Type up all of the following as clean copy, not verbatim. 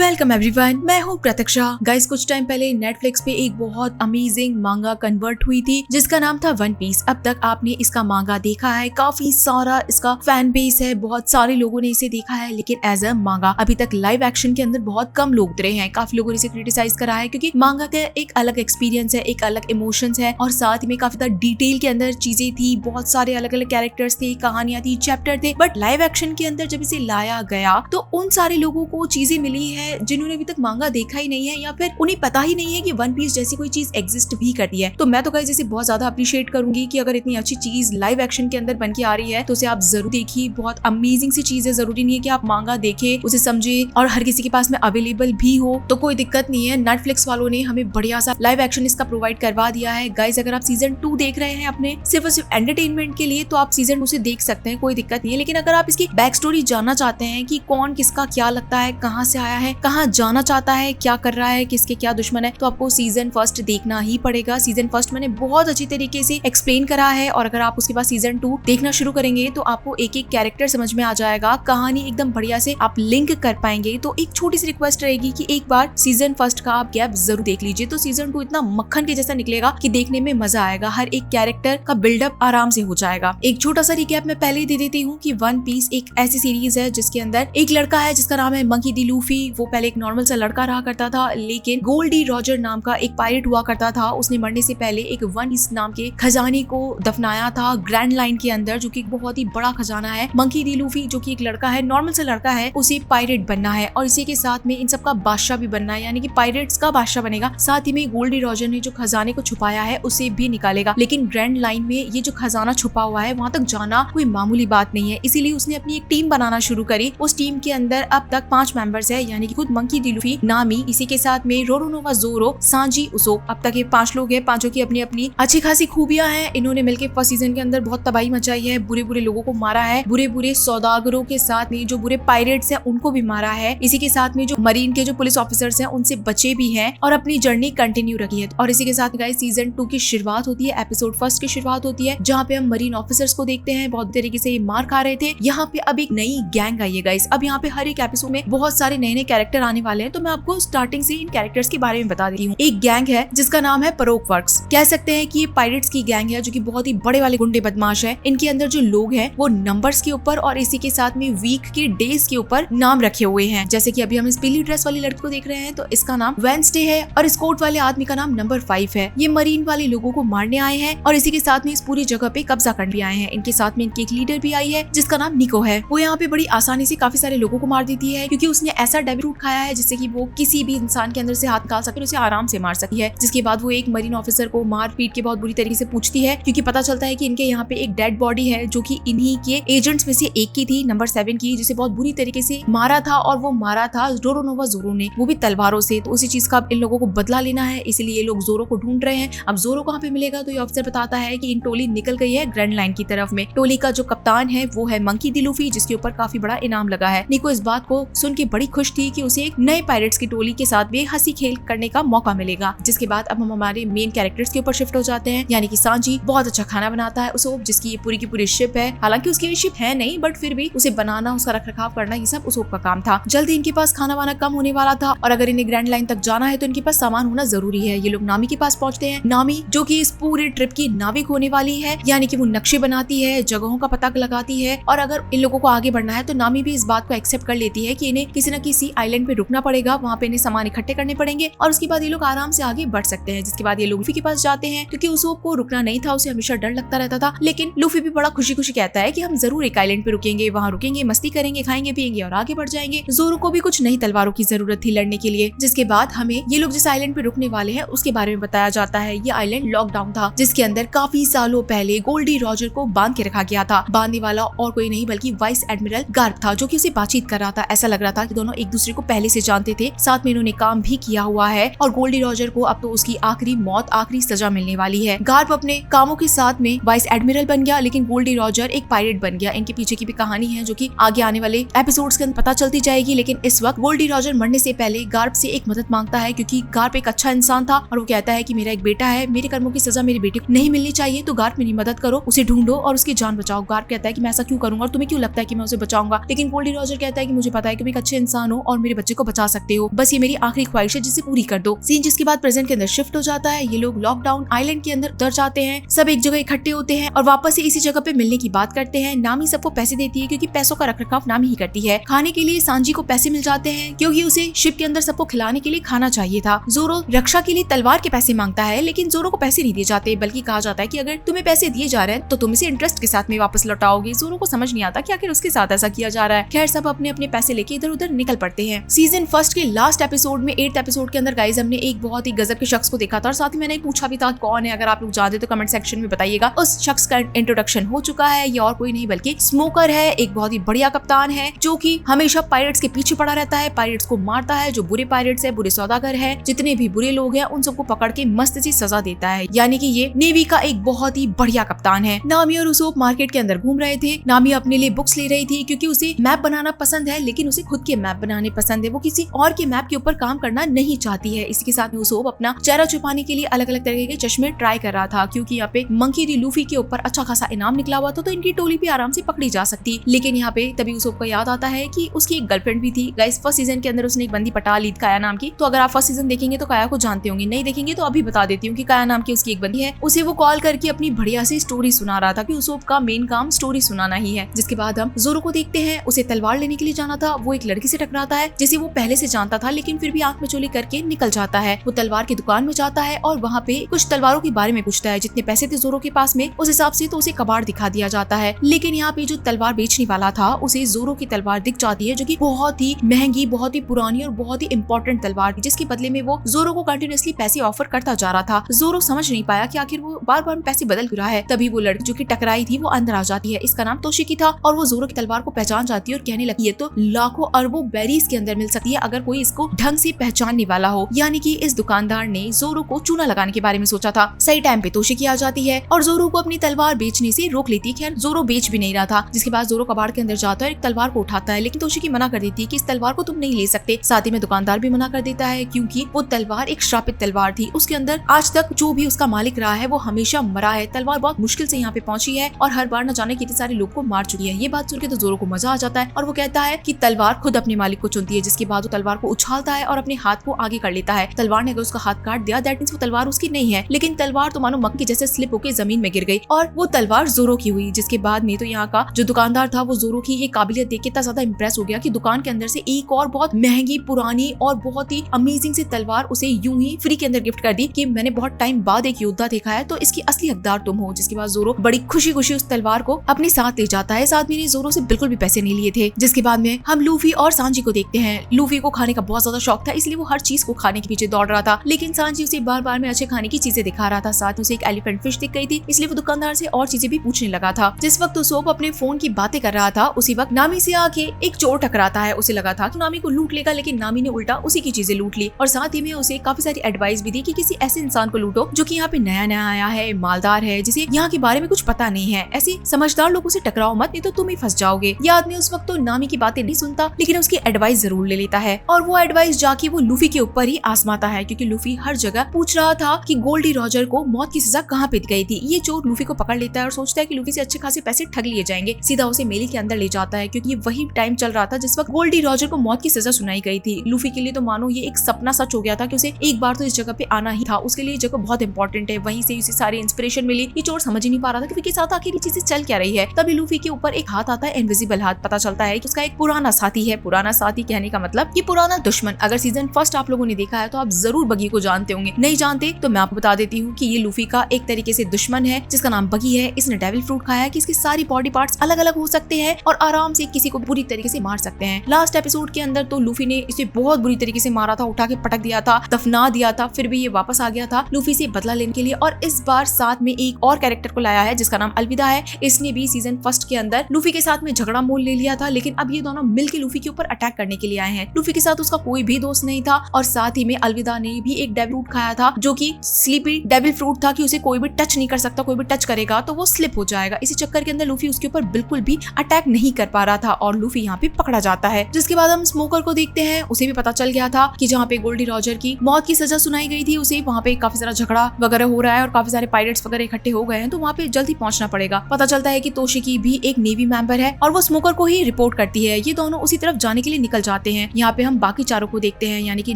Welcome everyone, मैं हूँ प्रतीक्षा। Guys, कुछ टाइम पहले नेटफ्लिक्स पे एक बहुत अमेजिंग मांगा कन्वर्ट हुई थी जिसका नाम था वन पीस। अब तक आपने इसका मांगा देखा है, काफी सारा इसका फैन बेस है, बहुत सारे लोगों ने इसे देखा है, लेकिन एज अ मांगा अभी तक लाइव एक्शन के अंदर बहुत कम लोग उतरे हैं। काफी लोगों ने इसे क्रिटिसाइज करा है क्योंकि मांगा का एक अलग एक्सपीरियंस है, एक अलग इमोशंस है और साथ में काफी ज्यादा डिटेल के अंदर चीजें थी, बहुत सारे अलग अलग कैरेक्टर्स थे, कहानियां थी, चैप्टर थे। बट लाइव एक्शन के अंदर जब इसे लाया गया तो उन सारे लोगों को चीजें मिली है जिन्होंने अभी तक मांगा देखा ही नहीं है या फिर उन्हें पता ही नहीं है कि वन पीस जैसी कोई चीज एग्जिस्ट भी करती है। तो मैं तो गाइस इसे बहुत ज्यादा अप्रिशिएट करूंगी कि अगर इतनी अच्छी चीज लाइव एक्शन के अंदर बन के आ रही है तो उसे आप जरूर देखिए। बहुत अमेजिंग सी चीज है, जरूरी नहीं है कि आप मांगा देखे, उसे समझे और हर किसी के पास में अवेलेबल भी हो तो कोई दिक्कत नहीं है। नेटफ्लिक्स वालों ने हमें बढ़िया सा लाइव एक्शन इसका प्रोवाइड करवा दिया है। गाइस, अगर आप सीजन 2 देख रहे हैं अपने सिर्फ और सिर्फ एंटरटेनमेंट के लिए तो आप सीजन 2 से देख सकते हैं, कोई दिक्कत नहीं है। लेकिन अगर आप इसकी बैक स्टोरी जानना चाहते हैं कि कौन किसका क्या लगता है, कहाँ से आया है, कहाँ जाना चाहता है, क्या कर रहा है, किसके क्या दुश्मन है, तो आपको सीजन फर्स्ट देखना ही पड़ेगा। सीजन फर्स्ट मैंने बहुत अच्छी तरीके से एक्सप्लेन करा है और अगर आप उसके बाद सीजन 2 देखना शुरू करेंगे तो आपको एक एक कैरेक्टर समझ में आ जाएगा, कहानी एकदम बढ़िया से आप लिंक कर पाएंगे। तो एक छोटी सी रिक्वेस्ट रहेगी कि एक बार सीजन फर्स्ट का आप गैप जरूर देख लीजिए, तो सीजन 2 इतना मक्खन के जैसा निकलेगा कि देखने में मजा आएगा, हर एक कैरेक्टर का बिल्डअप आराम से हो जाएगा। एक छोटा सा रिकैप मैं पहले ही दे देती हूँ कि वन पीस एक ऐसी सीरीज है जिसके अंदर एक लड़का है जिसका नाम है मंकी डी लूफी। वो पहले एक नॉर्मल सा लड़का रहा करता था, लेकिन गोल्डी रॉजर नाम का एक पायरेट हुआ करता था। उसने मरने से पहले एक वन पीस नाम के खजाने को दफनाया था ग्रैंड लाइन के अंदर, जो कि एक बहुत ही बड़ा खजाना है। मंकी डी लूफी जो कि एक लड़का है, नॉर्मल सा लड़का है, उसे पायरेट बनना है और इसी के साथ में इन सब का बादशाह भी बनना है, यानी कि पायरेट्स का बादशाह बनेगा। साथ ही में गोल्डी रॉजर ने जो खजाने को छुपाया है उसे भी निकालेगा। लेकिन ग्रैंड लाइन में ये जो खजाना छुपा हुआ है वहां तक जाना कोई मामूली बात नहीं है, इसीलिए उसने अपनी एक टीम बनाना शुरू करी। उस टीम के अंदर अब तक 5 मेंबर्स है, यानी कि खुद मंकी डी लूफी, नामी, इसी के साथ में रोरोनोवा जोरो, सांजी, उसोप। अब तक ये 5 लोग हैं, पांचों की अपनी अपनी अच्छी खासी खूबियां हैं। इन्होंने मिलकर फर्स्ट सीजन के अंदर बहुत तबाही मचाई है, बुरे बुरे लोगों को मारा है, बुरे बुरे सौदागरों के साथ में जो बुरे पायरेट्स हैं उनको भी मारा है। इसी के साथ में जो मरीन के जो पुलिस ऑफिसर्स हैं उनसे बचे भी हैं और अपनी जर्नी कंटिन्यू रखी है। और इसी के साथ गाइस सीजन 2 की शुरुआत होती है, एपिसोड फर्स्ट की शुरुआत होती है, जहाँ पे हम मरीन ऑफिसर्स को देखते हैं बहुत तरीके से मार खा रहे थे। यहाँ पे अब एक नई गैंग आई है गाइस। अब यहाँ पे हर एक एपिसोड में बहुत सारे नए नए कैरेक्टर आने वाले हैं, तो मैं आपको स्टार्टिंग से इन कैरेक्टर्स के बारे में बता देती हूँ। एक गैंग है जिसका नाम है परोक वर्क्स। कह सकते हैं कि ये पायरेट्स की गैंग है जो कि बहुत ही बड़े वाले गुंडे बदमाश है। इनके अंदर जो लोग हैं वो नंबर्स के ऊपर और इसी के साथ में वीक के डेज के ऊपर नाम रखे हुए हैं। जैसे कि अभी हम इस पीली ड्रेस वाली लड़की को देख रहे हैं तो इसका नाम वेंसडे है और इस कोट वाले आदमी का नाम नंबर 5 है। ये मरीन वाले लोगों को मारने आए हैं और इसी के साथ में इस पूरी जगह पे कब्जा करने भी आए हैं। इनके साथ में इनकी एक लीडर भी आई है जिसका नाम निको है। वो यहाँ पे बड़ी आसानी से काफी सारे लोगों को मार देती है क्योंकि उसने ऐसा डेविल फ्रूट खाया है जिससे कि वो किसी भी इंसान के अंदर से हाथ निकाल सके, उसे आराम से मार सकती है। जिसके बाद वो एक मरीन ऑफिसर को मार पीट के बहुत बुरी तरीके से पूछती है क्योंकि पता चलता है कि इनके यहाँ पे एक डेड बॉडी है जो कि इन्हीं के एजेंट्स में से एक की थी, नंबर 7 की, जिसे बहुत बुरी तरीके से मारा था और वो मारा था रोरोनोवा जोरो ने, वो भी तलवारों से। तो उसी चीज का इन लोगों को बदला लेना है, इसलिए ये लोग जोरो को ढूंढ रहे हैं। अब जोरो कहाँ पे मिलेगा तो ये ऑफिसर बताता है कि इन टोली निकल गई है ग्रैंड लाइन की तरफ में। टोली का जो कप्तान है वो है मंकी डी लूफी, जिसके ऊपर काफी बड़ा इनाम लगा है। निको इस बात को सुन के बड़ी खुश थी कि उसे एक नए पायरेट्स की टोली के साथ भी हंसी खेल करने का मौका मिलेगा। जिसके बाद अब हम हमारे मेन कैरेक्टर्स के ऊपर शिफ्ट हो जाते हैं, यानी कि सांजी बहुत अच्छा खाना बनाता है। उसोप जिसकी ये पूरी की पूरी शिप है, हालांकि उसकी शिप है नहीं बट फिर भी उसे बनाना, उसका रखरखाव करना, ये सब उसोप का काम था। जल्दी इनके पास खाना वाना कम होने वाला था और अगर इन्हें ग्रैंड लाइन तक जाना है तो इनके पास सामान होना जरूरी है। ये लोग नामी के पास पहुंचते हैं। नामी जो कि इस पूरे ट्रिप की नाविक होने वाली है, यानी कि वो नक्शे बनाती है, जगहों का पता लगाती है और अगर इन लोगों को आगे बढ़ना है तो नामी भी इस बात को एक्सेप्ट कर लेती है कि इन्हें किसी न किसी आइलैंड पे रुकना पड़ेगा, वहाँ पे इन्हें सामान इकट्ठे करने पड़ेंगे और उसके बाद ये लोग आराम से आगे बढ़ सकते हैं। जिसके बाद ये लोग लूफी के पास जाते हैं क्योंकि उसोप को रुकना नहीं था, उसे हमेशा डर लगता रहता था। लेकिन लूफी भी बड़ा खुशी खुशी कहता है कि हम जरूर एक आइलैंड पे रुकेंगे, वहाँ रुकेंगे, मस्ती करेंगे, खाएंगे पिएंगे और आगे बढ़ जाएंगे। जोरो को भी कुछ नई तलवारों की जरूरत थी लड़ने के लिए। जिसके बाद हमें ये लोग जिस आइलैंड पे रुकने वाले हैं उसके बारे में बताया जाता है। ये आइलैंड लॉकडाउन था जिसके अंदर काफी सालों पहले गोल्डी रॉजर को बांध के रखा गया था। बांधने वाला और कोई नहीं बल्कि वाइस एडमिरल गार्प था जो कि उसे बातचीत कर रहा था। ऐसा लग रहा था कि दोनों एक दूसरे को पहले से जानते थे, साथ में इन्होंने काम भी किया हुआ है और गोल्डी रॉजर को अब तो उसकी आखिरी मौत, आखिरी सजा मिलने वाली है। गार्प अपने कामों के साथ में वाइस एडमिरल बन गया लेकिन गोल्डी रॉजर एक पायरेट बन गया। इनके पीछे की भी कहानी है जो कि आगे आने वाले एपिसोड्स के अंदर पता चलती जाएगी। लेकिन इस वक्त गोल्डी रॉजर मरने से पहले गार्प से एक मदद मांगता है क्योंकि गार्प एक अच्छा इंसान था और वो कहता है कि मेरा एक बेटा है, मेरे कर्मों की सजा मेरे बेटे को नहीं मिलनी चाहिए, तो गार्प मेरी मदद करो, उसे ढूंढो और उसकी जान बचाओ। गार्प कहता है कि मैं ऐसा क्यों करूंगा और तुम्हें क्यों लगता है कि मैं उसे बचाऊंगा? लेकिन गोल्डी रॉजर कहता है कि मुझे पता है कि मैं एक अच्छे इंसान हूँ और मेरे बच्चे को बचा सकते हो, बस ये मेरी आखिरी ख्वाहिश है जिसे पूरी कर दो। सीन जिसके बाद प्रेजेंट के अंदर शिफ्ट हो जाता है। ये लोग लॉकडाउन आइलैंड के अंदर उतर जाते हैं, सब एक जगह इकट्ठे होते हैं और वापस से इसी जगह पे मिलने की बात करते हैं। नामी सबको पैसे देती है क्योंकि पैसों का रखरखाव नामी ही करती है। खाने के लिए सांजी को पैसे मिल जाते हैं क्योंकि उसे शिप के अंदर सबको खिलाने के लिए खाना चाहिए था। जोरो रक्षा के लिए तलवार के पैसे मांगता है, लेकिन जोरो को पैसे नहीं दिए जाते, बल्कि कहा जाता है कि अगर तुम्हें पैसे दिए जा रहे हैं तो तुम इसे इंटरेस्ट के साथ में वापस लौटाओगे। जोरो को समझ नहीं आता कि आखिर उसके साथ ऐसा किया जा रहा है। खैर सब अपने अपने पैसे लेके इधर उधर निकल पड़ते हैं। सीजन फर्स्ट के लास्ट एपिसोड में 8th एपिसोड के अंदर गाइस हमने एक बहुत ही गजब के शख्स को देखा था और साथ ही मैंने पूछा भी था कौन है। अगर आप लोग जानते तो कमेंट सेक्शन में बताइएगा। उस शख्स का इंट्रोडक्शन हो चुका है। ये और कोई नहीं बल्कि स्मोकर है, एक बहुत ही बढ़िया कप्तान है जो कि हमेशा पायरेट्स के पीछे पड़ा रहता है, पायरेट्स को मारता है। जो बुरे पायरेट्स है, बुरे सौदागर है, जितने भी बुरे लोग हैं उन सबको पकड़ के मस्त सी सजा देता है। यानी कि ये नेवी का एक बहुत ही बढ़िया कप्तान है। नामी और उसोप मार्केट के अंदर घूम रहे थे। नामी अपने लिए बुक्स ले रही थी क्योंकि उसे मैप बनाना पसंद है, लेकिन उसे खुद के मैप बनाने पसंद है। वो किसी और के मैप के ऊपर काम करना नहीं चाहती है। इसी के साथ में उसोप अपना चेहरा छुपाने के लिए अलग अलग तरह के चश्मे ट्राई कर रहा था क्योंकि यहाँ पे मंकी डी लूफी के ऊपर अच्छा खासा इनाम निकला हुआ था, तो इनकी टोली भी आराम से पकड़ी जा सकती। लेकिन यहाँ पे तभी उसोप को याद आता है कि उसकी एक गर्लफ्रेंड भी थी। गाइस फर्स्ट सीजन के अंदर उसने एक बंदी पटा ली काया नाम की। तो अगर आप फर्स्ट सीजन देखेंगे तो काया को जानते होंगे, नहीं देखेंगे तो अभी बता देती हूँ कि काया नाम की उसकी एक बंदी है। उसे वो कॉल करके अपनी बढ़िया सी स्टोरी सुना रहा था कि उसोप का मेन काम स्टोरी सुनाना ही है। जिसके बाद हम जोरो को देखते हैं। उसे तलवार लेने के लिए जाना था। वो एक लड़की से टकराता है जिसे वो पहले से जानता था, लेकिन फिर भी आंख मिचोली करके निकल जाता है। वो तलवार की दुकान में जाता है और वहाँ पे कुछ तलवारों के बारे में पूछता है। जितने पैसे थे जोरो के पास में उस हिसाब से तो उसे कबाड़ दिखा दिया जाता है। लेकिन यहाँ पे जो तलवार बेचने वाला था उसे जोरो की तलवार दिख जाती है जो कि बहुत ही महंगी, बहुत ही पुरानी और बहुत ही इंपॉर्टेंट तलवार थी, जिसके बदले में वो जोरो को कंटिन्यूअसली पैसे ऑफर करता जा रहा था। जोरो समझ नहीं पाया कि आखिर वो बार बार पैसे बदल क्यों रहा है। तभी वो लड़की जो कि टकराई थी वो अंदर आ जाती है। इसका नाम तोशिकी था और वो जोरो की तलवार को पहचान जाती है और कहने लगी है तो लाखों अरबों बेरीज के अंदर मिल सकती है अगर कोई इसको ढंग से पहचानने वाला हो। यानी कि इस दुकानदार ने जोरो को चूना लगाने के बारे में सोचा था। सही टाइम पे तोशिकी आ जाती है और जोरो को अपनी तलवार बेचने से रोक लेती है। खैर जोरो बेच भी नहीं रहा था। जिसके बाद जोरो कबाड़ के अंदर जाता है, एक तलवार को उठाता है, लेकिन तोशिकी मना कर देती है कि इस तलवार को तुम नहीं ले सकते। साथ ही में दुकानदार भी मना कर देता है क्योंकि वो तलवार एक श्रापित तलवार थी। उसके अंदर आज तक जो भी उसका मालिक रहा है वो हमेशा मरा है। तलवार बहुत मुश्किल से यहाँ पे पहुंची है और हर बार न जाने कितने सारे लोग को मार चुकी है। ये बात सुन के तो जोरो को मजा आ जाता है और वो कहता है कि तलवार खुद अपने मालिक को चुनती है। जिसके बाद वो तलवार को उछालता है और अपने हाथ को आगे कर लेता है। तलवार ने अगर उसका हाथ काट दिया दैट मींस वो तलवार उसकी नहीं है, लेकिन तलवार तो मानो मक्की जैसे स्लिप होकर जमीन में गिर गई और वो तलवार जोरो की हुई। जिसके बाद में तो यहाँ का जो दुकानदार था वो जोरो की ये काबिलियत देख के इतना ज्यादा इंप्रेस हो गया कि दुकान के अंदर से एक और बहुत महंगी, पुरानी और बहुत ही अमेजिंग सी तलवार उसे यूं ही फ्री के अंदर गिफ्ट कर दी कि मैंने बहुत टाइम बाद एक योद्धा देखा है तो इसकी असली हकदार तुम हो। जिसके बाद जोरो बड़ी खुशी खुशी उस तलवार को अपने साथ ले जाता है। साथ में जोरो से बिल्कुल भी पैसे नहीं लिए थे। जिसके बाद में हम लूफी और सांजी को देखते हैं। लूफी को खाने का बहुत ज्यादा शौक था, इसलिए वो हर चीज को खाने के पीछे दौड़ रहा था, लेकिन सांजी उसे बार बार में अच्छे खाने की चीजें दिखा रहा था। साथ में उसे एक एलिफेंट फिश दिख गई थी, इसलिए वो दुकानदार से और चीजें भी पूछने लगा था। जिस वक्त उसोप अपने फोन की बातें कर रहा था उसी वक्त नामी से आके एक चोर टकराता है। उसे लगा था कि नामी को लूट लेगा, लेकिन नामी ने उल्टा उसी की चीजें लूट ली और साथ ही में उसे काफी सारी एडवाइस भी दी कि किसी ऐसे इंसान को लूटो जो कि यहाँ पे नया नया आया है, मालदार है, जिसे यहाँ के बारे में कुछ पता नहीं है। ऐसे समझदार लोगों से टकराओ मत, नहीं तो तुम ही फंस जाओगे। ये आदमी उस वक्त तो नामी की बातें नहीं सुनता, लेकिन उसकी एडवाइस जरूर ले लेता है और वो एडवाइस जाके वो लूफी के ऊपर ही आजमाता है क्योंकि लूफी हर जगह पूछ रहा था कि गोल्डी रॉजर को मौत की सजा कहाँ पे दी गई थी। ये चोर लूफी को पकड़ लेता है और सोचता है कि लूफी से अच्छे खासे पैसे ठग लिए जाएंगे। सीधा उसे मेली के अंदर ले जाता है क्योंकि वही टाइम चल रहा था जिस वक्त गोल्डी रॉजर को मौत की सजा सुनाई गई थी। लूफी के लिए तो मानो ये एक सपना सच हो गया था कि उसे एक बार तो इस जगह पे आना ही था। उसके लिए जगह बहुत इंपॉर्टेंट है, वहीं से उसे सारी इंस्पिरेशन मिली। ये चोर समझ ही नहीं पा रहा था कि उसके साथ आखिर ये चीजें चल क्या रही है। तभी लूफी के ऊपर एक हाथ आता है, इनविजिबल हाथ। पता चलता है कि उसका एक पुराना साथी है। पुराना साथी कहने का मतलब ये पुराना दुश्मन। अगर सीजन फर्स्ट आप लोगों ने देखा है तो आप जरूर बगी को जानते होंगे, नहीं जानते तो मैं आपको बता देती हूँ कि ये लूफी का एक तरीके से दुश्मन है जिसका नाम बगी है। इसने डेविल फ्रूट खाया है कि इसके सारी बॉडी पार्ट्स अलग अलग हो सकते हैं और आराम से किसी को बुरी तरीके से मार सकते हैं। लास्ट एपिसोड के अंदर तो लूफी ने इसे बहुत बुरी तरीके से मारा था, उठा के पटक दिया था, दफना दिया था, फिर भी ये वापस आ गया था लूफी से बदला लेने के लिए। और इस बार साथ में एक और कैरेक्टर को लाया है जिसका नाम अलविदा है। इसने भी सीजन फर्स्ट के अंदर लूफी के साथ में झगड़ा मोल ले लिया था, लेकिन अब ये दोनों मिलकर लूफी के ऊपर अटैक करने के लिए आए हैं। लूफी के साथ उसका कोई भी दोस्त नहीं था और साथ ही में अलविदा ने भी एक डेविल फ्रूट खाया था जो कि स्लीपी डेविल फ्रूट था कि उसे कोई भी टच नहीं कर सकता, कोई भी टच करेगा तो वो स्लिप हो जाएगा। इसी चक्कर के अंदर लूफी उसके ऊपर बिल्कुल भी अटैक नहीं कर पा रहा था और लूफी यहाँ पे पकड़ा जाता है। जिसके बाद हम स्मोकर को देखते हैं। उसे भी पता चल गया था कि जहाँ पे गोल्डी रॉजर की मौत की सजा सुनाई गई थी उसे वहाँ पे काफी सारा झगड़ा वगैरह हो रहा है और काफी सारे पायरेट्स वगैरह इकट्ठे हो गए हैं, तो वहाँ पे जल्दी पहुंचना पड़ेगा। पता चलता है कि तोशिकी भी एक नेवी मेंबर है और वो स्मोकर को ही रिपोर्ट करती है। ये दोनों उसी तरफ जाने के लिए निकल जाते हैं। यहाँ पे हम बाकी चारों को देखते हैं, यानी कि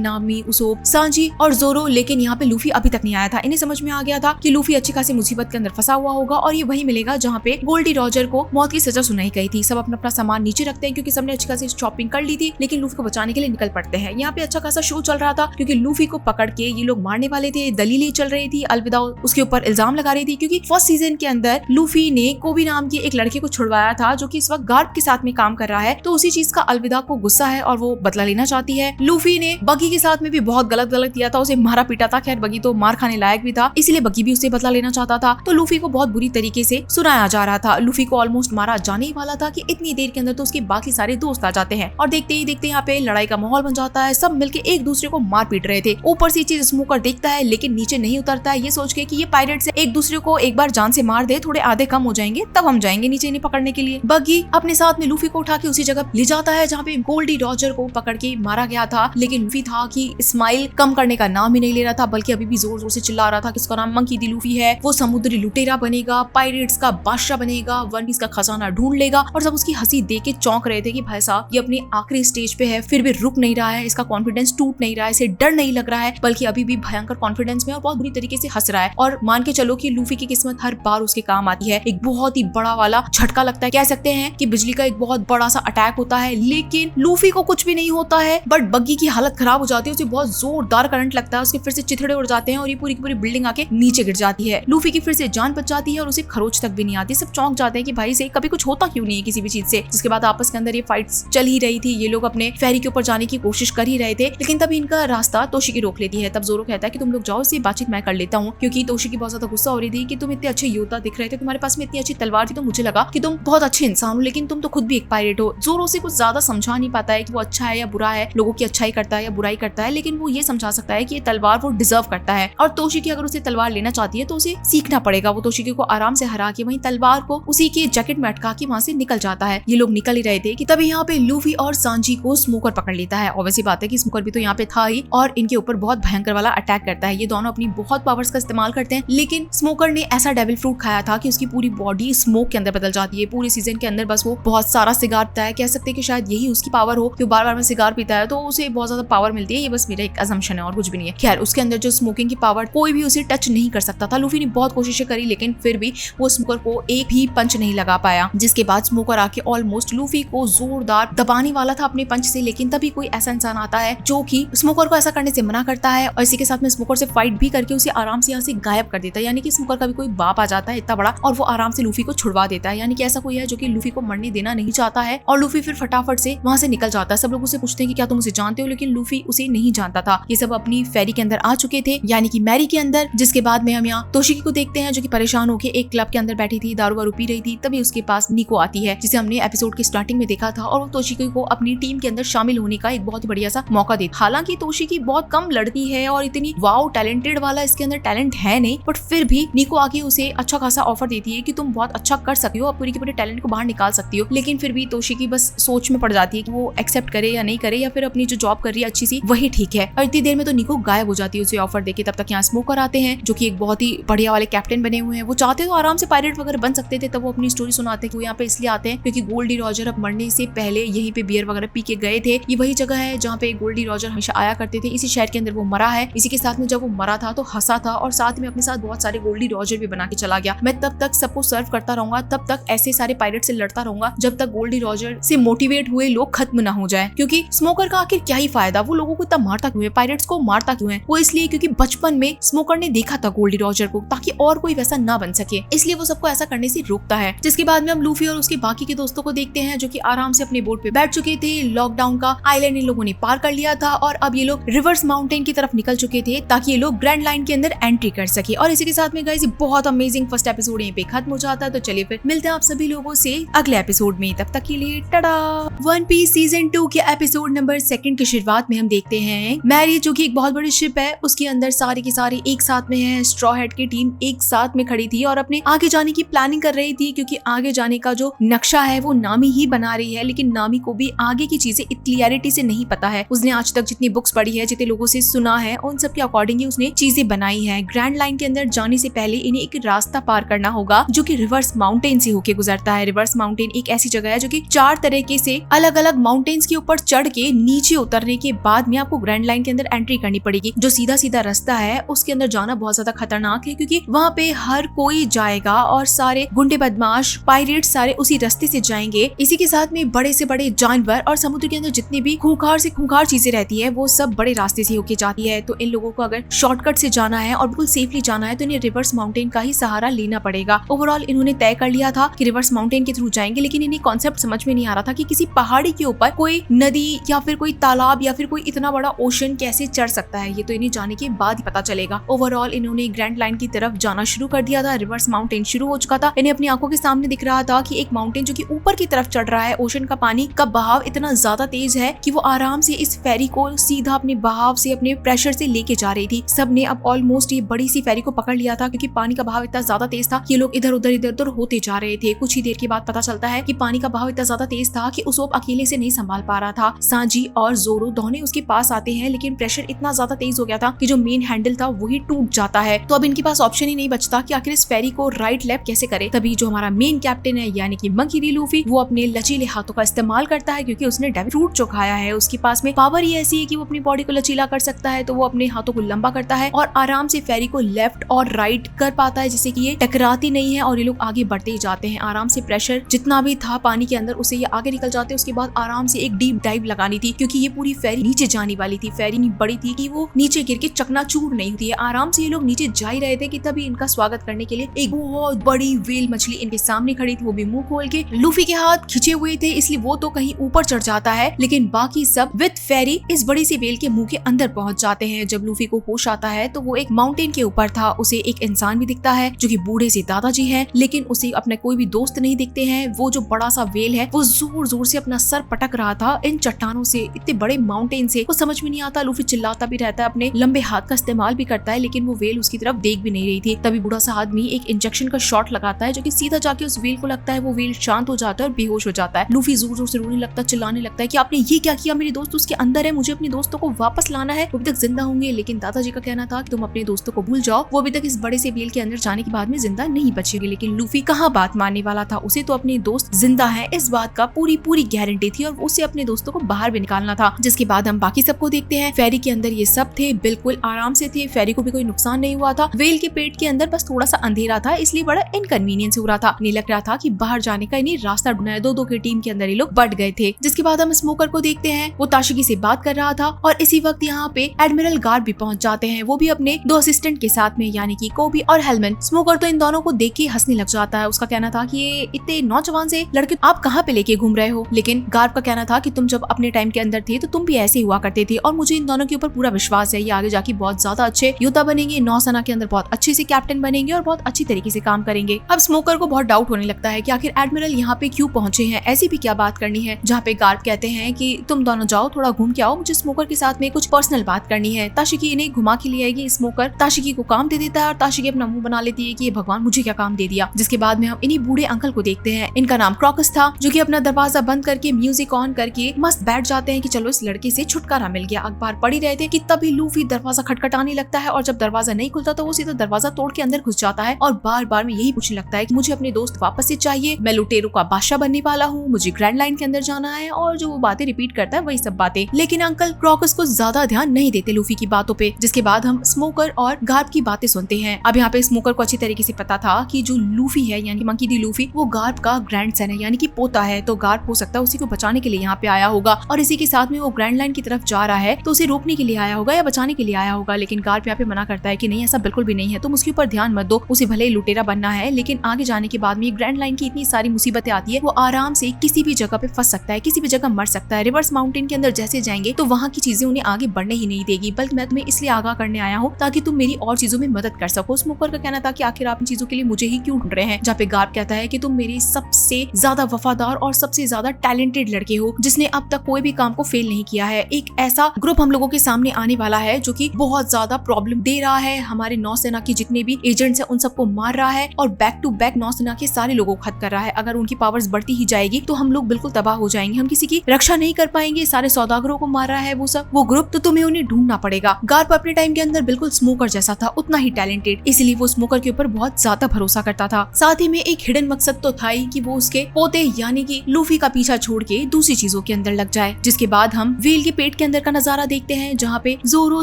नामी, उसोप, सांजी और जोरो। लेकिन यहाँ पे लूफी अभी तक नहीं आया था। इन्हें समझ में आ गया था कि लूफी अच्छी खासी मुसीबत के अंदर फंसा हुआ होगा और ये वही मिलेगा जहाँ पे गोल्डी रॉजर को मौत की सजा सुनाई गई थी। सब अपना अपना सामान नीचे रखते हैं क्योंकि सबने अच्छी खासी शॉपिंग कर ली थी, लेकिन लूफी को बचाने के लिए निकल पड़ते हैं। यहाँ पे अच्छा खासा शो चल रहा था क्योंकि लूफी को पकड़ के ये लोग मारने वाले थे। दलीलें चल रही थी, अलविदा उसके ऊपर इल्जाम लगा रही थी क्योंकि फर्स्ट सीजन के अंदर लूफी ने कोबी नाम के एक लड़के को छुड़वाया था जो कि इस वक्त गार्प के साथ में काम कर रहा है। तो उसी चीज का अलविदा को गुस्सा है और वो बदला लेना चाहती है। लूफी ने बगी के साथ में भी बहुत गलत किया था, उसे मारा पीटा था। खैर बगी तो मार खाने लायक भी था, इसीलिए बगी भी उसे बदला लेना चाहता था। तो लूफी को बहुत बुरी तरीके से सुनाया जा रहा था। लूफी को ऑलमोस्ट मारा जाने ही वाला था कि इतनी देर के अंदर तो उसके बाकी सारे दोस्त आ जाते हैं और देखते ही देखते यहाँ पे लड़ाई का माहौल बन जाता है। सब मिलके एक दूसरे को मार पीट रहे थे। ऊपर से चीज स्मोकर देखता है लेकिन नीचे नहीं उतरता है, ये सोच के कि ये पायरेट्स एक दूसरे को एक बार जान से मार दे, थोड़े आधे कम हो जाएंगे, तब हम जाएंगे नीचे इन्हें पकड़ने के लिए। बगी अपने साथ में लूफी को उठा के उसी जगह ले जाता है जहाँ पे गोल्डी रॉजर को पकड़ के मारा गया था। लेकिन लूफी था कि स्माइल कम करने का नाम ही नहीं ले रहा था, बल्कि अभी भी जोर जोर से चिल्ला रहा था कि उसका नाम मंकी डी लूफी है। वो समुद्री लुटेरा बनेगा, पायरेट्स का बादशाह बनेगा, वन पीस का खजाना ढूंढ लेगा। और सब उसकी हंसी देख के चौंक रहे थे कि भाई साहब ये अपनी आखिरी स्टेज पे है, फिर भी रुक नहीं रहा है, इसका कॉन्फिडेंस टूट नहीं रहा है, इसे डर नहीं लग रहा है, बल्कि अभी भी भयंकर कॉन्फिडेंस में और बहुत बुरी तरीके से हंस रहा है। और मान के चलो कि लूफी की किस्मत हर बार उसके काम आती है। एक बहुत ही बड़ा वाला झटका लगता है, कह सकते हैं कि बिजली का एक बहुत बड़ा सा अटैक होता है, लेकिन लूफी को कुछ भी नहीं होता है। बट बग्गी की हालत खराब हो जाती है, उसे बहुत जोरदार करंट लगता है, उसके फिर से चिथड़े उड़ जाते हैं और ये पूरी की पूरी बिल्डिंग आके नीचे गिर जाती है। लूफी की फिर से जान बच जाती है और उसे खरोच तक भी नहीं आती। सब चौंक जाते हैं कि भाई से कभी कुछ होता क्यों नहीं है किसी भी चीज से। जिसके बाद आपस के अंदर ये फाइट्स चल ही रही थी। ये लोग अपने फेरी के ऊपर जाने की कोशिश कर ही रहे थे, लेकिन तभी इनका रास्ता तोशिकी रोक लेती है। तब जोरो कहता है कि तुम लोग जाओ, इससे बातचीत मैं कर लेता हूँ, क्योंकि तोशिकी बहुत ज्यादा गुस्सा हो रही थी कि तुम इतने अच्छे योद्धा दिख रहे थे, तुम्हारे पास में इतनी अच्छी तलवार थी, तो मुझे लगा कि तुम बहुत अच्छे इंसान हो, लेकिन तुम तो खुद भी एक पायरेट हो। जोरो से कुछ ज्यादा समझा नहीं पाता है कि वो अच्छा है या बुरा है, लोगों की अच्छाई करता है या बुराई करता है, लेकिन वो ये समझा सकता है कि ये तलवार वो डिजर्व करता है। और तोशिकी अगर उसे तलवार लेना चाहती है तो उसे सीखना पड़ेगा। वो तोशिकी को आराम से हरा के वहीं तलवार को उसी के जैकेट में अटका के वहाँ से निकल जाता है। ये लोग निकल ही रहे थे कि तभी यहाँ पे लूफी और सांजी को स्मोकर पकड़ लेता है। ऑब्वियसली बात है कि स्मोकर भी तो यहाँ पे था ही और इनके ऊपर बहुत भयंकर वाला अटैक करता है। ये दोनों अपनी बहुत पावर्स का इस्तेमाल करते हैं, लेकिन स्मोकर ने ऐसा डेविल फ्रूट खाया था कि उसकी पूरी बॉडी स्मोक के अंदर बदल जाती है। पूरे सीजन के अंदर बस वो बहुत सारा सिगार पीता है, कह सकते हैं कि शायद यही उसकी पावर हो कि बार बार में सिगार पीता है तो उसे बहुत ज्यादा पावर मिलती है। ये बस मेरा एक असम्पशन है और कुछ भी नहीं है। खैर उसके अंदर जो स्मोकिंग की पावर, कोई भी उसे टच नहीं कर सकता था। लूफी ने बहुत कोशिशें करी, लेकिन फिर भी वो स्मोकर को एक भी पंच नहीं लगा पाया। जिसके बाद स्मोकर आके ऑलमोस्ट लूफी को जोरदार दबाने वाला था अपने पंच से, लेकिन तभी कोई ऐसा इंसान आता है जो कि स्मोकर को ऐसा करने से मना करता है और इसी के साथ में स्मोकर से फाइट भी करके उसे आराम से यहाँ से गायब कर देता है। यानी कि स्मोकर का भी कोई बाप आ जाता है इतना बड़ा और वो आराम से लूफी को छुड़वा देता है। यानी कि ऐसा कोई है जो कि लूफी को मरने देना नहीं चाहता है और लूफी फिर फटाफट से वहाँ से निकल जाता है। सब लोग उसे पूछते हैं कि क्या तुम उसे जानते हो, लेकिन लूफी उसे नहीं जानता था। ये सब अपनी फेरी के अंदर आ चुके थे, यानी कि मैरी के अंदर। जिसके बाद में हम यहाँ तोशिकी को देखते हैं जो कि परेशान होकर एक क्लब के अंदर बैठी थी, दारू वारू पी रही थी। तभी उसके पास निको आती है जिसे हमने एपिसोड के स्टार्टिंग में देखा था और वो तोशिकी को अपनी टीम के अंदर शामिल होने का एक बहुत ही बढ़िया सा मौका देती। हालांकि तोशिकी बहुत कम लड़की है और इतनी वाओ टैलेंटेड वाला इसके अंदर टैलेंट है नहीं, बट फिर भी निको आके उसे अच्छा खासा ऑफर देती है कि तुम बहुत अच्छा कर सकती हो, पूरी के पूरे टैलेंट को बाहर निकाल सकती हो। लेकिन फिर भी तोशिकी बस सोच में पड़ जाती है कि वो एक्सेप्ट करे या नहीं करे, या फिर अपनी जो जॉब कर रही है अच्छी सी वही ठीक है। और इतनी देर में तो निको गायब हो जाती है उसे ऑफर देके। तब तक यहाँ स्मोकर आते हैं जो कि एक बहुत ही बढ़िया वाले कैप्टन बने हुए हैं। वो चाहते तो आराम से पायरेट वगैरह बन सकते थे, तब वो अपनी स्टोरी सुनाते हैं। वो यहाँ पे इसलिए आते हैं क्योंकि गोल्डी रॉजर अब मरने से पहले यहीं पे बियर वगैरह पी के गए थे। ये वही जगह है जहाँ पे गोल्डी रॉजर हमेशा आया करते थे। इसी शहर के अंदर वो मरा है। इसी के साथ में जब वो मरा था तो हंसा था और साथ में अपने साथ बहुत सारे गोल्डी रॉजर भी बना के चला गया। मैं तब तक सबको सर्व करता रहूंगा, तब तक ऐसे सारे पायरेट से लड़ता रहूंगा जब तक गोल्डी रॉजर से मोटिवेट हुए लोग खत्म ना हो जाए। क्योंकि स्मोकर का आखिर क्या ही फायदा, वो लोगों को इतना मारता क्यों है, पायरेट्स को मारता क्यों है? वो इसलिए क्योंकि बचपन में स्मोकर ने देखा था गोल्डी रॉजर को, ताकि और कोई वैसा ना बन सके, इसलिए वो सबको ऐसा करने से रोकता है। जिसके बाद में हम लूफी और उसके बाकी के दोस्तों को देखते हैं जो कि आराम से अपने बोट पे बैठ चुके थे। लॉकडाउन का आइलैंड इन लोगों ने पार कर लिया था और अब ये लोग रिवर्स माउंटेन की तरफ निकल चुके थे ताकि ये लोग ग्रैंड लाइन के अंदर एंट्री कर सके। और इसी के साथ में गाइस बहुत अमेजिंग फर्स्ट एपिसोड यहीं पे खत्म हो जाता है। तो चलिए फिर मिलते हैं आप सभी लोगों से अगले एपिसोड में, तब तक के लिए टाटा। वन पीस सीजन 2 के एपिसोड नंबर 2 की शुरुआत में हम देखते हैं मैरी जो कि एक बहुत बड़ी शिप है, उसके अंदर सारे के सारे एक साथ में है। स्ट्रॉ हेड की टीम एक साथ में खड़ी थी और अपने आगे जाने की प्लानिंग कर रही थी, क्योंकि आगे जाने का जो नक्शा है वो नामी ही बना रही है। लेकिन नामी को भी आगे की चीजें क्लियरिटी से नहीं पता है। उसने आज तक जितनी बुक्स पढ़ी है, जितने लोगों से सुना है, उन सब के अकॉर्डिंग ही उसने चीजें बनाई है। ग्रैंड लाइन के अंदर जाने से पहले इन्हें एक रास्ता पार करना होगा जो कि रिवर्स माउंटेन से होके गुजरता है। रिवर्स माउंटेन एक ऐसी जगह है जो कि 4 तरीके से अलग अलग माउंटेन माउंटेन्स के ऊपर चढ़ के नीचे उतरने के बाद में आपको ग्रैंड लाइन के अंदर एंट्री करनी पड़ेगी। जो सीधा सीधा रास्ता है उसके अंदर जाना बहुत ज्यादा खतरनाक है, क्योंकि वहाँ पे हर कोई जाएगा और सारे गुंडे बदमाश पायरेट सारे उसी रास्ते से जाएंगे। इसी के साथ में बड़े से बड़े जानवर और समुद्र के अंदर जितनी भी खूंखार से खूंखार चीजें रहती है वो सब बड़े रास्ते से होके जाती है। तो इन लोगों को अगर शॉर्टकट से जाना है और बिल्कुल सेफली जाना है तो इन्हें रिवर्स माउंटेन का ही सहारा लेना पड़ेगा। ओवरऑल इन्होंने तय कर लिया था कि रिवर्स माउंटेन के थ्रू जाएंगे, लेकिन इन्हें कॉन्सेप्ट समझ में नहीं आ रहा था कि किसी पहाड़ी के ऊपर कोई नदी या फिर कोई तालाब या फिर कोई इतना बड़ा ओशन कैसे चढ़ सकता है। ये तो इन्हें जाने के बाद ही पता चलेगा। ओवरऑल इन्होंने ग्रैंड लाइन की तरफ जाना शुरू कर दिया था। रिवर्स माउंटेन शुरू हो चुका था। इन्हें अपनी आंखों के सामने दिख रहा था कि एक माउंटेन जो कि ऊपर की तरफ चढ़ रहा है। ओशन का पानी का बहाव इतना ज्यादा तेज है कि वो आराम से इस फेरी को सीधा अपने बहाव से अपने प्रेशर से लेके जा रही थी। सबने अब ऑलमोस्ट ये बड़ी सी फेरी को पकड़ लिया था, क्योंकि पानी का बहाव इतना ज्यादा तेज था कि लोग इधर उधर होते जा रहे थे। कुछ ही देर के बाद पता चलता है कि पानी का बहाव इतना ज्यादा तेज था कि उसोप अकेले से नहीं संभाल पा रहा था। सांजी और जोरो दोनों उसके पास आते हैं, लेकिन प्रेशर इतना ज्यादा तेज हो गया था कि जो मेन हैंडल था वही टूट जाता है। तो अब इनके पास ऑप्शन ही नहीं बचता कि आखिर इस फेरी को राइट लेफ्ट कैसे करे। तभी जो हमारा मेन कैप्टन है यानी कि मंकी डी लूफी, वो अपने लचीले हाथों का इस्तेमाल करता है, क्योंकि उसने डेविल फ्रूट जो खाया है उसके पास में पावर ही ऐसी है कि वो अपनी बॉडी को लचीला कर सकता है। तो वो अपने हाथों को लंबा करता है और आराम से फेरी को लेफ्ट और राइट कर पाता है, जिससे कि ये टकराती नहीं है और ये लोग आगे बढ़ते ही जाते हैं। आराम से प्रेशर जितना भी था पानी के अंदर उसे ये आगे निकल जाते हैं। उसके बाद आराम से एक डीप डाइव लगानी थी, क्योंकि ये पूरी फेरी नीचे जाने वाली थी। फेरी नहीं बड़ी थी कि वो नीचे गिर के चकनाचूर नहीं होती है। आराम से ये लोग नीचे जा ही रहे थे कि तभी इनका स्वागत करने के लिए एक बहुत बड़ी व्हेल मछली इनके सामने खड़ी थी, वो भी मुंह खोल के। लूफी के हाथ खिंचे हुए थे इसलिए वो तो कहीं ऊपर चढ़ जाता है, लेकिन बाकी सब विद फेरी इस बड़ी सी व्हेल के मुंह के अंदर पहुंच जाते हैं। जब लूफी को होश आता है तो वो एक माउंटेन के ऊपर था। उसे एक इंसान भी दिखता है जो कि बूढ़े से दादाजी है, लेकिन उसे अपने कोई भी दोस्त नहीं दिखते हैं। वो जो बड़ा सा व्हेल है वो जोर जोर से अपना सर पटक रहा था इन चट्टानों से, इतने बड़े माउंटेन से। वो समझ में नहीं आता। लूफी चिल्लाता भी रहता है, अपने लंबे हाथ का इस्तेमाल भी करता है, लेकिन वो व्हेल उसकी तरफ देख भी नहीं रही थी। तभी बूढ़ा सा आदमी एक इंजेक्शन का शॉट लगाता है जो कि सीधा जाके उस व्हेल को लगता है। वो व्हेल शांत हो जाता है और बेहोश हो जाता है। लूफी जोर जोर से रोने लगता है, चिल्लाने लगता है कि आपने ये क्या किया, मेरे दोस्त उसके अंदर है, मुझे अपने दोस्तों को वापस लाना है, वो अभी तक जिंदा होंगे। लेकिन दादाजी का कहना था कि तुम अपने दोस्तों को भूल जाओ, वो अभी तक इस बड़े से व्हेल के अंदर जाने के बाद में जिंदा नहीं बचेगी। लेकिन लूफी कहाँ बात मानने वाला था, उसे तो अपने दोस्त जिंदा है इस बात का पूरी गारंटी थी और उसे अपने दोस्तों को बाहर भी निकालना था। जिसके बाद हम बाकी सबको देखते हैं। फेरी के अंदर ये सब थे, बिल्कुल आराम से थे। फेरी को भी कोई नुकसान नहीं हुआ था। व्हेल के पेट के अंदर बस थोड़ा सा अंधेरा था, इसलिए बड़ा इनकन्वीनियंस हो रहा था। नहीं लग रहा था कि बाहर जाने का इन्हें रास्ता ढूंढना है। दो की टीम के अंदर ये लोग बट गए थे। जिसके बाद हम स्मोकर को देखते हैं, वो ताशिकी से बात कर रहा था और इसी वक्त यहाँ पे एडमिरल गार्ड भी पहुंच जाते हैं। वो भी अपने दो असिस्टेंट के साथ में, यानी कि कोबी और हेलमन। स्मोकर तो इन दोनों को देख के हंसने लग जाता है। उसका कहना था कि ये इतने नौजवान से लड़के आप कहाँ पे लेके घूम रहे हो। लेकिन गार्ड का कहना था कि तुम जब अपने टाइम के अंदर थे तो तुम भी ऐसे हुआ करते थे और मुझे इन दोनों के ऊपर पूरा विश्वास है, ये आगे जाके बहुत ज्यादा अच्छे योद्धा बनेंगे, नौसेना के अंदर बहुत अच्छे से कैप्टन बनेंगे और बहुत अच्छी तरीके से काम करेंगे। अब स्मोकर को बहुत डाउट होने लगता है कि आखिर एडमिरल यहाँ पे क्यों पहुंचे हैं, ऐसी भी क्या बात करनी है। जहाँ पे गार्ड कहते हैं कि तुम दोनों जाओ थोड़ा घूम के आओ, मुझे स्मोकर के साथ में कुछ पर्सनल बात करनी है। ताशिकी इन्हें घुमा के लिए आएगी। स्मोकर ताशिकी को काम दे देता है और ताशिकी अपना मुंह बना लेती है कि ये भगवान मुझे क्या काम दे दिया। जिसके बाद में हम इन्हीं बूढ़े अंकल को देखते हैं। इनका नाम क्रॉकस था, जो कि अपना दरवाजा बंद करके म्यूजिक ऑन करके मस्त बैठ जाते हैं कि चलो इस लड़के से छुटकारा मिल गया। अखबार पढ़ ही रहे थे कि तभी लूफी दरवाजा खटखटाने लगता है और जब दरवाजा नहीं खुलता तो वो सीधा दरवाजा तोड़ के अंदर घुस जाता है और बार बार में यही पूछने लगता है कि मुझे अपने दोस्त वापस से चाहिए, मैं लुटेरो का बादशाह बनने वाला हूँ, मुझे ग्रैंड लाइन के अंदर जाना है, और जो वो बातें रिपीट करता है वही सब बातें। लेकिन अंकल क्रॉकस को ज्यादा ध्यान नहीं देते लूफी की बातों पे। जिसके बाद हम स्मोकर और गार्ब की बातें सुनते हैं। अब यहाँ पे स्मोकर को अच्छी तरीके से पता था कि जो लूफी है यानी मंकी डी लूफी, वो गार्ब का ग्रैंडसन है यानी कि पोता है। तो गार्ब हो सकता है उसी को बचाने के लिए यहाँ पे आया होगा और इसी के साथ में वो ग्रैंड लाइन की तरफ जा रहा है तो उसे रोकने के लिए आया होगा या बचाने के लिए आया होगा। लेकिन गार्ब यहाँ पे मना करता है कि नहीं, ऐसा बिल्कुल भी नहीं है, तुम उसके ऊपर ध्यान मत दो, उसे भले ही लुटेरा बनना है लेकिन आगे जाने के बाद में ग्रैंड लाइन की इतनी सारी मुसीबतें आती है, वो आराम से किसी भी जगह पे फंस सकता है, किसी भी जगह मर सकता है। रिवर्स माउंटेन के अंदर जैसे जाएंगे तो वहाँ की चीजें उन्हें आगे बढ़ने ही नहीं देगी, बल्कि मैं तुम्हें इसलिए आगाह करने आया हूँ ताकि तुम मेरी और चीजों में मदद कर सको। स्मोकर का कहना था कि आखिर आप इन चीजों के लिए मुझे ही क्यों ढूंढ रहे हैं। जहाँ पे गार्ब कहता है कि तुम मेरे सबसे ज्यादा वफादार और सबसे ज्यादा टैलेंटेड लड़के हो जिसने अब तक कोई भी काम को फेल नहीं किया है। एक ऐसा ग्रुप हम लोगों के सामने आने वाला है जो कि बहुत ज्यादा प्रॉब्लम दे रहा है, हमारे नौसेना के जितने भी एजेंट्स हैं उन सबको मार रहा है और बैक टू बैक नौसेना के सारे लोगों को खत्म कर रहा है। अगर उनकी पावर्स बढ़ती ही जाएगी तो हम लोग बिल्कुल तबाह हो जाएंगे, हम किसी की रक्षा नहीं कर पाएंगे। सारे सौदागरों को मार रहा है वो ग्रुप, तो तुम्हें उन्हें ढूंढना पड़ेगा। गार्ब अपने टाइम के अंदर बिल्कुल स्मोकर जैसा था, उतना ही टैलेंटेड, इसलिए वो स्मोकर के ऊपर बहुत ज्यादा भरोसा करता था। साथ ही में एक हिडन मकसद तो था ही कि वो उसके पोते यानी कि लूफी का पीछा छोड़ के दूसरी चीजों चीजों के अंदर लग जाए। जिसके बाद हम व्हेल के पेट के अंदर का नजारा देखते हैं, जहाँ पे जोरो,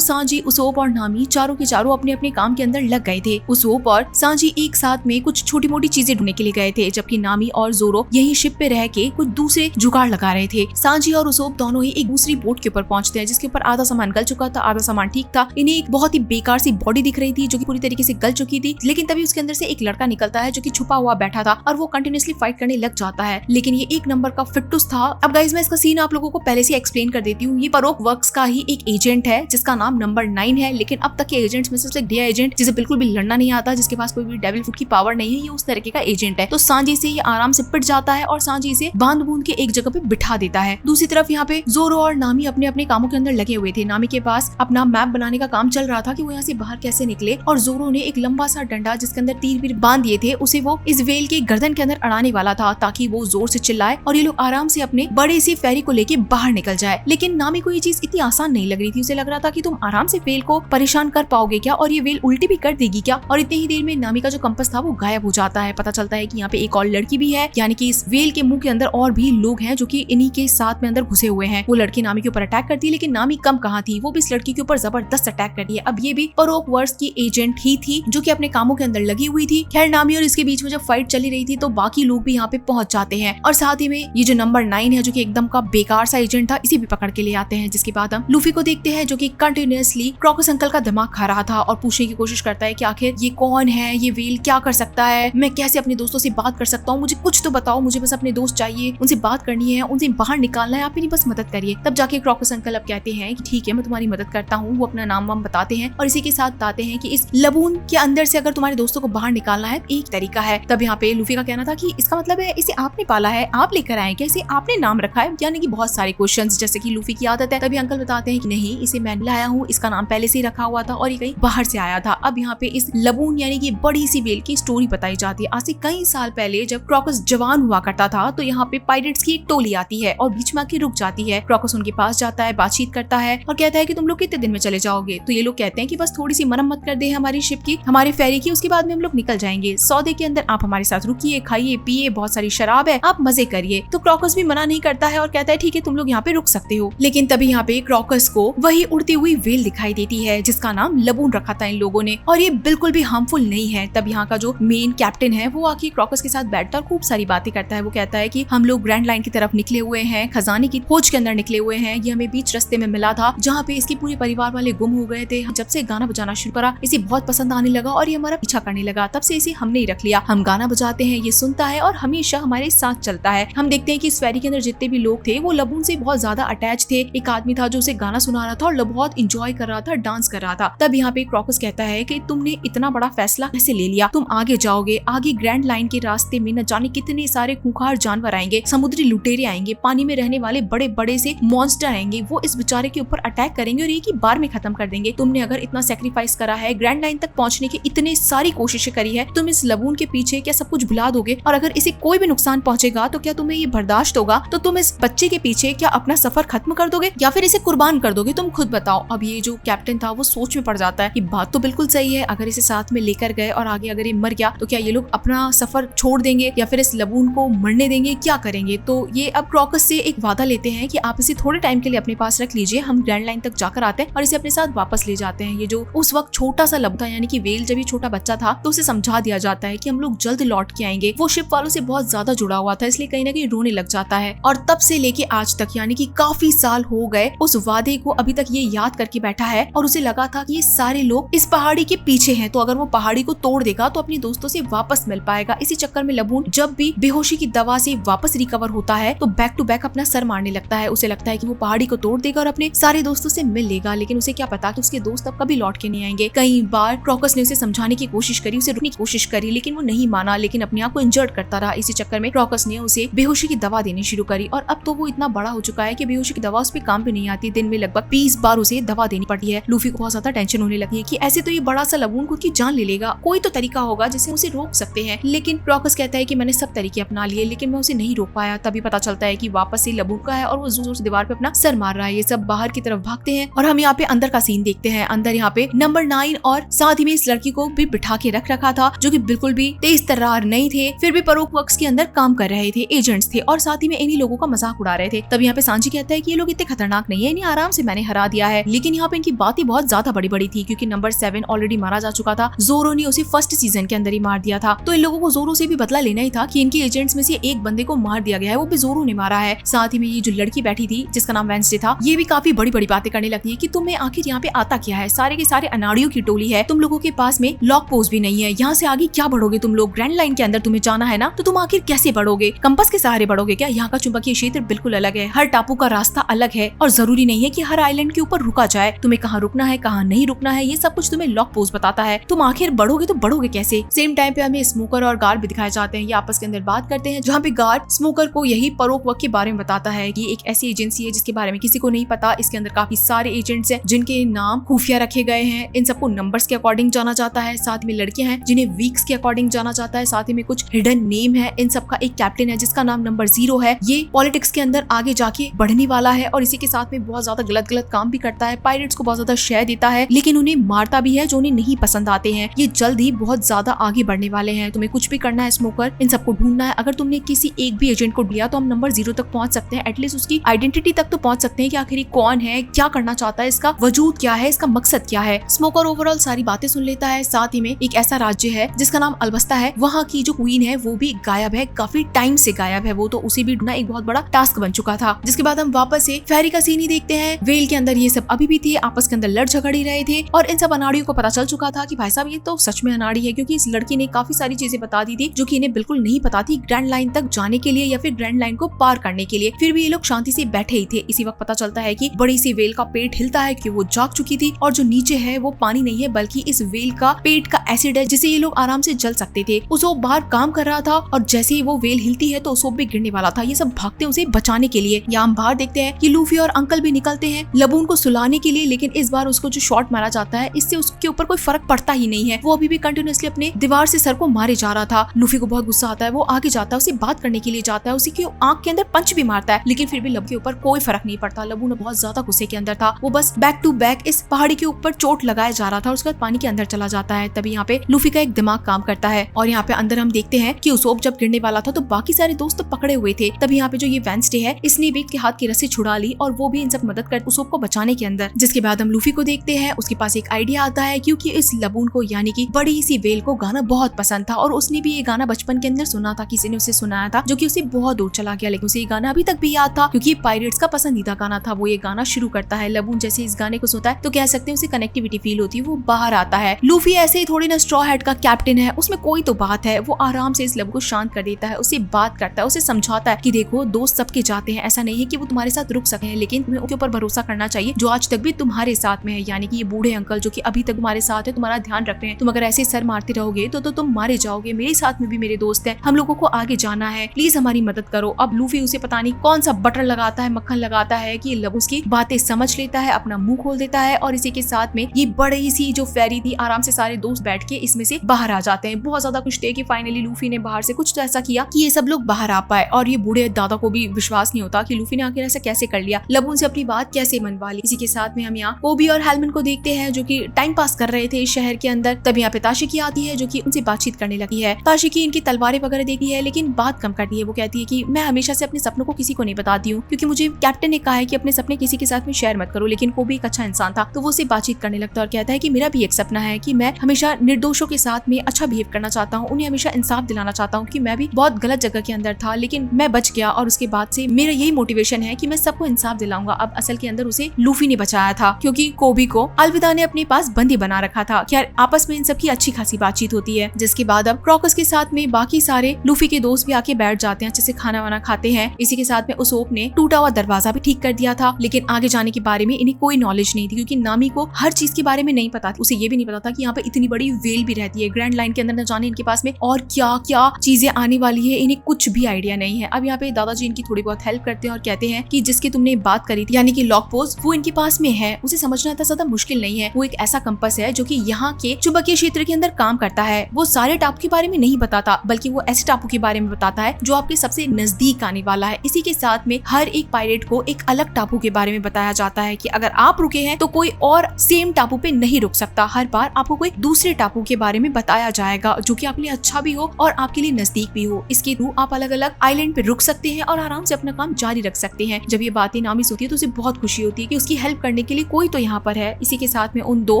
सांजी, उसोप और नामी चारों के चारों अपने अपने काम के अंदर लग गए थे। उसोप और सांजी एक साथ में कुछ छोटी मोटी चीजें ढूंढने के लिए गए थे, जबकि नामी और जोरो यही शिप पे रह के कुछ दूसरे जुगाड़ लगा रहे थे। सांजी और उसोप दोनों ही एक दूसरी बोट के ऊपर पहुंचते हैं, जिसके ऊपर आधा सामान गल चुका था, आधा सामान ठीक था। इन्हें एक बहुत ही बेकार सी बॉडी दिख रही थी जो कि पूरी तरीके से गल चुकी थी, लेकिन तभी उसके अंदर से एक लड़का निकलता है जो कि छुपा हुआ बैठा था और वो कंटिन्यूअसली फाइट करने लग जाता है। लेकिन ये एक नंबर का फिट्टूस था। अब गाइस मैं इसका सीन आप लोगों को पहले से एक्सप्लेन कर देती हूँ। ये परोक वर्क्स का ही एक एजेंट है जिसका नाम नंबर 9 है, लेकिन अब तक के एजेंट्स में सबसे घटिया एजेंट, जिसे बिल्कुल भी लड़ना नहीं आता, जिसके पास कोई भी डेविल फुट की पावर नहीं है, ये उस तरीके का एजेंट है। तो सांजी से ये आराम से पिट जाता है और सांजी से बांध बूंद के एक जगह पे बिठा देता है। दूसरी तरफ यहाँ पे जोरो और नामी अपने अपने कामों के अंदर लगे हुए थे। नामी के पास अपना मैप बनाने का काम चल रहा था कि वो यहाँ से बाहर कैसे निकले, और जोरो ने एक लंबा सा डंडा जिसके अंदर तीर भी बांध दिए थे, उसे वो इस व्हेल के गर्दन के अंदर अड़ाने वाला था ताकि वो जोर से चिल्लाए और ये लोग आराम से अपने बड़े सी फेरी को लेके बाहर निकल जाए। लेकिन नामी को ये चीज इतनी आसान नहीं लग रही थी। उसे लग रहा था कि तुम आराम से व्हेल को परेशान कर पाओगे क्या, और ये व्हेल उल्टी भी कर देगी क्या। और इतनी ही देर में नामी का जो कंपास था वो गायब हो जाता है। पता चलता है कि यहाँ पे एक और लड़की भी है, यानी कि इस व्हेल के मुंह के अंदर और भी लोग हैं जो कि इन्हीं के साथ में अंदर घुसे हुए हैं। वो लड़की नामी के ऊपर अटैक करती है, लेकिन नामी कम कहाँ थी, वो भी इस लड़की के ऊपर जबरदस्त अटैक कर रही है। अब ये भी परोक वर्क्स की एजेंट ही थी जो कि अपने कामों के अंदर लगी हुई थी। खैर नामी और इसके बीच में जब फाइट चली रही थी तो बाकी लोग भी यहाँ पे पहुंच जाते हैं, और साथ ही में ये जो नंबर 9 है जो कि एकदम का बेकार सा एजेंट था, इसे भी पकड़ के ले आते हैं। जिसके बाद हम लूफी को देखते हैं जो कि कंटिन्यूअसली क्रॉकस अंकल का दिमाग खा रहा था और पूछने की कोशिश करता है कि आखिर ये कौन है, ये व्हेल क्या कर सकता है, मैं कैसे अपने दोस्तों से बात कर सकता हूँ, मुझे कुछ तो बताओ, मुझे बस अपने दोस्त चाहिए, उनसे बात करनी है, उनसे बाहर निकालना है, आप मेरी बस मदद करिए। तब जाके क्रॉकस अंकल अब कहते हैं कि ठीक है मैं तुम्हारी मदद करता हूँ। वो अपना नाम वाम बताते हैं और इसी के साथ बताते हैं कि इस लबून के अंदर से अगर तुम्हारे दोस्तों को बाहर निकालना है एक तरीका है। तब यहाँ पे लूफी का कहना था कि इसका मतलब है इसे आपने पाला है, आप लेकर आए क्या, इसे आपने नाम रखा है, यानी कि बहुत सारे क्वेश्चंस जैसे कि लूफी की आदत है। तभी अंकल बताते हैं कि नहीं, इसे मैं लाया हूँ, इसका नाम पहले से ही रखा हुआ था और ये कहीं बाहर से आया था। अब यहाँ पे इस लबून यानी कि बड़ी सी व्हेल की स्टोरी बताई जाती है। आज से कई साल पहले जब क्रॉकस जवान हुआ करता था तो यहाँ पे पायरेट्स की एक टोली आती है और बीच में आके रुक जाती है। क्रॉकस उनके पास जाता है, बातचीत करता है और कहता है कि तुम लोग कितने दिन में चले जाओगे। तो ये लोग कहते हैं कि बस थोड़ी सी मरम्मत कर दे हमारी शिप की, हमारे फेरी की, उसके बाद में हम लोग निकल जाएंगे। सौदे के अंदर आप हमारे साथ रुकिए, खाइए पिए, बहुत सारी शराब है, आप मजे करिए। तो क्रॉकस भी मना नहीं करता है और कहता है ठीक है तुम लोग यहाँ पे रुक सकते हो। लेकिन तभी यहाँ पे क्रॉकस को वही उड़ती हुई व्हेल दिखाई देती है जिसका नाम लबून रखा था इन लोगों ने, और ये बिल्कुल भी हार्मफुल नहीं है। तब यहाँ का जो मेन कैप्टन है वो आके क्रॉकस के साथ बैठता है और खूब सारी बातें करता है। वो कहता है कि हम लोग ग्रैंड लाइन की तरफ निकले हुए हैं, खजाने की खोज के अंदर निकले हुए हैं, ये हमें बीच रास्ते में मिला था जहाँ पे इसके पूरे परिवार वाले गुम हो गए थे। जब से गाना बजाना शुरू करा इसे बहुत पसंद आने लगा और ये हमारा पीछा करने लगा, तब से इसे हमने ही रख लिया। हम गाना बजाते हैं, ये सुनता है और हमेशा हमारे साथ चलता है। हम देखते हैं कि इस फेरी के अंदर जितने भी लोग थे वो लबून से बहुत ज्यादा अटैच थे। एक आदमी था जो उसे गाना सुना रहा था और बहुत इंजॉय कर रहा था, डांस कर रहा था। तब यहाँ पे क्रॉकस कहता है कि तुमने इतना बड़ा फैसला कैसे ले लिया, तुम आगे जाओगे, आगे ग्रैंड लाइन के रास्ते में न जाने कितने सारे खूंखार जानवर आएंगे, समुद्री लुटेरे आएंगे, पानी में रहने वाले बड़े बड़े से मॉन्स्टर आएंगे, वो इस बेचारे के ऊपर अटैक करेंगे और एक ही बार में खत्म कर देंगे। तुमने अगर इतना सेक्रीफाइस करा है, ग्रैंड लाइन तक पहुंचने की इतने सारी कोशिशें करी है, तुम इस लबून के पीछे क्या सब कुछ भुला दोगे, और अगर इसे कोई भी नुकसान पहुंचेगा तो क्या तुम्हें ये बर्दाश्त होगा, तो तुम इस बच्चे के पीछे क्या अपना सफर खत्म कर दोगे या फिर इसे कुर्बान कर दोगे, तुम खुद बताओ। अब ये जो कैप्टन था वो सोच में पड़ जाता है कि बात तो बिल्कुल सही है, अगर इसे साथ में लेकर गए और आगे अगर ये मर गया तो क्या ये लोग अपना सफर छोड़ देंगे या फिर इस लबून को मरने देंगे, क्या करेंगे। तो ये अब क्रॉकस से एक वादा लेते हैं कि आप इसे थोड़े टाइम के लिए अपने पास रख लीजिए, हम ग्रैंड लाइन तक जाकर आते हैं और इसे अपने साथ वापस ले जाते हैं। ये जो उस वक्त छोटा सा लब था यानी कि व्हेल जब ये छोटा बच्चा था तो उसे समझा दिया जाता है कि हम लोग जल्द लौट के आएंगे। वो शिप वालों से बहुत ज्यादा जुड़ा हुआ था इसलिए कहीं ना कहीं रोने लग जाता है, और तब से लेके आज तक यानी कि काफी साल हो गए उस वादे को अभी तक ये याद करके बैठा है, और उसे लगा था कि ये सारे लोग इस पहाड़ी के पीछे हैं, तो अगर वो पहाड़ी को तोड़ देगा तो अपने दोस्तों से वापस मिल पाएगा। इसी चक्कर में लबून जब भी बेहोशी की दवा से वापस रिकवर होता है तो बैक टू बैक अपना सर मारने लगता है। उसे लगता है कि वो पहाड़ी को तोड़ देगा और अपने सारे दोस्तों से मिल लेगा, लेकिन उसे क्या पता कि उसके दोस्त अब कभी लौट के नहीं आएंगे। कई बार क्रॉकस ने उसे समझाने की कोशिश करी, उसे रुकने की कोशिश करी, लेकिन वो नहीं माना, लेकिन अपने आप को इंजर्ड करता रहा। इसी चक्कर में क्रॉकस ने उसे बेहोशी की दवा देनी शुरू करी, और अब तो वो इतना बड़ा हो चुका है कि बेहोशी की दवा उस पर काम भी नहीं आती। दिन में लगभग 20 बार उसे दवा देनी पड़ती है। लूफी को बहुत ज्यादा टेंशन होने लगी कि ऐसे तो ये बड़ा सा लबून खुद की जान ले लेगा, कोई तो तरीका होगा जिससे उसे रोक सकते हैं। लेकिन क्रॉकस कहता है कि मैंने सब तरीके अपना लिए लेकिन मैं उसे नहीं रोक पाया। तभी पता चलता है कि वापस से लबून का है और वो जोर जोर से दीवार पे अपना सर मार रहा है। ये सब बाहर की तरफ भागते हैं और हम यहाँ पे अंदर का सीन देखते हैं। अंदर यहाँ पे नंबर 9 और साथ ही में इस लड़की को भी बिठा के रख रखा था जो कि बिल्कुल भी तेज तर्रार नहीं थे, फिर भी परोक वर्क्स के अंदर काम कर रहे थे, एजेंट्स थे, और साथ ही में इन्हीं लोगों का मजाक उड़ा रहे थे। तब यहाँ पे सांजी कहता है कि ये लोग इतने खतरनाक नहीं है, इन्हें आराम से मैंने हरा दिया है। लेकिन यहाँ पे इनकी बातें बहुत ज्यादा बड़ी बड़ी थी क्योंकि नंबर 7 ऑलरेडी मारा जा चुका था। जोरो ने उसे फर्स्ट सीजन के अंदर ही मार दिया था, तो इन लोगों को जोरो से भी बदला लेना ही था कि इनके एजेंट्स में से एक बंदे को मार दिया गया है, वो भी जोरो ने मारा है। साथ ही में ये जो लड़की बैठी थी जिसका नाम वेंसडे था, ये भी काफी बड़ी बड़ी बातें करने लगती है कि तुम्हें आखिर यहाँ पे आता क्या है, सारे के सारे अनाड़ियों की टोली है, तुम लोगों के पास में लॉक पोस्ट भी नहीं है, यहाँ से आगे क्या बढ़ोगे तुम लोग, ग्रैंड लाइन के अंदर तुम्हें जाना है ना, तो तुम आखिर कैसे बढ़ोगे, कंपास के सहारे बढ़ोगे क्या, यहाँ का चुंबकीय क्षेत्र बिल्कुल अलग है, हर टापू का रास्ता अलग है और जरूरी नहीं है कि हर आइलैंड के ऊपर रुका जाए, तुम्हें कहाँ रुकना है कहाँ नहीं रुकना है ये सब कुछ तुम्हें लॉक पोस्ट बताता है, तुम आखिर बढ़ोगे तो बढ़ोगे कैसे। सेम टाइम पे हमें स्मोकर और गार्ड भी दिखाए जाते हैं, ये आपस के अंदर बात करते हैं, जहाँ पे गार्ड स्मोकर को यही परोक वक्त के बारे में बताता है कि एक ऐसी एजेंसी है जिसके बारे में किसी को नहीं पता, इसके अंदर काफी सारे एजेंट्स हैं जिनके नाम खुफिया रखे गए हैं, इन सबको नंबर्स के अकॉर्डिंग जाना जाता है, साथ में लड़कियां हैं जिन्हें वीक्स के अकॉर्डिंग जाना जाता है, साथ ही में कुछ हिडन नेम है, इन सबका एक कैप्टन है जिसका नाम नंबर 0 है, ये पॉलिटिक्स के अंदर आगे जाके बढ़ने वाला है और इसी के साथ में बहुत ज्यादा गलत गलत काम भी करता है, पायरेट्स को बहुत ज्यादा शेयर देता है लेकिन उन्हें मारता भी है जो उन्हें नहीं पसंद आते हैं, ये जल्द ही बहुत ज्यादा आगे बढ़ने वाले हैं, तुम्हें कुछ भी करना है स्मोकर, इन सबको ढूंढना है, अगर तुमने किसी एक भी एजेंट को लिया तो हम नंबर 0 तक पहुंच सकते हैं, एटलीस्ट उसकी आइडेंटिटी तक तो पहुंच सकते हैं कि आखिर कौन है, क्या करना चाहता है, इसका वजूद क्या है, इसका मकसद क्या है। स्मोकर ओवरऑल सारी बातें सुन लेता है, साथ ही में एक ऐसा राज्य है जिसका नाम अलबस्ता है, वहाँ की जो क्वीन है वो भी गायब है, काफी टाइम से गायब है वो, तो उसे भी ढूंढना एक बहुत बड़ा टास्क बन चुका था। जिसके बाद हम वापस से फेरी का सीन ही देखते हैं, वेल के अंदर ये सब अभी भी थे, आपस के अंदर लड़ झगड़ ही रहे थे और इन सब अनाड़ियों को पता चल चुका था कि भाई साहब ये तो सच में अनाड़ी है, क्योंकि इस लड़की ने काफी सारी चीजें बता दी थी जो कि इन्हें बिल्कुल नहीं पता थी ग्रैंड लाइन तक जाने के लिए या फिर ग्रैंड लाइन को पार करने के लिए, फिर भी ये लोग शांति से बैठे ही थे। इसी वक्त पता चलता है कि बड़ी सी वेल का पेट हिलता है कि वो जाग चुकी थी और जो नीचे है वो पानी नहीं है बल्कि इस वेल का पेट का एसिड है जिसे ये लोग आराम से जल सकते थे। उसो बाहर काम कर रहा था और जैसे ही वो वेल हिलती है तो उसो भी गिरने वाला था, ये सब भागते उसे बचाने के लिए। यहाँ हम बाहर देखते हैं कि लूफी और अंकल भी निकलते हैं लबून को सुलाने के लिए, लेकिन इस बार उसको जो शॉट मारा जाता है इससे उसके ऊपर कोई फर्क पड़ता ही नहीं है, वो अभी भी कंटिन्यूअसली अपने दीवार से सर को मारे जा रहा था। लूफी को बहुत गुस्सा आता है, वो आगे जाता है, उसे बात करने के लिए जाता है, उसी की आंख के अंदर पंच भी मारता है, लेकिन फिर भी लबू के ऊपर कोई फर्क नहीं पड़ता। लबू ने बहुत ज्यादा गुस्से के अंदर था, वो बस बैक टू बैक इस पहाड़ी के ऊपर चोट लगाया जा रहा था और उसके बाद पानी के अंदर चला जाता है। तभी यहाँ पे लूफी का एक दिमाग काम करता है और यहाँ पे अंदर हम देखते हैं कि उसोप जब गिरने वाला था तो बाकी सारे दोस्त तो पकड़े हुए थे। तभी यहाँ पे जो ये वेंसडे है इसने भी के हाथ की रस्सी छुड़ा ली और वो भी इन सब मदद कर उसोप को बचाने के अंदर। जिसके बाद हम लूफी को देखते हैं, उसके पास एक आइडिया आता है क्योंकि इस लबून को यानी कि बड़ी सी वेल को गाना बहुत पसंद था और उसने भी ये गाना बचपन के अंदर सुना था, किसी ने उसे सुनाया था जो कि उसे बहुत दूर चला गया, लेकिन उसे ये गाना अभी तक भी याद था क्योंकि पायरेट्स का पसंदीदा गाना था। वो ये गाना शुरू करता है, लबून जैसे इस गाने को सुनता है तो कह सकते हैं उसे कनेक्टिविटी फील होती है, वो बाहर आता है। लूफी ऐसे ही थोड़ी ना स्ट्रॉ हैट का कैप्टन है, उसमें कोई तो बात है, वो आराम से इस लबू को शांत कर देता है, उसे बात करता है, उसे समझाता है कि देखो दोस्त सबके जाते हैं, ऐसा नहीं है कि वो तुम्हारे साथ रुक सके, लेकिन तुम्हें उनके ऊपर भरोसा करना चाहिए जो आज तक भी तुम्हारे साथ में है, यानी कि ये बूढ़े अंकल जो कि अभी तक तुम्हारे साथ है, तुम्हारा ध्यान रख रहे हैं, तुम अगर ऐसे सर मारते रहोगे तो तुम मारे जाओगे, मेरे साथ में भी मेरे दोस्त हैं, हम लोगों को आगे जाना है, प्लीज हमारी मदद करो। अब लूफी उसे पता नहीं कौन सा बटर लगाता है, मक्खन लगाता है कि लबू उसकी बातें समझ लेता है, अपना मुंह खोल देता है और इसी के साथ में ये बड़ी सी जो फेरी थी आराम से सारे दोस्त बैठ के इसमें से बाहर आ जाते हैं। बहुत ज्यादा कुछ थे कि फाइनली लूफी ने बाहर से कुछ तो ऐसा किया कि ये सब लोग बाहर आ पाए और ये बूढ़े दादा को भी विश्वास नहीं होता कि लूफी ने आखिर ऐसा कैसे कर लिया, लबून से अपनी बात कैसे मनवा ली। इसी के साथ में हम यहाँ कोबी और हेलमन को देखते हैं जो कि टाइम पास कर रहे थे शहर के अंदर। तभी यहाँ पे ताशिकी आती है जो कि उनसे बातचीत करने लगी है। ताशिकी इनकी तलवारें वगैरह देखी है लेकिन बात कम करती है, वो कहती है कि मैं हमेशा से अपने सपनों को किसी को नहीं बताती हूँ क्योंकि मुझे कैप्टन ने कहा है कि अपने सपने किसी के साथ में शेयर मत करो, लेकिन कोबी एक अच्छा इंसान था तो वो उसे बातचीत करने लगता है और कहता है कि मेरा भी एक सपना है कि मैं हमेशा निर्दोषों के साथ में अच्छा बिहेव करना चाहता हूँ, उन्हें हमेशा इंसाफ दिलाना चाहता हूँ कि मैं भी बहुत गलत जगह के अंदर था लेकिन मैं बच गया और उसके बाद से मेरा यही मोटिवेशन है कि मैं सबको इंसाफ दिलाऊंगा। अब असल के अंदर उसे लूफी ने बचाया था क्योंकि कोबी को अलविदा ने अपने पास बंदी बना रखा था। खैर आपस में इन सबकी अच्छी खासी बातचीत होती है। जिसके बाद अब क्रॉकस के साथ में बाकी सारे लूफी के दोस्त भी आके बैठ जाते हैं, अच्छे से खाना वाना खाते हैं। इसी के साथ में उसोप ने टूटा हुआ दरवाजा भी ठीक कर दिया था लेकिन आगे जाने के बारे में इन्हें कोई नॉलेज नहीं थी क्योंकि नामी को हर चीज के बारे में नहीं पता था। उसे ये भी नहीं पता था कि यहाँ पे इतनी बड़ी वेल भी रहती है ग्रैंड लाइन के अंदर, न जाने इनके पास में और क्या क्या चीजें आने वाली है, इन्हें कुछ भी आइडिया नहीं है। अब यहाँ पे दादाजी इनकी थोड़ी बहुत हेल्प करते हैं और कहते हैं कि जिसकी तुमने बात करी थी यानी कि लॉक पोस्ट वो इनके पास में है, उसे समझना इतना ज्यादा मुश्किल नहीं है। वो एक ऐसा कंपास है जो कि यहाँ के चुंबकीय क्षेत्र के अंदर काम करता है। वो सारे टापू के बारे में नहीं बताता बल्कि वो ऐसे टापू के बारे में बताता है जो आपके सबसे नजदीक आने वाला है। इसी के साथ में हर एक पायरेट को एक अलग टापू के बारे में बताया जाता है कि अगर आप रुके हैं तो कोई और सेम टापू पे नहीं रुक सकता। हर बार आपको कोई दूसरे टापू के बारे में बताया जाएगा जो कि आपके लिए अच्छा भी हो और आपके लिए नजदीक भी हो। इसके थ्रू आप अलग अलग आइलैंड पे रुक सकते हैं और आराम से अपना काम जारी रख सकते हैं। जब ये बातें नामी सोती है तो उसे बहुत खुशी होती है कि उसकी हेल्प करने के लिए कोई तो यहाँ पर है। इसी के साथ में उन दो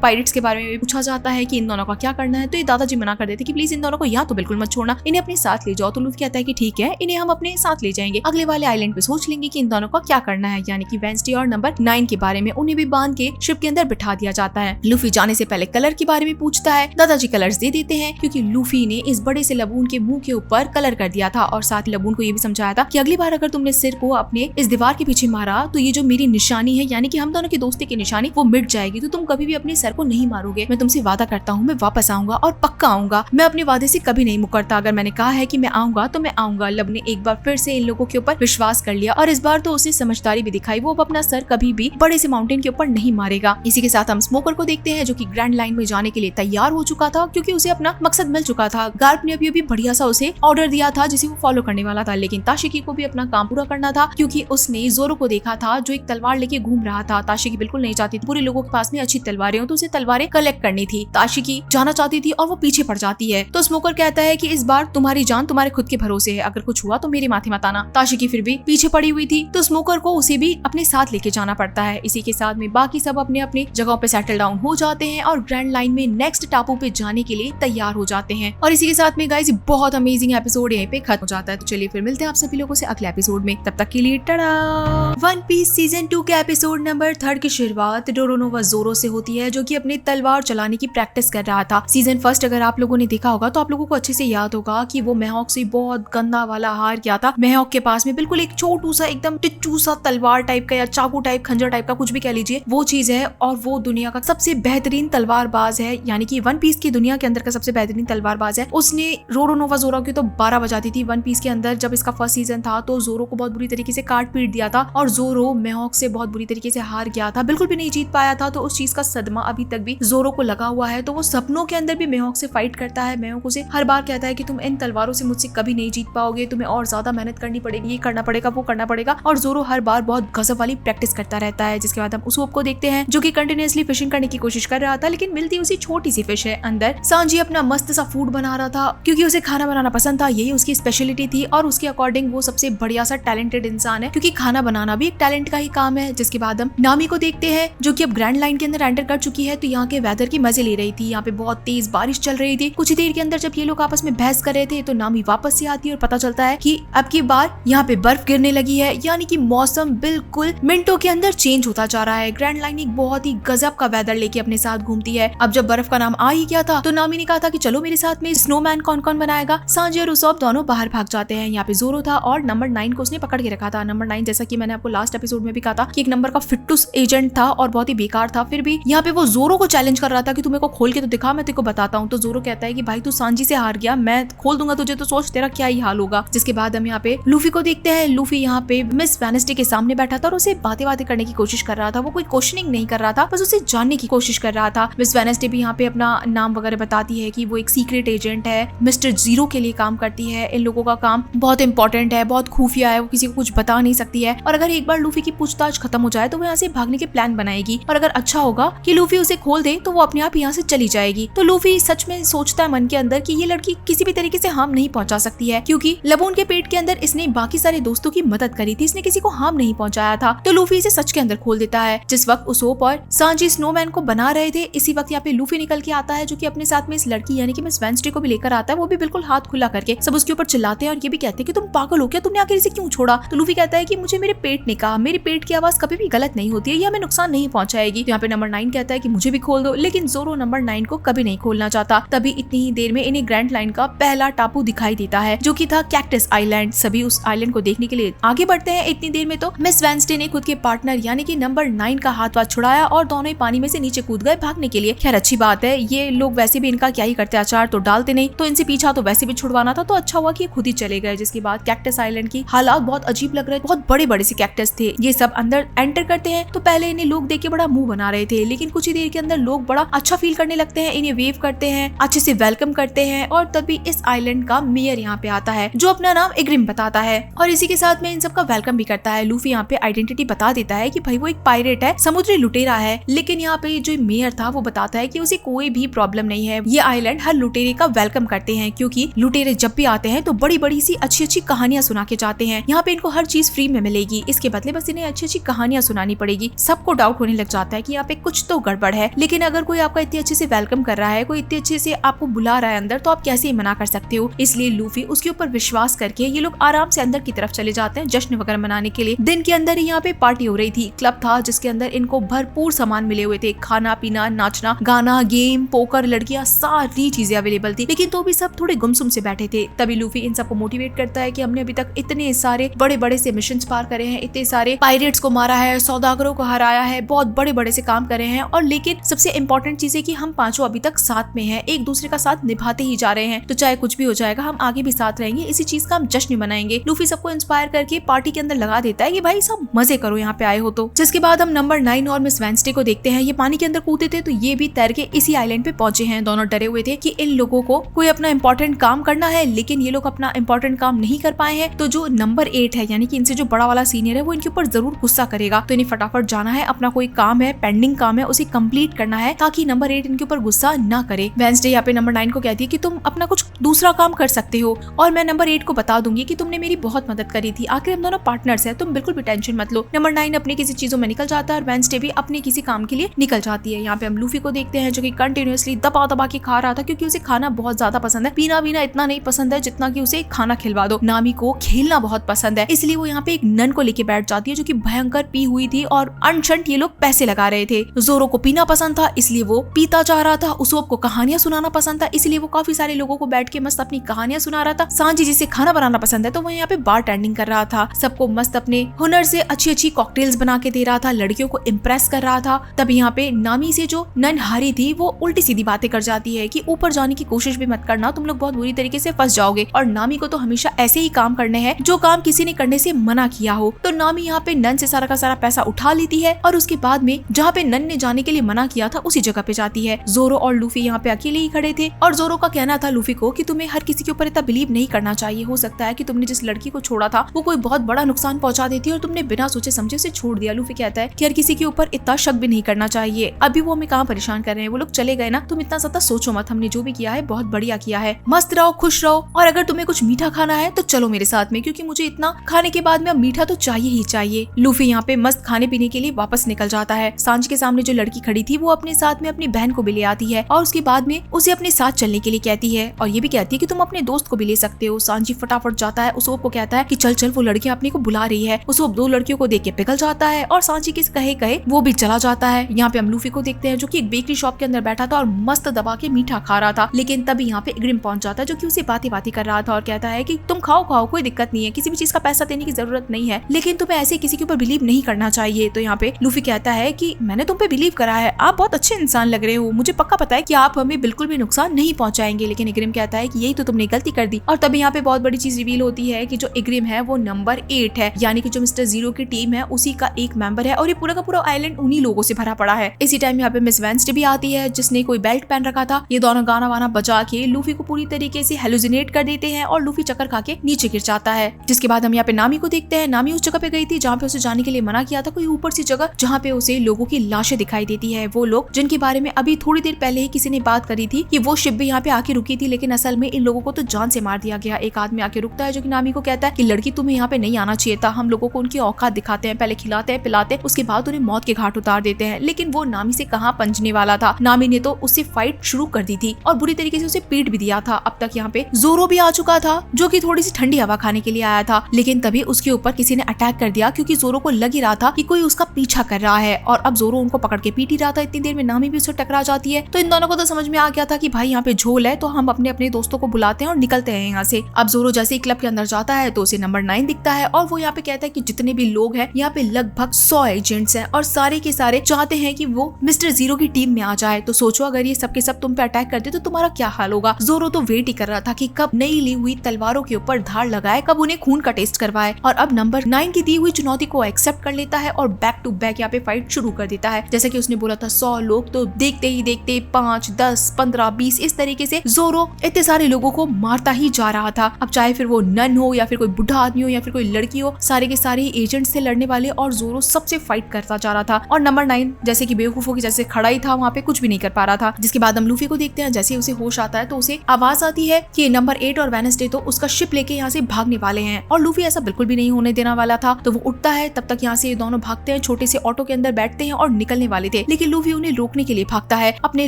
पायरेट्स के बारे में पूछा जाता है कि इन दोनों का क्या करना है, तो ये दादाजी मना कर देते कि प्लीज इन दोनों को यहाँ तो बिल्कुल मत छोड़ना, इन्हें अपने साथ ले जाओ। तो लूफी कहता है कि ठीक है, इन्हें हम अपने साथ ले जाएंगे, अगले वाले आइलैंड पे सोच लेंगे कि इन दोनों का क्या करना है, यानी कि वेंसडे और नंबर 9 के बारे में। उन्हें भी बांध के शिप के अंदर बिठा दिया जाता है। लूफी जाने से पहले कलर के बारे में पूछता है, दादाजी कलर्स दे देते हैं क्योंकि लूफी ने इस बड़े से लबून के मुंह के ऊपर कलर कर दिया था और साथ ही लबून को ये भी समझाया था कि अगली बार अगर तुमने सिर को अपने इस दीवार के पीछे मारा तो ये जो मेरी निशानी है, यानी कि हम दोनों की दोस्ती की निशानी, वो मिट जाएगी। तो तुम कभी भी अपने सर को नहीं मारोगे। मैं तुमसे वादा करता हूँ, मैं वापस आऊंगा और पक्का आऊंगा। मैं अपने वादे से कभी नहीं मुकरता। अगर मैंने कहा है कि मैं आऊंगा तो मैं आऊंगा। लब ने एक बार फिर से इन लोगों के ऊपर विश्वास कर लिया और इस बार तो उसने समझदारी भी दिखाई। वो अब अपना सर कभी भी बड़े से माउंटेन के ऊपर नहीं मारेगा। इसी के साथ हम स्मोकर को देखते हैं जो कि ग्रैंड लाइन में जाने के लिए तैयार हो चुका था क्योंकि उसे अपना मकसद मिल चुका था। गार्प ने अभी बढ़िया सा उसे ऑर्डर दिया था जिसे वो फॉलो करने वाला था, लेकिन ताशिकी को भी अपना काम पूरा करना था क्योंकि उसने जोरो को देखा था जो एक तलवार लेके घूम रहा था। ताशिकी बिल्कुल नहीं चाहती पूरे लोगों के पास में अच्छी तलवारें हो, तो उसे तलवारें कलेक्ट करनी थी। ताशिकी जाना चाहती थी और वो पीछे पड़ जाती है। तो स्मोकर कहता है कि इस बार तुम्हारी जान तुम्हारे खुद के भरोसे है, अगर कुछ हुआ तो मेरे माथे मत आना। ताशिकी फिर भी पीछे पड़ी हुई थी तो स्मोकर को उसे भी अपने साथ लेके जाना पड़ता है। इसी के साथ में बाकी सब अपने अपने जगहों पे सेटल डाउन हो जाते हैं और ग्रैंड लाइन में नेक्स्ट टापू पे जाने के लिए तैयार हो जाते हैं। और इसी के साथ में गाइस बहुत अमेजिंग एपिसोड यहीं पे खत्म हो जाता है। तो चलिए फिर मिलते हैं आप सभी लोगों से अगले एपिसोड में, तब तक के लिए टाटा। वन पीस सीजन 2 के एपिसोड नंबर 3 की शुरुआत डोरोनोवा जोरो से होती है जो कि अपनी तलवार चलाने की प्रैक्टिस कर रहा था। सीजन 1 अगर आप लोगों ने देखा होगा तो आप लोगों को अच्छे से याद होगा कि वो मेहॉक से बहुत गंदा वाला हार किया था। मेहॉक के पास में बिल्कुल एक छोटू सा एकदम टिच्चू सा तलवार टाइप का या चाकू टाइप खंजर टाइप का कुछ भी कह लीजिए, वो चीज है और वो दुनिया का सबसे बेहतरीन तलवारबाज है, यानी कि वन पीस की दुनिया के अंदर का सबसे बेहतरीन तलवारबाज है। उसने रोरोनोवा जोरो की तो 12 बजाती थी। वन पीस के अंदर जब इसका फर्स्ट सीजन था तो जोरो को बहुत बुरी तरीके से काट पीट दिया था और जोरो मेहॉक से बहुत बुरी तरीके से हार गया था, बिल्कुल भी नहीं जीत पाया था। तो उस चीज का सदमा अभी तक भी जोरो को लगा हुआ है। तो वो सपनों के अंदर भी मेहॉक से फाइट करता है। मेहॉक उसे हर बार कहता है कि तुम इन तलवारों से मुझसे कभी नहीं जीत पाओगे, तुम्हें और ज्यादा मेहनत करनी पड़ेगी, ये करना पड़ेगा, वो करना पड़ेगा। और जोरो हर बार बहुत गजब वाली प्रैक्टिस करता रहता है। जिसके बाद हम उसोप को देखते हैं जो कि कंटिन्यूअसली फिशिंग करने की कोशिश कर रहा था, लेकिन मिलती उसी छोटी सी फिश है अंदर। सांजी अपना मस्त सा फूड बना रहा था क्योंकि उसे खाना बनाना पसंद था, यही उसकी स्पेशलिटी थी और उसके अकॉर्डिंग वो सबसे बढ़िया सा टैलेंटेड इंसान है क्योंकि खाना बनाना भी एक टैलेंट का ही काम है। जिसके बाद हम नामी को देखते हैं जो कि अब ग्रैंड लाइन के अंदर एंटर कर चुकी है। तो यहाँ के वेदर की मजे ले रही थी। यहाँ पे बहुत तेज बारिश चल रही थी। कुछ ही देर के अंदर जब ये लोग आपस में बहस कर रहे थे तो नामी वापस से आती है और पता चलता है कि अब की बार यहाँ पे बर्फ गिरने लगी है, यानी कि मौसम बिल्कुल मिनटों के अंदर चेंज होता जा रहा है। ग्रैंड लाइन एक बहुत ही गजब का वेदर लेके अपने साथ घूमती है। अब जब बर्फ का नाम आ ही गया था तो नामी ने कहा था कि चलो मेरे साथ में स्नोमैन कौन कौन बनाएगा। सांजी और उसोप दोनों बाहर भाग जाते हैं। यहाँ पे जोरो था और नंबर 9 को उसने पकड़ के रखा था। नंबर 9 जैसा कि मैंने आपको लास्ट एपिसोड में भी कहा था कि एक नंबर का फिट्टूस एजेंट था और बहुत ही बेकार था। फिर भी यहाँ पे वो जोरो को चैलेंज कर रहा था कि तू मेरे को खोल के तो दिखा, मैं तेरे को बताता हूँ। तो जोरो कहता है कि भाई तू सांजी से हार गया, मैं खोल दूंगा तुझे, तो सोच तेरा क्या ही हाल होगा। जिसके बाद हम यहाँ पे लूफी को देखते हैं। लूफी यहाँ पे मिस वेनेस्डे के सामने बैठा था और उसे बातें करने की कोशिश कर रहा था। वो कोई क्वेश्चनिंग नहीं कर रहा था, बस उसे जानने की कोशिश कर रहा था। मिस वेनेस्डे भी यहाँ पे अपना नाम वगैरह बताती है कि वो एक सीक्रेट एजेंट है, मिस्टर जीरो के लिए काम करती है। इन लोगों का काम बहुत इंपॉर्टेंट है, बहुत खुफिया है, वो किसी को कुछ बता नहीं सकती है। और अगर एक बार लूफी की पूछताछ खत्म हो जाए तो वो यहाँ से भागने के प्लान बनाएगी और अगर अच्छा होगा कि लूफी उसे खोल दे तो वो अपने आप यहाँ से चली जाएगी। तो लूफी सच में सोचता है मन के अंदर कि ये लड़की किसी भी तरीके से हार्म नहीं पहुंचा सकती है क्योंकि लबून के पेट के अंदर इसने बाकी सारे दोस्तों की मदद करी थी, इसने किसी को हार्म नहीं पहुंचाया था। तो लूफी इसे सच के अंदर खोल देता है। जिस वक्त उसोप और सांजी स्नोमैन को बना रहे थे, इसी वक्त यहाँ पे लूफी निकल के आता है जो कि अपने साथ में इस लड़की यानी कि मिस वेंसडे को भी लेकर आता है। वो भी बिल्कुल हाथ खुला करके सब उसके ऊपर चिल्लाते हैं और ये भी कहते हैं कि तुम पागल हो क्या, तुमने आखिर इसे क्यों छोड़ा। तो लूफी कहता है कि मुझे मेरे पेट ने कहा, मेरे पेट की आवाज कभी भी गलत नहीं होती है, ये हमें नुकसान नहीं पहुंचाएगी। यहाँ पे नंबर 9 कहता है कि मुझे भी खोल दो, लेकिन जोरो नंबर 9 को कभी नहीं खोलना चाहता। तभी इतनी ही देर में इन्हें ग्रैंड लाइन का पहला टापू दिखाई देता है जो कि था कैक्टस आइलैंड। सभी उस आइलैंड को देखने के लिए आगे बढ़ते हैं। इतनी देर में तो मिस वेंसडे ने खुद के पार्टनर यानी कि नंबर 9 का हाथ वाथ छुड़ाया और दोनों ही पानी में से नीचे कूद गए भागने के लिए। खैर अच्छी बात है, ये लोग वैसे भी इनका क्या ही करते, अचार तो डालते नहीं, तो इनसे पीछा तो वैसे भी छुड़वाना था, तो अच्छा हुआ कि खुद ही चले गए। जिसके बाद कैक्टस आइलैंड की हालात बहुत अजीब लग रहे, बहुत बड़े बड़े से कैक्टस थे। ये सब अंदर एंटर करते हैं तो पहले इन्हें लोग देख के बड़ा मुंह बना रहे थे, लेकिन कुछ ही देर के अंदर लोग बड़ा अच्छा फील करने लगते हैं, इन्हें वेव करते हैं, अच्छे से वेलकम करते हैं। और तभी इस आइलैंड का मेयर यहाँ पे आता है जो अपना नाम इग्रिम बताता है और इसी के साथ में इन सब का वेलकम भी करता है। लूफी यहाँ पे आइडेंटिटी बता देता है कि भाई वो एक पायरेट है, समुद्री लुटेरा है, लेकिन यहाँ पे जो मेयर था वो बताता है कि उसे कोई भी प्रॉब्लम नहीं है। ये आइलैंड हर लुटेरे का वेलकम करते हैं क्योंकि लुटेरे जब भी आते हैं तो बड़ी बड़ी सी अच्छी अच्छी कहानियां सुना के जाते हैं। यहाँ पे इनको हर चीज फ्री में मिलेगी, इसके बदले बस इन्हें अच्छी अच्छी कहानियां सुनानी पड़ेगी। सबको डाउट होने लग जाता है कि यहाँ पे कुछ तो गड़बड़ है, लेकिन अगर कोई आपका इतने अच्छे से वेलकम कर रहा है, कोई इतने अच्छे से आपको बुला रहा है अंदर, तो आप कैसे ही मना कर सकते हो। इसलिए लूफी उसके ऊपर विश्वास करके ये लोग आराम से अंदर की तरफ चले जाते हैं जश्न वगैरह मनाने के लिए। दिन के अंदर ही यहाँ पे पार्टी हो रही थी, क्लब था जिसके अंदर इनको भरपूर सामान मिले हुए थे, खाना पीना, नाचना गाना, गेम, पोकर, लड़कियां, सारी चीजें अवेलेबल थी। लेकिन तो भी सब थोड़े गुमसुम से बैठे थे। तभी लूफी इन सबको मोटिवेट करता है कि हमने अभी तक इतने सारे बड़े बड़े से मिशंस पार करे हैं, इतने सारे पायरेट्स को मारा है, सौदागरों को हराया है, बहुत बड़े बड़े से काम करे हैं, और लेकिन सबसे इम्पोर्टेंट चीज है कि हम पांचों अभी तक साथ में हैं, एक दूसरे का साथ निभाते ही जा रहे हैं। तो चाहे कुछ भी हो जाएगा, हम आगे भी साथ रहेंगे, इसी चीज का हम जश्न मनाएंगे। लूफी सबको इंस्पायर करके पार्टी के अंदर लगा देता है कि भाई सब मजे करो, यहाँ पे आए हो तो। जिसके बाद हम नंबर 9 और मिस वेंसडे को देखते हैं। ये पानी के अंदर कूदे थे, तो ये भी तैर के इसी आइलैंड पे पहुंचे हैं। दोनों डरे हुए थे कि इन लोगों को कोई अपना इंपॉर्टेंट काम करना है, लेकिन ये लोग अपना इंपॉर्टेंट काम नहीं कर पाए हैं। तो जो नंबर 8 है, यानी कि इनसे जो बड़ा वाला सीनियर है, वो इनके ऊपर जरूर गुस्सा करेगा। तो इन्हें फटाफट जाना है, अपना कोई काम है, पेंडिंग काम है, उसे कंप्लीट करना है, ताकि नंबर 8 इनके ऊपर गुस्सा ना करे। वेंसडे यहाँ पे नंबर 9 को कहती है कि तुम अपना कुछ दूसरा काम कर सकते हो, और मैं नंबर 8 को बता दूंगी कि तुमने मेरी बहुत मदद करी थी। आखिर हम दोनों पार्टनर्स हैं, तुम बिल्कुल भी टेंशन मत लो। नंबर 9 अपनी किसी चीजों में निकल जाता है और वेंसडे भी अपने किसी काम के लिए निकल जाती है। यहाँ पे हम लूफी को देखते हैं जो कि कंटिन्यूअसली दबा दबा के खा रहा था, क्योंकि उसे खाना बहुत ज्यादा पसंद है। पीना वीना इतना नहीं पसंद है जितना कि उसे खाना खिलवा दो। नामी को खेलना बहुत पसंद है, इसलिए वो यहाँ पे एक नन को लेके बैठ जाती है जो कि भयंकर पी हुई थी, और अनशंट ये लोग पैसे लगा रहे थे। जोरो को पीना पसंद था, इसलिए वो पीता जा रहा था। उसोब को कहानियां सुनाना पसंद था, इसलिए वो काफी सारे लोगों को बैठ के मस्त अपनी कहानियां सुना रहा था। सांजी जिसे खाना बनाना पसंद है, तो वो यहाँ पे बार टेंडिंग कर रहा था, सबको मस्त अपने हुनर से अच्छी अच्छी कॉकटेल्स बना के दे रहा था, लड़कियों को इम्प्रेस कर रहा था। तब यहाँ पे नामी से जो नन हारी थी, वो उल्टी सीधी बातें कर जाती है कि ऊपर जाने की कोशिश भी मत करना, तुम लोग बहुत बुरी तरीके से फंस जाओगे, और नामी को तो हमेशा ऐसे ही काम करने हैं जो काम किसी ने करने से मना किया हो। तो नामी यहाँ पे नन से सारा का सारा पैसा उठा लेती है, और उसके बाद में जहाँ पे नन ने जाने के लिए मना किया था, उसी जगह पे जाती है। जोरो और लूफी यहाँ पे अकेले ही खड़े थे, और जोरो का कहना था लूफी को कि तुम्हें हर किसी के ऊपर इतना बिलीव नहीं करना चाहिए। हो सकता है कि तुमने जिस लड़की को छोड़ा था वो कोई बहुत बड़ा नुकसान पहुंचा देती और तुमने बिना सोचे समझे उसे छोड़ दिया। लूफी कहता है कि हर किसी के ऊपर इतना शक भी नहीं करना चाहिए, अभी वो हमें कहाँ परेशान कर रहे हैं, वो लोग चले गए ना, तुम इतना ज्यादा सोचो मत, हमने जो भी किया है बहुत बढ़िया किया है, मस्त रहो, खुश रहो, और अगर तुम्हें कुछ मीठा खाना है तो चलो मेरे साथ में, क्योंकि मुझे इतना खाने के बाद में अब मीठा तो चाहिए ही चाहिए। लूफी यहाँ पे मस्त खाने पीने के लिए वापस निकल जाता है। सांझ के सामने जो लड़की खड़ी थी, वो अपने साथ में अपनी बहन को भी ले आती है, और उसके बाद में उसे अपने साथ चलने के लिए कहती है, और ये भी कहती है कि तुम अपने दोस्त को भी ले सकते हो। सांझी फटाफट जाता है, उसोब को कहता है कि चल चल, वो लड़की अपने को बुला रही है। उसोब दो लड़कियों को देख के पिघल जाता है, और सांझी के कहे कहे वो भी चला जाता है। यहाँ पे हम लूफी को देखते हैं जो कि एक बेकरी शॉप के अंदर बैठा था और मस्त दबा के मीठा खा रहा था। लेकिन तभी यहाँ पे इग्रिम पहुंच जाता है जो कि उसे बातें कर रहा था, और कहता है कि तुम खाओ खाओ, कोई दिक्कत नहीं है, किसी भी चीज का पैसा देने की जरूरत नहीं है, लेकिन तुम्हें ऐसे किसी के ऊपर बिलीव नहीं करना चाहिए। तो यहाँ पे लूफी कहता है कि मैंने तुम पे बिलीव करा है, आप बहुत अच्छे इंसान लग रहे हो, मुझे पक्का पता है कि आप हमें बिल्कुल भी नुकसान नहीं पहुंचाएंगे। लेकिन इग्रिम कहता है कि यही तो तुमने गलती कर दी। और तभी यहाँ पे बहुत बड़ी चीज रिवील होती है कि जो इग्रिम है वो नंबर 8 है, यानी कि जो मिस्टर जीरो की टीम है उसी का एक मेंबर है, और ये पूरा का पूरा आइलैंड उन्हीं लोगों से भरा पड़ा है। इसी टाइम यहाँ पे मिस वेंसडे भी आती है, जिसने कोई बेल्ट पहन रखा था। ये दोनों गाना वाना बजा के लूफी को पूरी तरीके से हेलुसिनेट कर देते हैं, और लूफी चक्कर खा के नीचे गिर जाता है। जिसके बाद हम यहाँ पे नामी को देखते हैं। नामी उस जगह पे गई थी जहाँ पे उसे जाने के लिए मना किया था, कोई ऊपर सी जगह जहाँ पे उसे लोगों की लाशें दिखाई देती है। वो लोग जिनके बारे में अभी थोड़ी देर पहले ही किसी ने बात करी थी कि वो शिप भी यहाँ पे आके रुकी थी, लेकिन असल में इन लोगों को तो जान से मार दिया गया। एक आदमी आके रुकता है जो कि नामी को कहता है कि लड़की तुम्हें यहाँ पे नहीं आना चाहिए था, हम लोगों को उनकी औकात दिखाते हैं, पहले खिलाते हैं पिलाते हैं, उसके बाद उन्हें मौत के घाट उतार देते हैं। लेकिन वो नामी से कहाँ पंजने वाला था, नामी ने तो उससे फाइट शुरू कर दी थी और बुरी तरीके से उसे पीट भी दिया था। अब तक यहाँ पे जोरो भी आ चुका था जो कि थोड़ी सी ठंडी हवा खाने के लिए आया था, लेकिन तभी उसके ऊपर किसी ने अटैक कर दिया, क्योंकि जोरो को लग ही रहा था कि कोई उसका पीछा कर रहा है, और अब जोरो उनको पकड़ के पीट ही रहा था। इतनी देर में नामी भी उससे टकरा जाती है। तो इन दोनों को तो समझ में आ गया था कि भाई यहाँ पे झोल है, तो हम अपने अपने दोस्तों को बुलाते हैं और निकलते हैं यहाँ से। अब जोरो जैसे ही क्लब के अंदर जाता है तो उसे नंबर 9 दिखता है, और वो यहाँ पे कहता है कि जितने भी लोग हैं यहाँ पे लगभग 100 एजेंट्स हैं, और सारे के सारे चाहते हैं कि वो मिस्टर जीरो की टीम में आ जाए। तो सोचो अगर ये सब के सब तुम पे अटैक करते तो तुम्हारा क्या हाल होगा। जोरो तो वेट ही कर रहा था कि कब नई ली हुई तलवारों के ऊपर धार लगाए, कब उन्हें खून का टेस्ट करवाए, और अब नंबर 9 की दी हुई चुनौती को एक्सेप्ट कर लेता है और बैक टू बैक यहाँ पे फाइट शुरू कर देता है। जैसा कि उसने बोला था 100 लोग, तो देखते ही देखते 5, 10, 15, 20 इस तरीके से जोरो इतने सारे लोगों को मारता ही जा रहा था। अब चाहे फिर वो नन हो या फिर कोई बुढ़ा आदमी हो या फिर कोई लड़की हो, सारे के सारे एजेंट से लड़ने वाले, और जोरो सबसे फाइट करता जा रहा था। और नंबर 9 जैसे कि बेवकूफों की जैसे खड़ा ही था, वहाँ पे कुछ भी नहीं कर पा रहा था। जिसके बाद हम लूफी को देखते हैं, जैसे उसे होश आता है तो उसे आवाज आती है कि नंबर 8 और वेडनेसडे तो उसका शिप लेके यहाँ से भागने वाले हैं और लूफी ऐसा बिल्कुल भी नहीं होने देने वाला था। तो वो उठता है, तब तक यहाँ से ये दोनों भागते हैं, छोटे से ऑटो के अंदर बैठते हैं और निकलने वाले थे, लेकिन लूफी उन्हें रोकने के लिए भागता है, अपने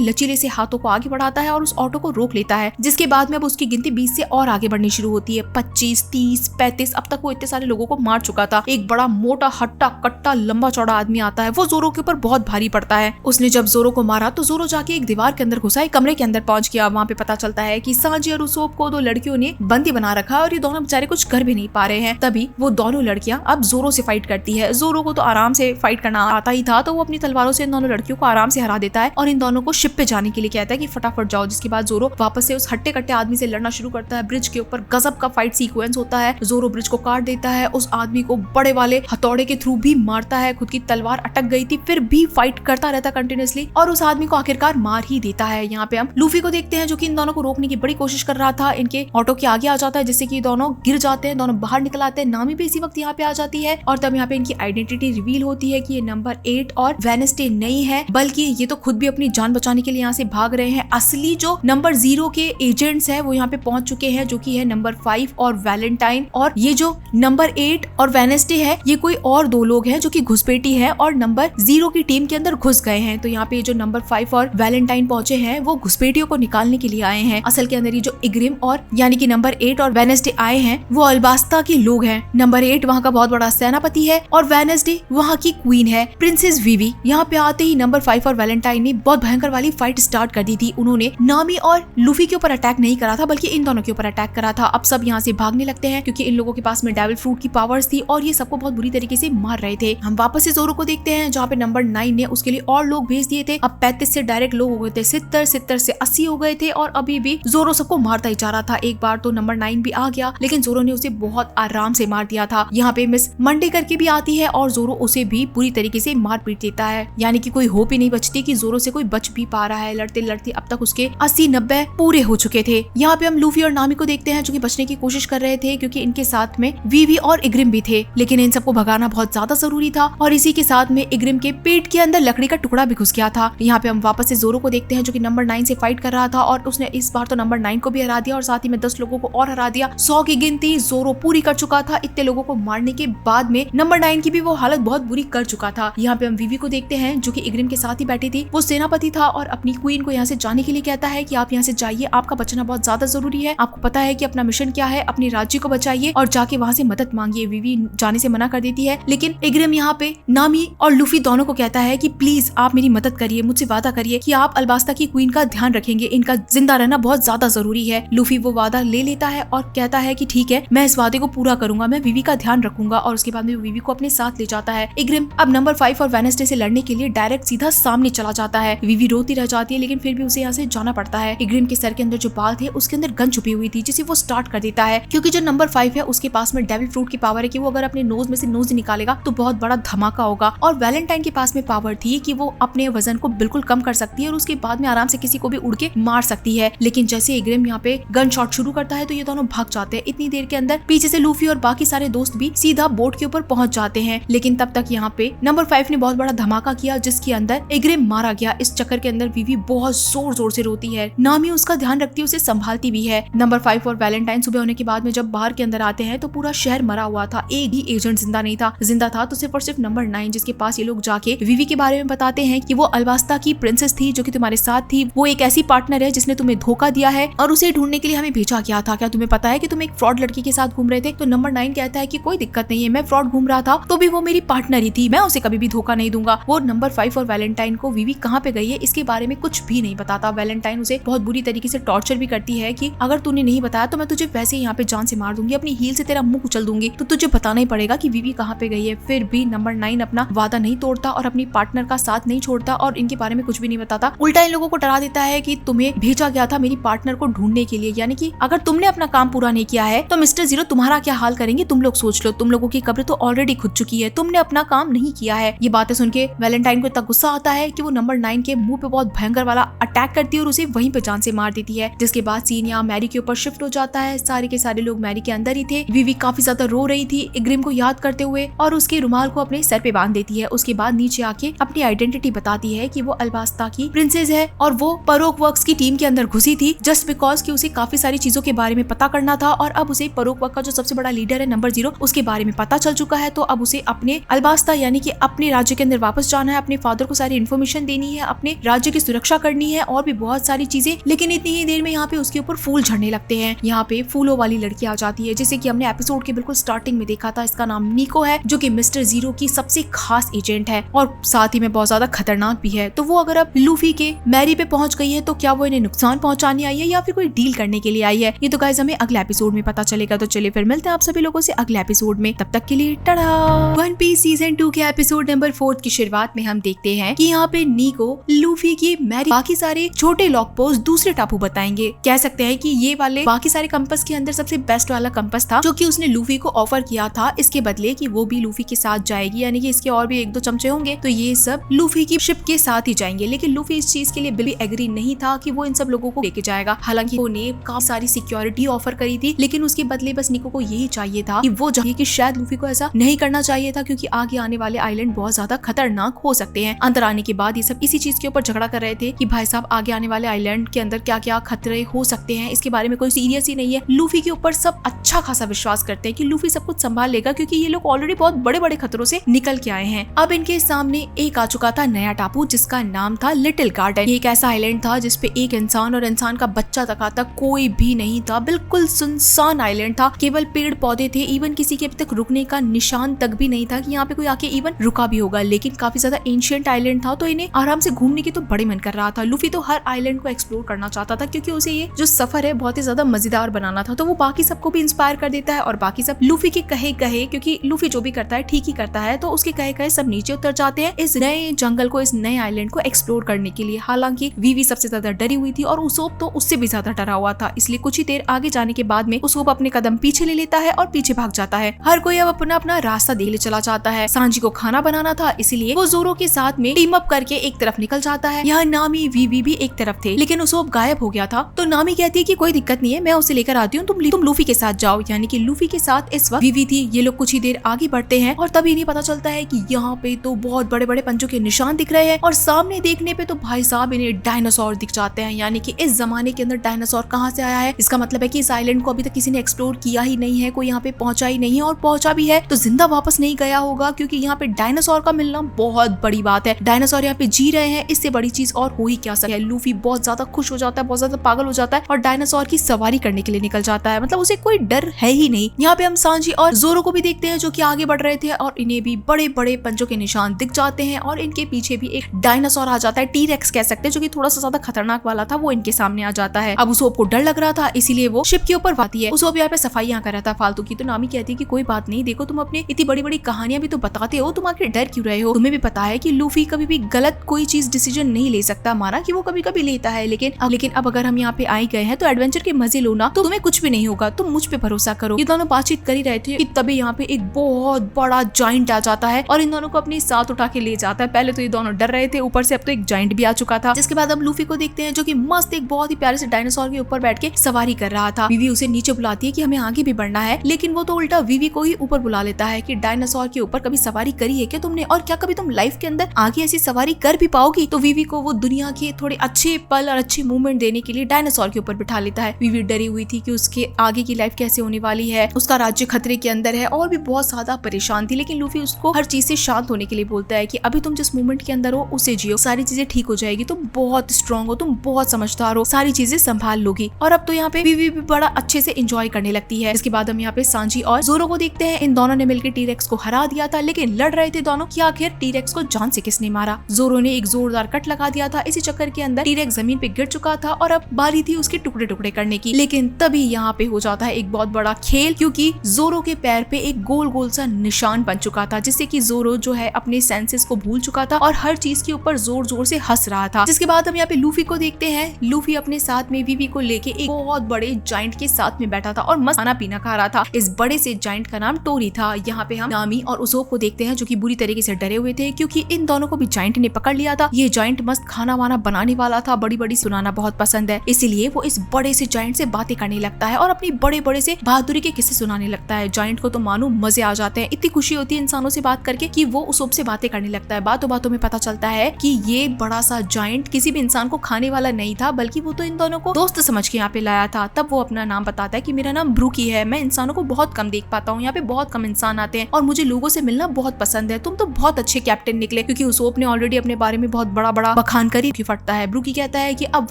लचीले से हाथों को आगे बढ़ाता है और उस ऑटो को रोक लेता है, जिसके बाद में अब उसकी गिनती 20 से और आगे बढ़नी शुरू होती है। 25, 30, 35, अब तक वो इतने सारे लोगों को मार चुका था। एक बड़ा मोटा हट्टा कट्टा लंबा चौड़ा आदमी आता है, वो जोरो के ऊपर बहुत भारी पड़ता है। उसने जब जोरो को मारा तो जोरो जाके एक दीवार के अंदर घुसा, एक कमरे के अंदर पहुंच गया। वहाँ पे पता चलता है कि सांजी और उसोप को 2 लड़कियों ने बंदी बना रखा है और ये दोनों बेचारे कुछ कर भी नहीं पा रहे हैं। तभी वो दोनों लड़कियां अब जोरो से फाइट करती है। जोरो को तो आराम से फाइट करना आता ही था, तो वो अपनी तलवारों से इन दोनों लड़कियों को आराम से हरा देता है और इन दोनों को शिप पे जाने के लिए कहता है कि फटाफट जाओ। जिसके बाद जोरो वापस से उस हट्टे कट्टे आदमी से लड़ना शुरू करता है। ब्रिज के ऊपर गजब का फाइट सीक्वेंस होता है। जोरो ब्रिज को काट देता है, उस आदमी को बड़े वाले हथौड़े के थ्रू भी मारता है। खुद की तलवार अटक गई थी, फिर भी फाइट करता रहता कंटिन्यूअसली और उस आदमी को आखिरकार मार ही देता है। यहाँ पे हम लूफी को देखते हैं जो कि इन दोनों को रोकने की बड़ी कोशिश कर रहा था। इनके ऑटो के आगे आ जाता है, जिससे कि दोनों गिर जाते हैं, दोनों बाहर निकल आते हैं। नामी भी इसी वक्त यहाँ पे आ जाती है और तब यहाँ पे इनकी आइडेंटिटी रिवील होती है कि ये नंबर 8 और वेडनेसडे नहीं है, बल्कि ये तो खुद भी अपनी जान बचाने के लिए यहाँ से भाग रहे हैं। असली जो नंबर 0 के एजेंट्स है वो यहाँ पे पहुंच चुके हैं, जो कि है नंबर 5 और वैलेंटाइन। और ये जो नंबर 8 और वेडनेसडे है, ये कोई और 2 लोग हैं जो कि घुसपैठी है और नंबर 0 की टीम के अंदर घुस गए हैं। तो यहाँ पे जो नंबर 5 और वैलेंटाइन पहुंचे हैं वो घुसपैठियों को निकालने के लिए आए हैं। असल के अंदर ये जो इग्रिम और यानी कि नंबर 8 और वेडनेसडे आए हैं वो अल्बास्ता के लोग हैं। नंबर 8 वहाँ का बहुत बड़ा सेनापति है और वेडनेसडे वहाँ की क्वीन है, प्रिंसेस विवी। यहाँ पे आते ही नंबर 5 और वैलेंटाइन ने बहुत भयंकर वाली फाइट स्टार्ट कर दी थी। उन्होंने नामी और लूफी के ऊपर अटैक नहीं करा था, बल्कि इन दोनों के ऊपर अटैक करा था। अब सब यहाँ से भागने लगते हैं क्योंकि इन लोगों के पास में डेविल फ्रूट की पावर्स थी और ये सबको बहुत बुरी तरीके से मार रहे थे। हम वापस से जोरो को देखते हैं जहाँ पे नंबर 9 ने उसके लिए और लोग भेज दिए थे। अब 35 से डायरेक्ट लोग हो गए थे 70, 70 से 80 हो गए थे और अभी भी जोरो सबको मारता ही जा रहा था। एक बार तो नंबर 9 भी आ गया, लेकिन जोरो ने उसे बहुत आराम से मार दिया था। यहाँ पे मिस मंडे करके भी आती है और जोरो उसे भी पूरी तरीके से मार पीट देता है। यानी कि कोई होप ही नहीं बचती कि जोरो से कोई बच भी पा रहा है। लड़ते लड़ते अब तक उसके 80-90 पूरे हो चुके थे। यहाँ पे हम लूफी और नामी को देखते हैं जो कि बचने की कोशिश कर रहे थे, क्योंकि इनके साथ में वीवी और इग्रिम भी थे, लेकिन इन सबको भगाना बहुत ज्यादा जरूरी था और इसी के साथ में इग्रिम के पेट के अंदर लकड़ी का टुकड़ा भी घुस गया था। यहाँ पे हम वापस से जोरो को देखते हैं जो कि नंबर 9 से फाइट कर रहा था और उसने इस बार तो नंबर 9 को भी हरा दिया और साथ ही में 10 लोगों को और हरा दिया। 100 की गिनती जोरो पूरी कर चुका था। इतने लोगों को मारने के बाद में नंबर 9 की भी वो हालत बहुत बुरी कर चुका था। यहाँ पे हम वीवी को देखते हैं जो कि इग्रिम के साथ ही बैठी थी। वो सेनापति था और अपनी क्वीन को यहाँ से जाने के लिए कहता है कि आप यहाँ से जाइए, आपका बचना बहुत ज्यादा जरूरी है। आपको पता है कि अपना मिशन क्या है, अपने राज्य को बचाइए और जाके वहाँ से मदद मांगिए। वीवी जाने से मना कर देती है, लेकिन इग्रिम यहाँ पे नामी और लूफी दोनों को कहता है कि प्लीज आप मेरी मदद करिए, मुझसे वादा करिए कि आप अल्बास्ता की क्वीन का ध्यान रखेंगे, इनका जिंदा रहना बहुत ज्यादा जरूरी है। लूफी वो वादा ले लेता है और कहता है कि ठीक है, मैं इस वादे को पूरा करूंगा, मैं वीवी का ध्यान रखूंगा। और उसके बाद में वीवी को अपने साथ ले जाता है। इग्रिम अब नंबर 5 और वेडनेसडे से लड़ने के लिए डायरेक्ट सीधा सामने चला जाता है। वीवी रोती रह जाती है, लेकिन फिर भी उसे यहाँ से जाना पड़ता है। इग्रिम के सर के अंदर जो बाल थे उसके अंदर गन छुपी हुई थी, जिसे वो स्टार्ट कर देता है, क्योंकि जो नंबर 5 है उसके पास में डेविल फ्रूट की पावर है कि वो अगर अपने नोज में से नोज निकालेगा तो बहुत बड़ा धमाका होगा। और वैलेंटाइन के पास में पावर थी कि वो अपने वजन को बिल्कुल कम कर सकती है और उसके बाद में आराम से किसी को भी उड़ के मार सकती है। लेकिन जैसे इग्रिम यहाँ पे गन शॉट शुरू करता है तो ये दोनों भाग जाते हैं। इतनी देर के अंदर पीछे से लूफी और बाकी सारे दोस्त भी सीधा बोट के ऊपर पहुंच जाते हैं। लेकिन तब तक यहाँ पे नंबर 5 ने बहुत बड़ा धमाका किया, जिसके अंदर इग्रिम मारा गया। इस चक्कर के अंदर वीवी बहुत जोर जोर से रोती है। नामी उसका ध्यान रखती है, उसे संभालती भी है। नंबर 5 और वैलेंटाइन सुबह होने के बाद में जब बाहर के अंदर आते हैं तो पूरा शहर मरा हुआ था, एक भी एजेंट जिंदा नहीं था। जिंदा था तो सिर्फ और सिर्फ नंबर 9, जिसके पास ये लोग जाके वीवी के बारे में बताते हैं कि वो अल्बास्ता की प्रिंसेस थी जो कि तुम्हारे साथ थी। वो एक ऐसी पार्टनर है जिसने तुम्हें धोखा दिया है और उसे ढूंढने के लिए हमें भेजा गया था। क्या तुम्हें पता है कि तुम एक फ्रॉड लड़की के साथ घूम रहे थे? तो नंबर 9 कहता है कि कोई दिक्कत नहीं है, मैं फ्रॉड घूम रहा था तो भी वो मेरी पार्टनर ही थी, मैं उसे कभी भी धोखा नहीं दूंगा। वो नंबर 5 और वैलेंटाइन को वीवी कहाँ पे गई है इसके बारे में कुछ भी नहीं बताता। वैलेंटाइन उसे बहुत बुरी तरीके से टॉर्चर भी करती है कि अगर तूने नहीं बताया तो मैं तुझे वैसे ही यहाँ पे जान से मार दूंगी, अपनी हील से तेरा मुंह कुचल दूंगी, तो तुझे बताना ही पड़ेगा कि वीवी कहाँ पे गई है। फिर भी नंबर 9 अपना वादा नहीं तोड़ता और अपनी पार्टनर का साथ नहीं छोड़ता और इनके बारे में कुछ भी नहीं बताता। उल्टा इन लोगों को डरा देता है कि तुम्हें भेजा गया था मेरी पार्टनर को ढूंढने के लिए, यानी कि अगर तुमने अपना काम पूरा नहीं किया है तो मिस्टर 0 तुम्हारा क्या हाल करेंगे तुम लोग सोच लो। तुम लोगों की कब्र तो ऑलरेडी खुद चुकी है, तुमने अपना काम नहीं किया है। ये बातें सुन के वैलेंटाइन को इतना गुस्सा आता है कि वो नंबर 9 के मुंह पे बहुत भयंकर वाला अटैक करती है और उसे वहीं पे जान से मार देती है। जिसके बाद सीन यहाँ मैरी के ऊपर शिफ्ट हो जाता है। सारे के सारे लोग मैरी के अंदर ही थे। वीवी काफी ज्यादा रो रही थी इग्रिम को याद करते हुए और उसके रुमाल को अपने सर पे बांध देती है। उसके बाद नीचे आके अपनी आइडेंटिटी बताती है कि वो अल्बास्ता की प्रिंसेस है और वो परोक वर्क्स की टीम के अंदर घुसी थी जस्ट बिकॉज कि उसे काफी सारी चीजों के बारे में पता करना था और अब उसे परोक रोकवक का जो सबसे बड़ा लीडर है नंबर 0 उसके बारे में पता चल चुका है। तो अब उसे अपने अल्बास्ता यानी कि अपने राज्य के अंदर वापस जाना है, अपने फादर को सारी इन्फॉर्मेशन देनी है, अपने राज्य की सुरक्षा करनी है और भी बहुत सारी चीजें। लेकिन इतनी ही देर में यहाँ पे उसके ऊपर फूल झड़ने लगते हैं। यहाँ पे फूलों वाली लड़की आ जाती है जिसे कि हमने एपिसोड के बिल्कुल स्टार्टिंग में देखा था। इसका नाम निको है जो कि मिस्टर 0 की सबसे खास एजेंट है और साथ ही में बहुत ज्यादा खतरनाक भी है। तो वो अगर अब लूफी के मैरी पे पहुंच गई है तो क्या वो इन्हें नुकसान पहुंचाने आई है या फिर कोई डील करने के लिए आई है, ये तो गाइस हमें अगले एपिसोड में पता चलेगा। तो चलिए फिर मिलते हैं आप सभी लोगों से अगले एपिसोड में, तब तक के लिए टाटा। वन पीस सीजन 2 के एपिसोड नंबर 4 की शुरुआत में हम देखते हैं कि यहाँ पे निको लूफी की मैरी बाकी सारे छोटे लॉक पोस्ट दूसरे टापू बताएंगे। कह सकते हैं कि ये वाले बाकी सारे कंपास के अंदर सबसे बेस्ट वाला कंपास था जो कि उसने लूफी को ऑफर किया था इसके बदले कि वो भी लूफी के साथ जाएगी, यानी कि इसके और भी 1-2 चमचे होंगे तो ये सब लूफी की शिप के साथ ही जाएंगे। लेकिन लूफी इस चीज के लिए बिल्कुल एग्री नहीं था कि वो इन सब लोगों को लेके जाएगा। हालांकि उन्हें काफी सारी सिक्योरिटी ऑफर करी थी लेकिन उसके बदले बस निको को यही चाहिए था कि वो चाहिए कि शायद लूफी को ऐसा नहीं करना चाहिए था क्योंकि आगे आने वाले आइलैंड बहुत ज्यादा खतरनाक हो सकते हैं। अंदर आने के बाद ये सब इसी चीज के ऊपर झगड़ा कर रहे थे कि भाई साहब आगे आने वाले आइलैंड के अंदर क्या क्या खतरे हो सकते हैं, इसके बारे में कोई सीरियस ही नहीं है। लूफी के ऊपर सब अच्छा खासा विश्वास करते हैं कि लूफी सब कुछ संभाल लेगा क्योंकि ये लोग ऑलरेडी बहुत बड़े बड़े खतरों से निकल के आए हैं। अब इनके सामने एक आ चुका था नया टापू जिसका नाम था लिटिल गार्डन। ये एक ऐसा आइलैंड था जिसपे एक इंसान और इंसान का बच्चा तक कोई भी नहीं था। बिल्कुल सुनसान आइलैंड था, केवल पेड़ पौधे थे। इवन किसी के अभी तक रुकने का निशान तक भी नहीं था कि यहाँ पे कोई आके इवन रुका भी होगा। लेकिन काफी ज्यादा एंशिएंट आइलैंड था तो इन्हें आराम से घूमने की तो बड़े मन कर रहा था। लूफी तो हर आइलैंड को एक्सप्लोर करना चाहता था क्योंकि उसे ये जो सफर है बहुत ही ज्यादा मजेदार बनाना था। तो वो बाकी सबको भी इंस्पायर कर देता है और बाकी सब लूफी के कहे क्योंकि लूफी जो भी करता है ठीक ही करता है, तो उसके कहे सब नीचे उतर जाते हैं इस नए जंगल को, इस नए आइलैंड को एक्सप्लोर करने के लिए। हालांकि वीवी सबसे ज्यादा डरी हुई थी और उसोप तो उससे भी ज्यादा डरा हुआ था, इसलिए कुछ ही देर आगे जाने के बाद में उसोप अपने कदम पीछे ले लेता है और पीछे भाग जाता है। हर कोई अब अपना अपना रास्ता देख ले चला जाता है। सांजी को खाना बनाना था इसलिए वो जोरो के साथ में टीम अप करके एक तरफ निकल जाता है। यहाँ नामी वीवी भी एक तरफ थे लेकिन उसोप गायब हो गया था। तो नामी कहती है कि कोई दिक्कत नहीं है, मैं उसे लेकर आती हूँ, तुम लूफी के साथ जाओ। यानी कि लूफी के साथ इस वक्त वीवी थी। ये लोग कुछ ही देर आगे बढ़ते हैं और तभी इन्हें पता चलता है कि यहाँ पे तो बहुत बड़े बड़े पंजों के निशान दिख रहे हैं और सामने देखने पे तो भाई साहब इन्हें डायनासोर दिख जाते हैं। यानी कि इस जमाने के अंदर डायनासोर कहाँ से आया है, इसका मतलब है कि इस आइलैंड को अभी तक किसी ने एक्सप्लोर किया ही नहीं है, कोई यहाँ पे पहुंचा ही नहीं है और पहुंचा भी है तो जिंदा वापस नहीं गया होगा क्योंकि यहाँ पे डायनासोर का मिलना बहुत बड़ी बात है। डायनासोर यहाँ पे जी रहे हैं, इससे बड़ी चीज और हो ही क्या सकती है। लूफी बहुत ज्यादा खुश हो जाता है, बहुत ज्यादा पागल हो जाता है और डायनासोर की सवारी करने के लिए निकल जाता है। मतलब उसे कोई डर है ही नहीं। यहाँ पे हम सांजी और जोरो को भी देखते हैं जो कि आगे बढ़ रहे थे और इन्हें भी बड़े बड़े पंजों के निशान दिख जाते हैं और इनके पीछे भी एक डायनासोर आ जाता है, टी-रेक्स कह सकते हैं, जो कि थोड़ा सा ज्यादा खतरनाक वाला था, वो इनके सामने आ जाता है। अब उसोप को डर लग रहा था इसीलिए वो शिप के ऊपर आती है। उसोप यहाँ पे सफाइयां कर रहा था फालतू की। तो नामी कहती है कि कोई बात नहीं, देखो तुम अपने इतनी बड़ी बड़ी कहानियां भी तो बताते हो, तुम आखिर डर क्यों रहे हो? तुम्हें भी पता है कि लूफी कभी भी गलत कोई चीज डिसीजन नहीं ले सकता, माना कि वो कभी कभी लेता है, लेकिन अब अगर हम यहाँ पे आई गए हैं तो एडवेंचर के मजे लो ना, तो तुम्हें कुछ भी नहीं होगा, तुम मुझ पे भरोसा करो। ये दोनों बातचीत कर ही रहे थे कि तभी यहाँ पे एक बहुत बड़ा जाइंट आ जाता है और इन दोनों को अपने साथ उठा के ले जाता है। पहले तो ये दोनों डर रहे थे, ऊपर से अब तो एक जाइंट भी आ चुका था। जिसके बाद हम लूफी को देखते हैं जो कि मस्त एक बहुत ही प्यारे से डायनासोर के ऊपर बैठ के सवारी कर रहा था। वीवी उसे नीचे बुलाती है कि हमें आगे भी बढ़ना है, लेकिन वो तो उल्टा वीवी को ही ऊपर बुला लेता है कि डायनासोर के ऊपर कभी सवारी करी है क्या तुमने, और क्या कभी तुम लाइफ के अंदर आगे ऐसी सवारी कर भी पाओगी? तो वीवी को वो दुनिया के थोड़े अच्छे पल और अच्छे मूवमेंट देने के लिए डायनासोर के ऊपर बिठा लेता है। वीवी डरी हुई थी कि उसके आगे की लाइफ कैसे होने वाली है, उसका राज्य खतरे के अंदर है और भी बहुत ज्यादा परेशान थी। लेकिन लूफी उसको हर चीज से शांत होने के लिए बोलता है कि अभी तुम जिस मूवमेंट के अंदर हो उसे जियो, सारी चीजें ठीक हो जाएगी, तुम बहुत स्ट्रॉन्ग हो, तुम बहुत समझदार हो, सारी चीजें संभाल लोगी। और अब तो यहाँ पे वीवी भी बड़ा अच्छे से एंजॉय करने लगती है। इसके बाद हम यहाँ पे सांजी और जोरो को देखते हैं। इन दोनों ने मिलकर टी-रेक्स को हरा दिया था, लेकिन लड़ रहे थे दोनों कि आखिर टी-रेक्स को जान से किसने मारा। जोरो ने एक जोरदार कट लगा दिया था, इसी चक्कर के अंदर टी-रेक्स जमीन पे गिर चुका था और अब बारी थी उसके टुकड़े टुकड़े करने की। लेकिन तभी यहाँ पे हो जाता है एक बहुत बड़ा खेल, क्योंकि जोरो के पैर पे एक गोल गोल सा निशान बन चुका था, जिससे कि जोरो जो है अपने सेंसेस को भूल चुका था और हर चीज के ऊपर जोर जोर से हंस रहा था। जिसके बाद हम यहाँ पे लूफी को देखते हैं। लूफी अपने साथ में वीवी को लेके एक बहुत बड़े जाइंट के साथ में बैठा था और मस्त खाना पीना खा रहा था। इस बड़े से जाइंट का नाम टोरी था। यहाँ पे हम नामी और उसोप को देखते हैं जो कि बुरी तरीके से डरे हुए थे, क्योंकि इन दोनों को भी जाइंट ने पकड़ लिया था। ये जाइंट मस्त खाना वाना बनाने वाला था, बड़ी बड़ी सुनाना बहुत पसंद है, इसीलिए वो इस बड़े से जाइंट से बातें करने लगता है और अपनी बड़े बड़े से बहादुरी के किस्से सुनाने लगता है। जाइंट को तो मानो मजे आ जाते हैं, इतनी खुशी होती है इंसानों से बात करके कि वो उसोप से बातें करने लगता है। बातों बातों में पता चलता है कि ये बड़ा सा जाइंट किसी भी इंसान को खाने वाला नहीं था, बल्कि वो तो इन दोनों को दोस्त समझ के यहाँ पे लाया था। तब वो अपना नाम बताता है कि मेरा नाम ब्रूकी है, मैं इंसानों को बहुत कम देख पाता हूँ, यहाँ पे बहुत कम इंसान आते हैं और मुझे लोगों से मिलना बहुत पसंद है। तुम तो बहुत अच्छे कैप्टन निकले, क्योंकि उसोप ने ऑलरेडी अपने बारे में बहुत बड़ा बड़ा बखान करी फटता है। ब्रूकी कहता है कि अब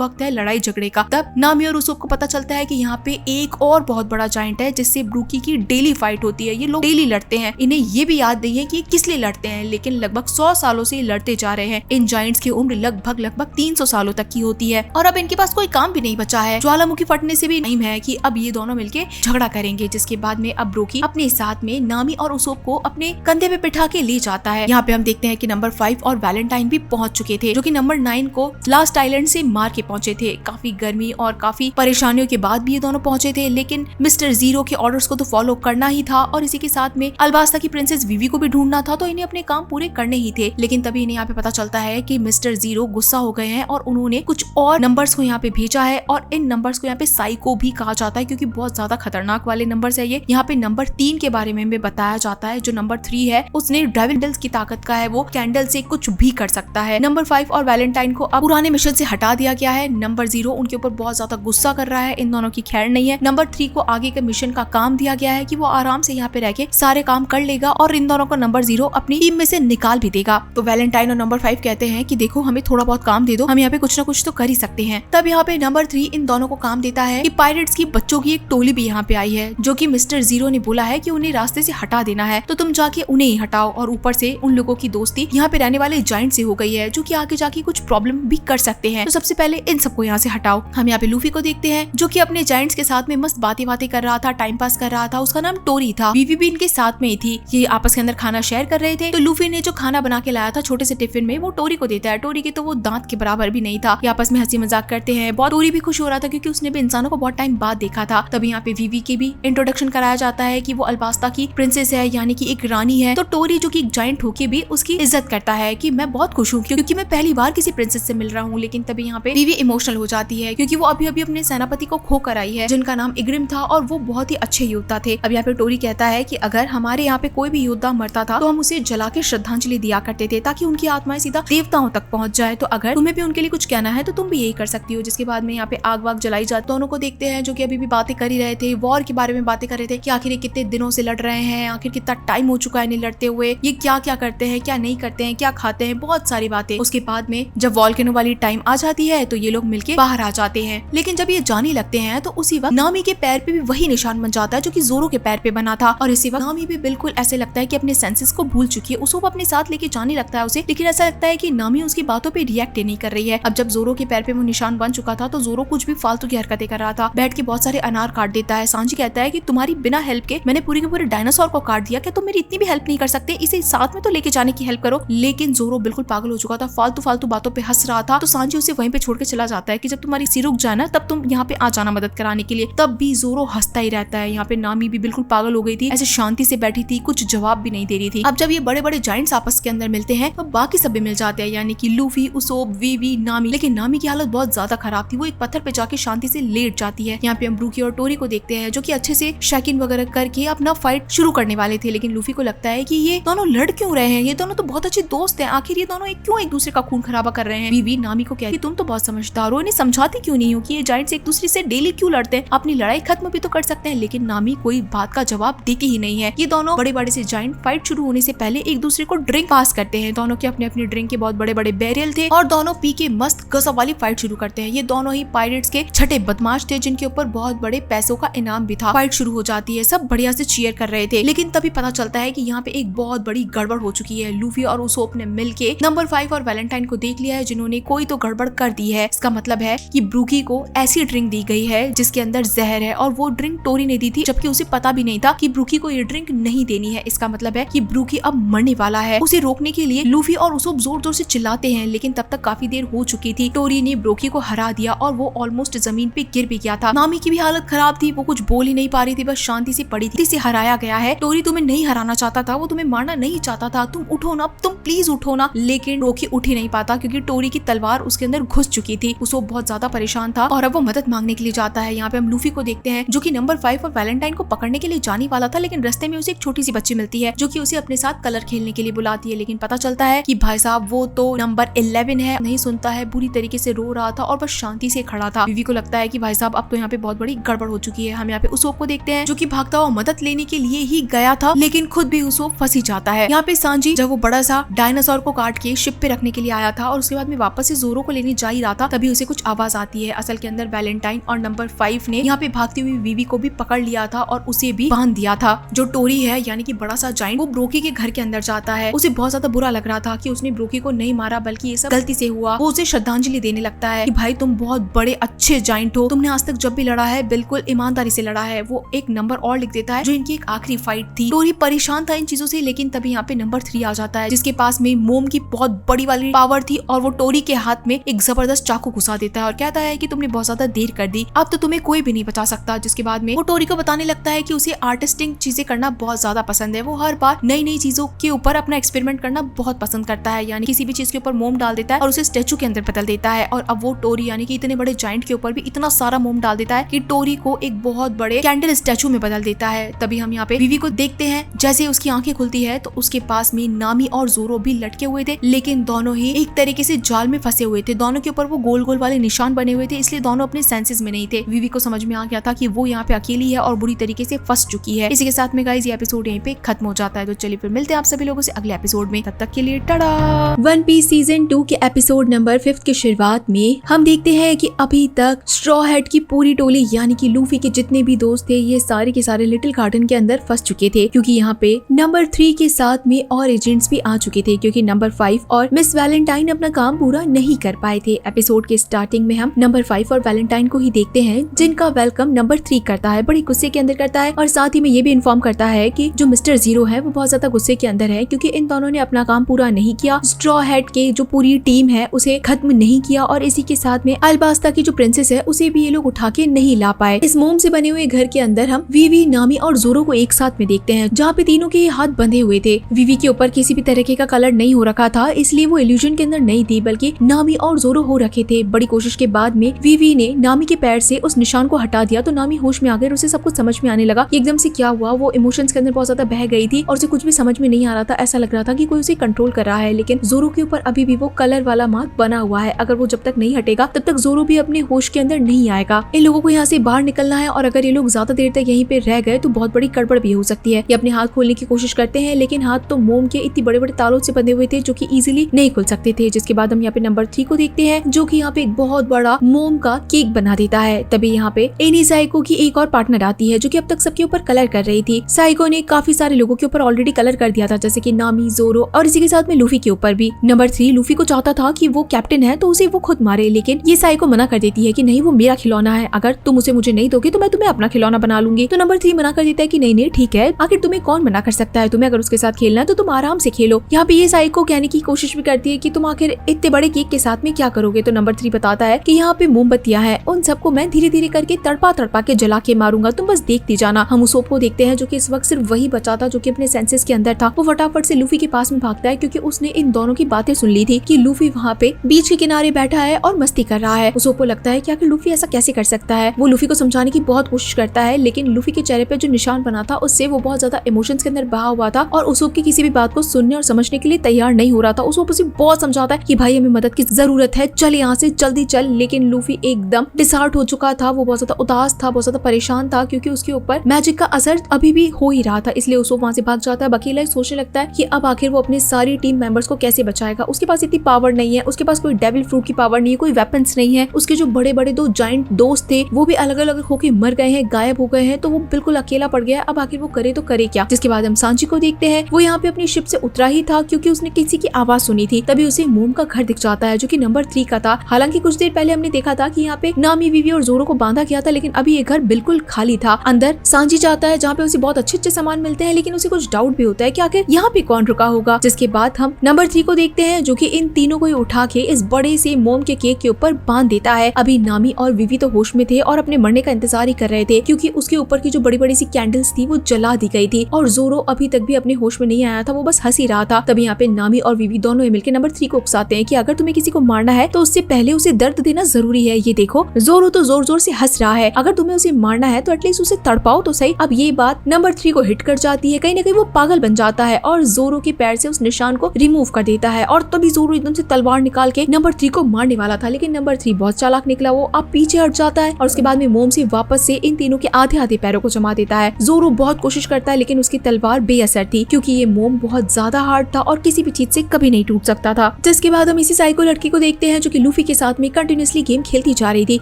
वक्त है लड़ाई झगड़े का। तब नामी और उसोप को पता चलता है कि यहाँ पे एक और बहुत बड़ा जायंट है जिससे ब्रूकी की डेली फाइट होती है। ये लोग डेली लड़ते हैं, इन्हें ये भी याद नहीं है कि किस लिए लड़ते हैं, लेकिन लगभग 100 सालों से लड़ते जा रहे हैं। इन जायंट्स की उम्र लगभग 300 सालों तक की होती है और अब इनके पास कोई काम भी नहीं बचा है। ज्वालामुखी फटने से भी टाइम है कि अब ये दोनों मिलके झगड़ा करेंगे, जिसके बाद में अब ब्रूकी अपने साथ में नामी और उसोप को अपने कंधे पे बिठा के ले जाता है। यहाँ पे हम देखते हैं कि नंबर 5 और वैलेंटाइन भी पहुंच चुके थे, जो कि नंबर 9 को लास्ट आइलैंड से मार के पहुंचे थे। काफी गर्मी और काफी परेशानियों के बाद भी ये दोनों पहुंचे थे, लेकिन मिस्टर जीरो के ऑर्डर्स को तो फॉलो करना ही था और इसी के साथ में अल्बास्ता की प्रिंसेस विवी को भी ढूंढना था, तो इन्हें अपने काम पूरे करने ही थे। लेकिन तभी इन्हें यहाँ पे पता चलता है कि मिस्टर जीरो गुस्सा हो गए हैं और उन्होंने कुछ और नंबर्स को यहाँ पे भेजा है और इन नंबर्स को यहाँ पे साइको भी कहा जाता है, क्योंकि बहुत ज्यादा खतरनाक वाले नंबर्स है ये। यहाँ पे नंबर 3 के बारे में बताया जाता है। जो नंबर 3 है उसने डेविल्स की ताकत का है, वो कैंडल से कुछ भी कर सकता है। नंबर 5 और वैलेंटाइन को अब पुराने मिशन से हटा दिया गया है। नंबर 0 उनके ऊपर बहुत ज्यादा गुस्सा कर रहा है, इन दोनों की खैर नहीं है। नंबर 3 को आगे के मिशन का काम दिया गया है कि वो आराम से यहाँ पे रह के सारे काम कर लेगा और इन दोनों को नंबर 0 अपनी टीम में से निकाल भी देगा। तो वैलेंटाइन और नंबर 5 कहते हैं कि देखो हमें थोड़ा बहुत काम दे दो, हम यहाँ पे कुछ ना कुछ तो कर ही सकते हैं। तब यहाँ पे नंबर 3 इन दोनों को काम देता है कि पायरेट्स की बच्चों की एक टोली भी यहाँ पे आई है, जो कि मिस्टर जीरो ने बोला है कि उन्हें रास्ते से हटा देना है, तो तुम जाके उन्हें ही हटाओ। और ऊपर से उन लोगों की दोस्ती यहाँ पे रहने वाले जायंट से हो गई है, जो कि आगे जाके कुछ प्रॉब्लम भी कर सकते हैं। तो सबसे पहले इन सबको यहाँ से हटाओ। हम यहाँ पे लूफी को देखते हैं, जो कि अपने जायंट्स के साथ में मस्त बातें कर रहा था, टाइम पास कर रहा था। उसका नाम टोरी था, वीवी भी इनके साथ में ही थी। ये आपस के अंदर खाना शेयर कर रहे थे। तो लूफी ने जो खाना बना के लाया था छोटे से टिफिन में, वो टोरी को देता है। टोरी के तो वो दांत के बराबर भी नहीं था। ये आपस में हंसी मजाक करते हैं। बहुत टोरी भी खुश हो रहा था क्योंकि उसने भी इंसानों को बहुत टाइम बाद देखा था। तभी यहाँ पे वीवी की भी इंट्रोडक्शन कराया जाता है कि वो अल्बास्ता की प्रिंसेस है, यानी कि एक रानी है। तो टोरी जो कि एक जायंट होके भी उसकी इज्जत करता है कि मैं बहुत खुश हूँ क्योंकि मैं पहली बार किसी प्रिंसेस से मिल रहा हूँ। लेकिन तभी यहाँ पे वीवी इमोशनल हो जाती है क्योंकि वो अभी अभी अपने सेनापति को खो कर आई है, जिनका नाम इग्रिम था और वो बहुत ही अच्छे योद्धा थे। अब यहाँ पे टोरी कहता है कि अगर हमारे यहाँ पे कोई भी योद्धा मरता था तो हम उसे जला के श्रद्धांजलि दिया करते थे ताकि उनकी आत्माएं सीधा देवताओं तक पहुंच जाए। तो अगर तुम्हें भी उनके लिए कुछ कहना है तो तुम भी यही कर सकती हो। जिसके बाद में यहाँ पे आग वाग जलाई जाती। दोनों को देखते हैं जो कि अभी भी बातें कर ही रहे थे, वॉर के बारे में बातें कर रहे थे कि आखिर ये कितने दिनों से लड़ रहे हैं, आखिर कितना टाइम हो चुका है इन्हें लड़ते हुए, ये क्या क्या करते हैं, क्या नहीं करते हैं, क्या खाते हैं, बहुत सारी बातें। उसके बाद में जब वॉल्केनो वाली टाइम आ जाती है तो ये लोग मिलके बाहर आ जाते हैं। लेकिन जब ये जाने लगते हैं तो उसी वक्त नामी के पैर पे भी वही निशान बन जाता है जो कि जोरो के पैर पे बना था। और इसी वक्त नामी भी बिल्कुल ऐसे लगता है कि अपने सेंसेस को भूल चुकी है। उसको अपने साथ लेके जाने लगता है उसे, लेकिन ऐसा लगता है कि नामी उसकी बातों पे रिएक्ट नहीं कर रही है। अब जब जोरो के पैर पे वो निशान बन चुका था तो जोरो कुछ भी फालतू की हरकतें कर रहा था, बैठ के बहुत सारे अनार काट देता है। सांजी कहता है कि तुम्हारी बिना हेल्प के मैंने पूरे के पूरे डायनासोर को काट दिया, क्या तुम मेरी इतनी भी हेल्प नहीं कर सकते, इसे साथ में तो लेके जाने की हेल्प करो। लेकिन जोरो बिल्कुल पागल हो चुका था, फालतू फालतू बातों पे हंस रहा था। तो सांजी उसे वहीं पे छोड़ के चला जाता है कि जब तुम्हारी सिर रुक जाए ना तब तुम यहाँ पे आ जाना मदद कराने के लिए। तब भी जोरो हंसता ही रहता है। यहाँ पे नामी भी बिल्कुल पागल हो गई थी, ऐसे शांति से बैठी थी, कुछ जवाब भी नहीं दे रही थी। अब जब ये बड़े बड़े जायंट्स आपस के अंदर मिलते हैं तो बाकी सब भी मिल जाते हैं, यानी कि लूफी, उसोप, वीवी, नामी। लेकिन नामी की हालत बहुत ज्यादा खराब थी, वो एक पत्थर पे जाके शांति से लेट जाती है। यहाँ पे हम ब्रूकी और टोरी को देखते हैं जो कि अच्छे से शेकिन वगैरह करके अपना फाइट शुरू करने वाले थे। लेकिन लूफी को लगता है कि ये दोनों लड़ क्यों रहे हैं, ये दोनों तो बहुत अच्छे दोस्त हैं, आखिर ये दोनों क्यों एक दूसरे का खून खराबा कर रहे हैं। वीवी नामी को कहती तुम तो बहुत समझदार हो, इन्हें समझाती क्यों नहीं हो कि ये जायंट्स एक दूसरे से डेली क्यों लड़ते हैं, अपनी लड़ाई खत्म भी तो कर सकते हैं। लेकिन नामी कोई बात का जवाब देती ही नहीं है। ये दोनों बड़े बड़े से जायंट फाइट शुरू होने से पहले एक दूसरे को ड्रिंक पास करते हैं। दोनों के अपने अपने ड्रिंक के बहुत बड़े बड़े बैरियल थे और दोनों पी के मस्त गजब वाली फाइट शुरू करते हैं। ये दोनों ही पायरेट्स के छठे बदमाश थे जिनके ऊपर बहुत बड़े पैसों का इनाम भी था। फाइट शुरू हो जाती है, सब बढ़िया से चीयर कर रहे थे। लेकिन तभी पता चलता है कि यहाँ पे एक बहुत बड़ी गड़बड़ हो चुकी है। लूफी और उसोप ने मिलके नंबर 5 और वैलेंटाइन को देख लिया है जिन्होंने कोई तो गड़बड़ कर दी है। इसका मतलब है कि ब्रूकी को ऐसी ड्रिंक दी गई है जिसके अंदर जहर है और वो ड्रिंक टोरी ने दी थी, जबकि उसे पता भी नहीं था कि ब्रूकी को ये ड्रिंक नहीं देनी है। इसका मतलब है कि ब्रूकी अब मरने वाला है। उसे रोकने के लिए लूफी और उसोप जोर जोर से चिल्लाते हैं, लेकिन तब तक काफी देर हो चुकी थी। टोरी ने ब्रूकी को हरा दिया और वो ऑलमोस्ट जमीन पे गिर भी गया था। नामी की भी हालत खराब थी, वो कुछ बोल ही नहीं पा रही थी, बस शांति से पड़ी थी। इसे हराया गया है। टोरी तुम्हें नहीं हराना चाहता था, वो तुम्हें मारना नहीं चाहता था, तुम उठो ना, तुम प्लीज उठो ना। लेकिन रोकी उठ ही नहीं पाता क्योंकि टोरी की तलवार उसके अंदर घुस चुकी थी। उसो बहुत ज्यादा परेशान था और अब वो मदद मांगने के लिए जाता है। यहाँ पे हम लूफी को देखते हैं जो कि नंबर 5 और वैलेंटाइन को पकड़ने के लिए जाने वाला था, लेकिन रास्ते में उसे एक छोटी सी बच्ची मिलती है जो कि उसे अपने साथ कलर खेलने के लिए बुलाती है। लेकिन पता चलता है कि भाई साहब वो तो नंबर 11 है। नहीं सुनता है, बुरी तरीके से रो रहा था और बस शांति से खड़ा था। बीवी को लगता है कि भाई साहब अब तो यहाँ पे बहुत बड़ी गड़बड़ हो चुकी है, हम यहाँ पे उसोप को देखते हैं जो कि भागता हुआ मदद लेने के लिए ही गया था, लेकिन खुद भी उसोप फंस ही जाता है। यहाँ पे सांजी जब वो बड़ा सा डायनासोर को काट के शिप पे रखने के लिए आया था और उसके बाद में वापस से जोरो को लेने जा ही रहा था, तभी उसे कुछ आवाज आती है। असल के अंदर वैलेंटाइन और नंबर 5 ने यहाँ पे भागती हुई वीवी को भी पकड़ लिया था और उसे भी बांध दिया था। जो टोरी है यानी कि बड़ा सा जाइंट, वो ब्रोकी के घर के अंदर जाता है। उसे बहुत ज्यादा बुरा लग रहा था कि उसने ब्रोकी को नहीं मारा बल्कि ये सब गलती से हुआ। वो उसे श्रद्धांजलि देने लगता है कि भाई तुम बहुत बड़े अच्छे जाइंट हो, तुमने आज तक जब भी लड़ा है बिल्कुल ईमानदारी से लड़ा है। वो एक नंबर और लिख देता है जो इनकी एक आखिरी फाइट थी। टोरी परेशान था इन चीजों से, लेकिन तभी यहाँ पे नंबर 3 आ जाता है जिसके पास में मोम की बहुत बड़ी वाली पावर थी और वो टोरी के हाथ में एक जबरदस्त चाकू घुसा देता है और कहता है कि तुमने बहुत ज्यादा देर कर दी, अब तो तुम्हें कोई भी नहीं बचा सकता। जिसके बाद में वो टोरी को बताने लगता है कि उसे आर्टिस्टिक चीजें करना बहुत ज्यादा पसंद है। वो हर बार नई नई चीजों के ऊपर अपना एक्सपेरिमेंट करना बहुत पसंद करता है, यानी किसी भी चीज के ऊपर मोम डाल देता है और उसे स्टेचू के अंदर बदल देता है। और अब वो टोरी यानी कि इतने बड़े जाइंट के ऊपर भी इतना सारा मोम डाल देता है कि टोरी को एक बहुत बड़े कैंडल स्टेचू में बदल देता है। तभी हम यहाँ पे वीवी को देखते हैं, जैसे उसकी आंखें खुलती है तो उसके पास में नामी और जोरो भी लटके हुए थे, लेकिन दोनों ही एक तरीके से जाल में फंसे हुए थे। दोनों के ऊपर वो गोल गोल वाले निशान बने हुए थे, इसलिए दोनों अपने सेंसेस में नहीं थे। वीवी को समझ में आ गया था कि वो यहाँ पे अकेली है और बुरी तरीके से फंस चुकी है। इसी के साथ में गाइस ये एपिसोड यहीं पे खत्म हो जाता है। तो चलिए फिर मिलते हैं आप सभी लोगों से अगले एपिसोड में, तब तक के लिए टाटा। वन पीस सीजन 2 के एपिसोड नंबर 5 की शुरुआत में हम देखते हैं कि अभी तक स्ट्रॉ हैट की पूरी टोली यानी कि लूफी के जितने भी दोस्त थे ये सारे के सारे लिटिल गार्डन के अंदर फंस चुके थे, क्योंकि यहाँ पे नंबर 3 के साथ में और एजेंट्स भी आ चुके थे, क्योंकि नंबर 5 और मिस वैलेंटाइन अपना काम पूरा नहीं कर पाए थे। एपिसोड के स्टार्टिंग में हम नंबर 5 और वैलेंटाइन को ही देखते हैं जिनका वेलकम नंबर 3 करता है, बड़ी गुस्से के अंदर करता है और साथ ही में ये भी इन्फॉर्म करता है कि जो मिस्टर जीरो है वो बहुत ज्यादा गुस्से के अंदर है, क्योंकि इन दोनों ने अपना काम पूरा नहीं किया, स्ट्रॉ हैट के जो पूरी टीम है उसे खत्म नहीं किया और इसी के साथ में अल्बास्ता की जो प्रिंसेस है उसे भी ये लोग उठा के नहीं ला पाए। इस मोम से बने हुए घर के अंदर हम वीवी, नामी और जोरो को एक साथ में देखते हैं, जहाँ पे तीनों के हाथ बंधे हुए थे। वीवी के ऊपर किसी भी तरीके का कलर नहीं हो रखा था, इसलिए वो इल्यूजन के अंदर नहीं थी, बल्कि नामी और जोरो हो रखे थे। बड़ी कोशिश के बाद में वीवी ने नामी के पैर से उस निशान को हटा दिया तो नामी होश में आ गई, उसे सब कुछ समझ में आने लगा कि एकदम से क्या हुआ। वो इमोशंस के अंदर बहुत ज्यादा बह गई थी और उसे कुछ भी समझ में नहीं आ रहा था, ऐसा लग रहा था कि कोई उसे कंट्रोल कर रहा है। लेकिन जोरो के ऊपर अभी भी वो कलर वाला मार्क बना हुआ है, अगर वो जब तक नहीं हटेगा तब तक जोरो भी अपने होश के अंदर नहीं आएगा। इन लोगों को यहाँ से बाहर निकलना है और अगर ये लोग ज्यादा देर तक यहीं पे रह गए तो बहुत बड़ी गड़बड़ भी हो सकती है। ये अपने हाथ खोलने की कोशिश करते हैं, लेकिन हाथ तो मोम के इतने बड़े बड़े तालों से बंधे हुए थे जो कि इजीली नहीं खुल सकते थे। जिसके बाद हम यहाँ पे नंबर 3 को देखते हैं जो कि यहाँ पे एक बहुत बड़ा मोम का केक बना देता है। तभी यहाँ पे एनी साइको की एक और पार्टनर आती है जो कि अब तक सबके ऊपर कलर कर रही थी। साइको ने काफी सारे लोगों के ऊपर ऑलरेडी कलर कर दिया था, जैसे कि नामी, जोरो और इसी के साथ में लूफी के ऊपर भी। नंबर 3 लूफी को चाहता था कि वो कैप्टन है तो उसे वो खुद मारे, लेकिन ये साइको मना कर देती है कि नहीं वो मेरा खिलौना है, अगर तुम उसे मुझे नहीं दोगे तो मैं तुम्हें अपना खिलौना बना लूंगी। तो नंबर 3 मना कर देता है कि नहीं नहीं ठीक है, आखिर तुम्हें कौन मना कर सकता है, तुम्हें अगर उसके साथ खेलना है तो तुम आराम से खेलो। यहाँ पे ये साइको कहने की कोशिश भी करती है कि तुम आखिर इतने बड़े केक के साथ में क्या करोगे। तो नंबर 3 बताता है कि यहाँ पे मोमबत्तियां हैं, उन सबको मैं धीरे धीरे करके तड़पा तड़पा के जला के मारूंगा, तुम बस देखती जाना। हम उसोप को देखते हैं जो कि इस वक्त सिर्फ वही बचा था जो कि अपने सेंसेस के अंदर था। वो फटाफट से लूफी के पास में भागता है क्योंकि उसने इन दोनों की बातें सुन ली थी कि लूफी वहाँ पे बीच के किनारे बैठा है और मस्ती कर रहा है। उसोप को लगता है कि आखिर लूफी ऐसा कैसे कर सकता है। वो लूफी को समझाने की बहुत कोशिश करता है, लेकिन लूफी के चेहरे पे जो निशान बना था उससे वो बहुत ज्यादा इमोशंस के अंदर बहा हुआ था और उसोप की किसी भी बात को सुनने और समझने के लिए तैयार नहीं हो रहा था। उसोप उसे बहुत समझाता है कि भाई हमें मदद की जरूरत है, चल यहाँ से जल्दी चल, लेकिन लूफी एकदम डिसहार्ट हो चुका था। वो बहुत ज्यादा उदास था, बहुत ज्यादा परेशान था क्योंकि उसके ऊपर मैजिक का असर अभी भी हो ही रहा था, इसलिए उसोप वहाँ से भाग जाता है। अकेला सोचने लगता है कि अब आखिर वो अपने सारी टीम मेंबर्स को कैसे बचाएगा। उसके पास इतनी पावर नहीं है, उसके पास कोई डेविल फ्रूट की पावर नहीं है, कोई वेपन्स नहीं है। उसके जो बड़े बड़े 2 जाइंट दोस्त थे वो भी अलग अलग होके मर गए हैं, गायब हो गए हैं, तो वो बिल्कुल अकेला पड़ गया। अब आखिर वो करे तो करे क्या। जिसके बाद हम सांची को देखते हैं, वो यहाँ पे अपनी शिप से उतरा ही था क्योंकि उसने किसी की आवाज सुनी थी। तभी उसे मोम का घर दिख जाता है जो कि नंबर 3 का था। हालांकि कुछ देर पहले हमने देखा था कि यहाँ पे नामी, वीवी और जोरो को बांधा गया था, लेकिन अभी ये घर बिल्कुल खाली था। अंदर सांची जाता है जहाँ पे उसे बहुत अच्छे अच्छे सामान मिलते हैं, लेकिन उसे कुछ डाउट भी होता है कि आखिर यहाँ पे कौन रुका होगा। जिसके बाद हम नंबर 3 को देखते हैं जो कि इन तीनों को उठा के इस बड़े से मोम के केक के ऊपर बांध देता है। अभी नामी और वीवी तो होश में थे और अपने मरने का इंतजार ही कर रहे थे क्योंकि उसके ऊपर की जो बड़ी बड़ी सी कैंडल्स थी वो जला दी गई थी और जोरो अभी तक भी अपने होश में नहीं आया था, वो बस हंस ही रहा था। तभी यहाँ पे नामी और वीवी दोनों मिलकर नंबर 3 को उकसाते हैं कि अगर तुम्हें किसी को मारना है तो उससे पहले उसे दर्द देना जरूरी है। ये देखो जोरो तो जोर जोर से हंस रहा है, अगर तुम्हें उसे मारना है तो एटलीस्ट उसे तड़पाओ तो सही। अब ये बात नंबर 3 को हिट कर जाती है, कहीं ना कहीं वो पागल बन जाता है और जोरो के पैर से उस निशान को रिमूव कर देता है और तभी जोरो एकदम से तलवार निकाल के नंबर 3 को मारने वाला था, लेकिन नंबर 3 बहुत चालाक निकला। वो अब पीछे हट जाता है और उसके बाद में मोम से वापस से इन तीनों के आधे आधे पैरों को जमा देता है। जोरो बहुत कोशिश करता है लेकिन उसकी तलवार बेअसर थी क्योंकि ये मोम बहुत ज्यादा हार्ड था और किसी भी चीज से कभी नहीं टूट सकता था। जिसके बाद हम इसी साइको लड़की को देखते हैं जो कि लूफी के साथ में कंटिन्यूअसली गेम खेलती जा रही थी।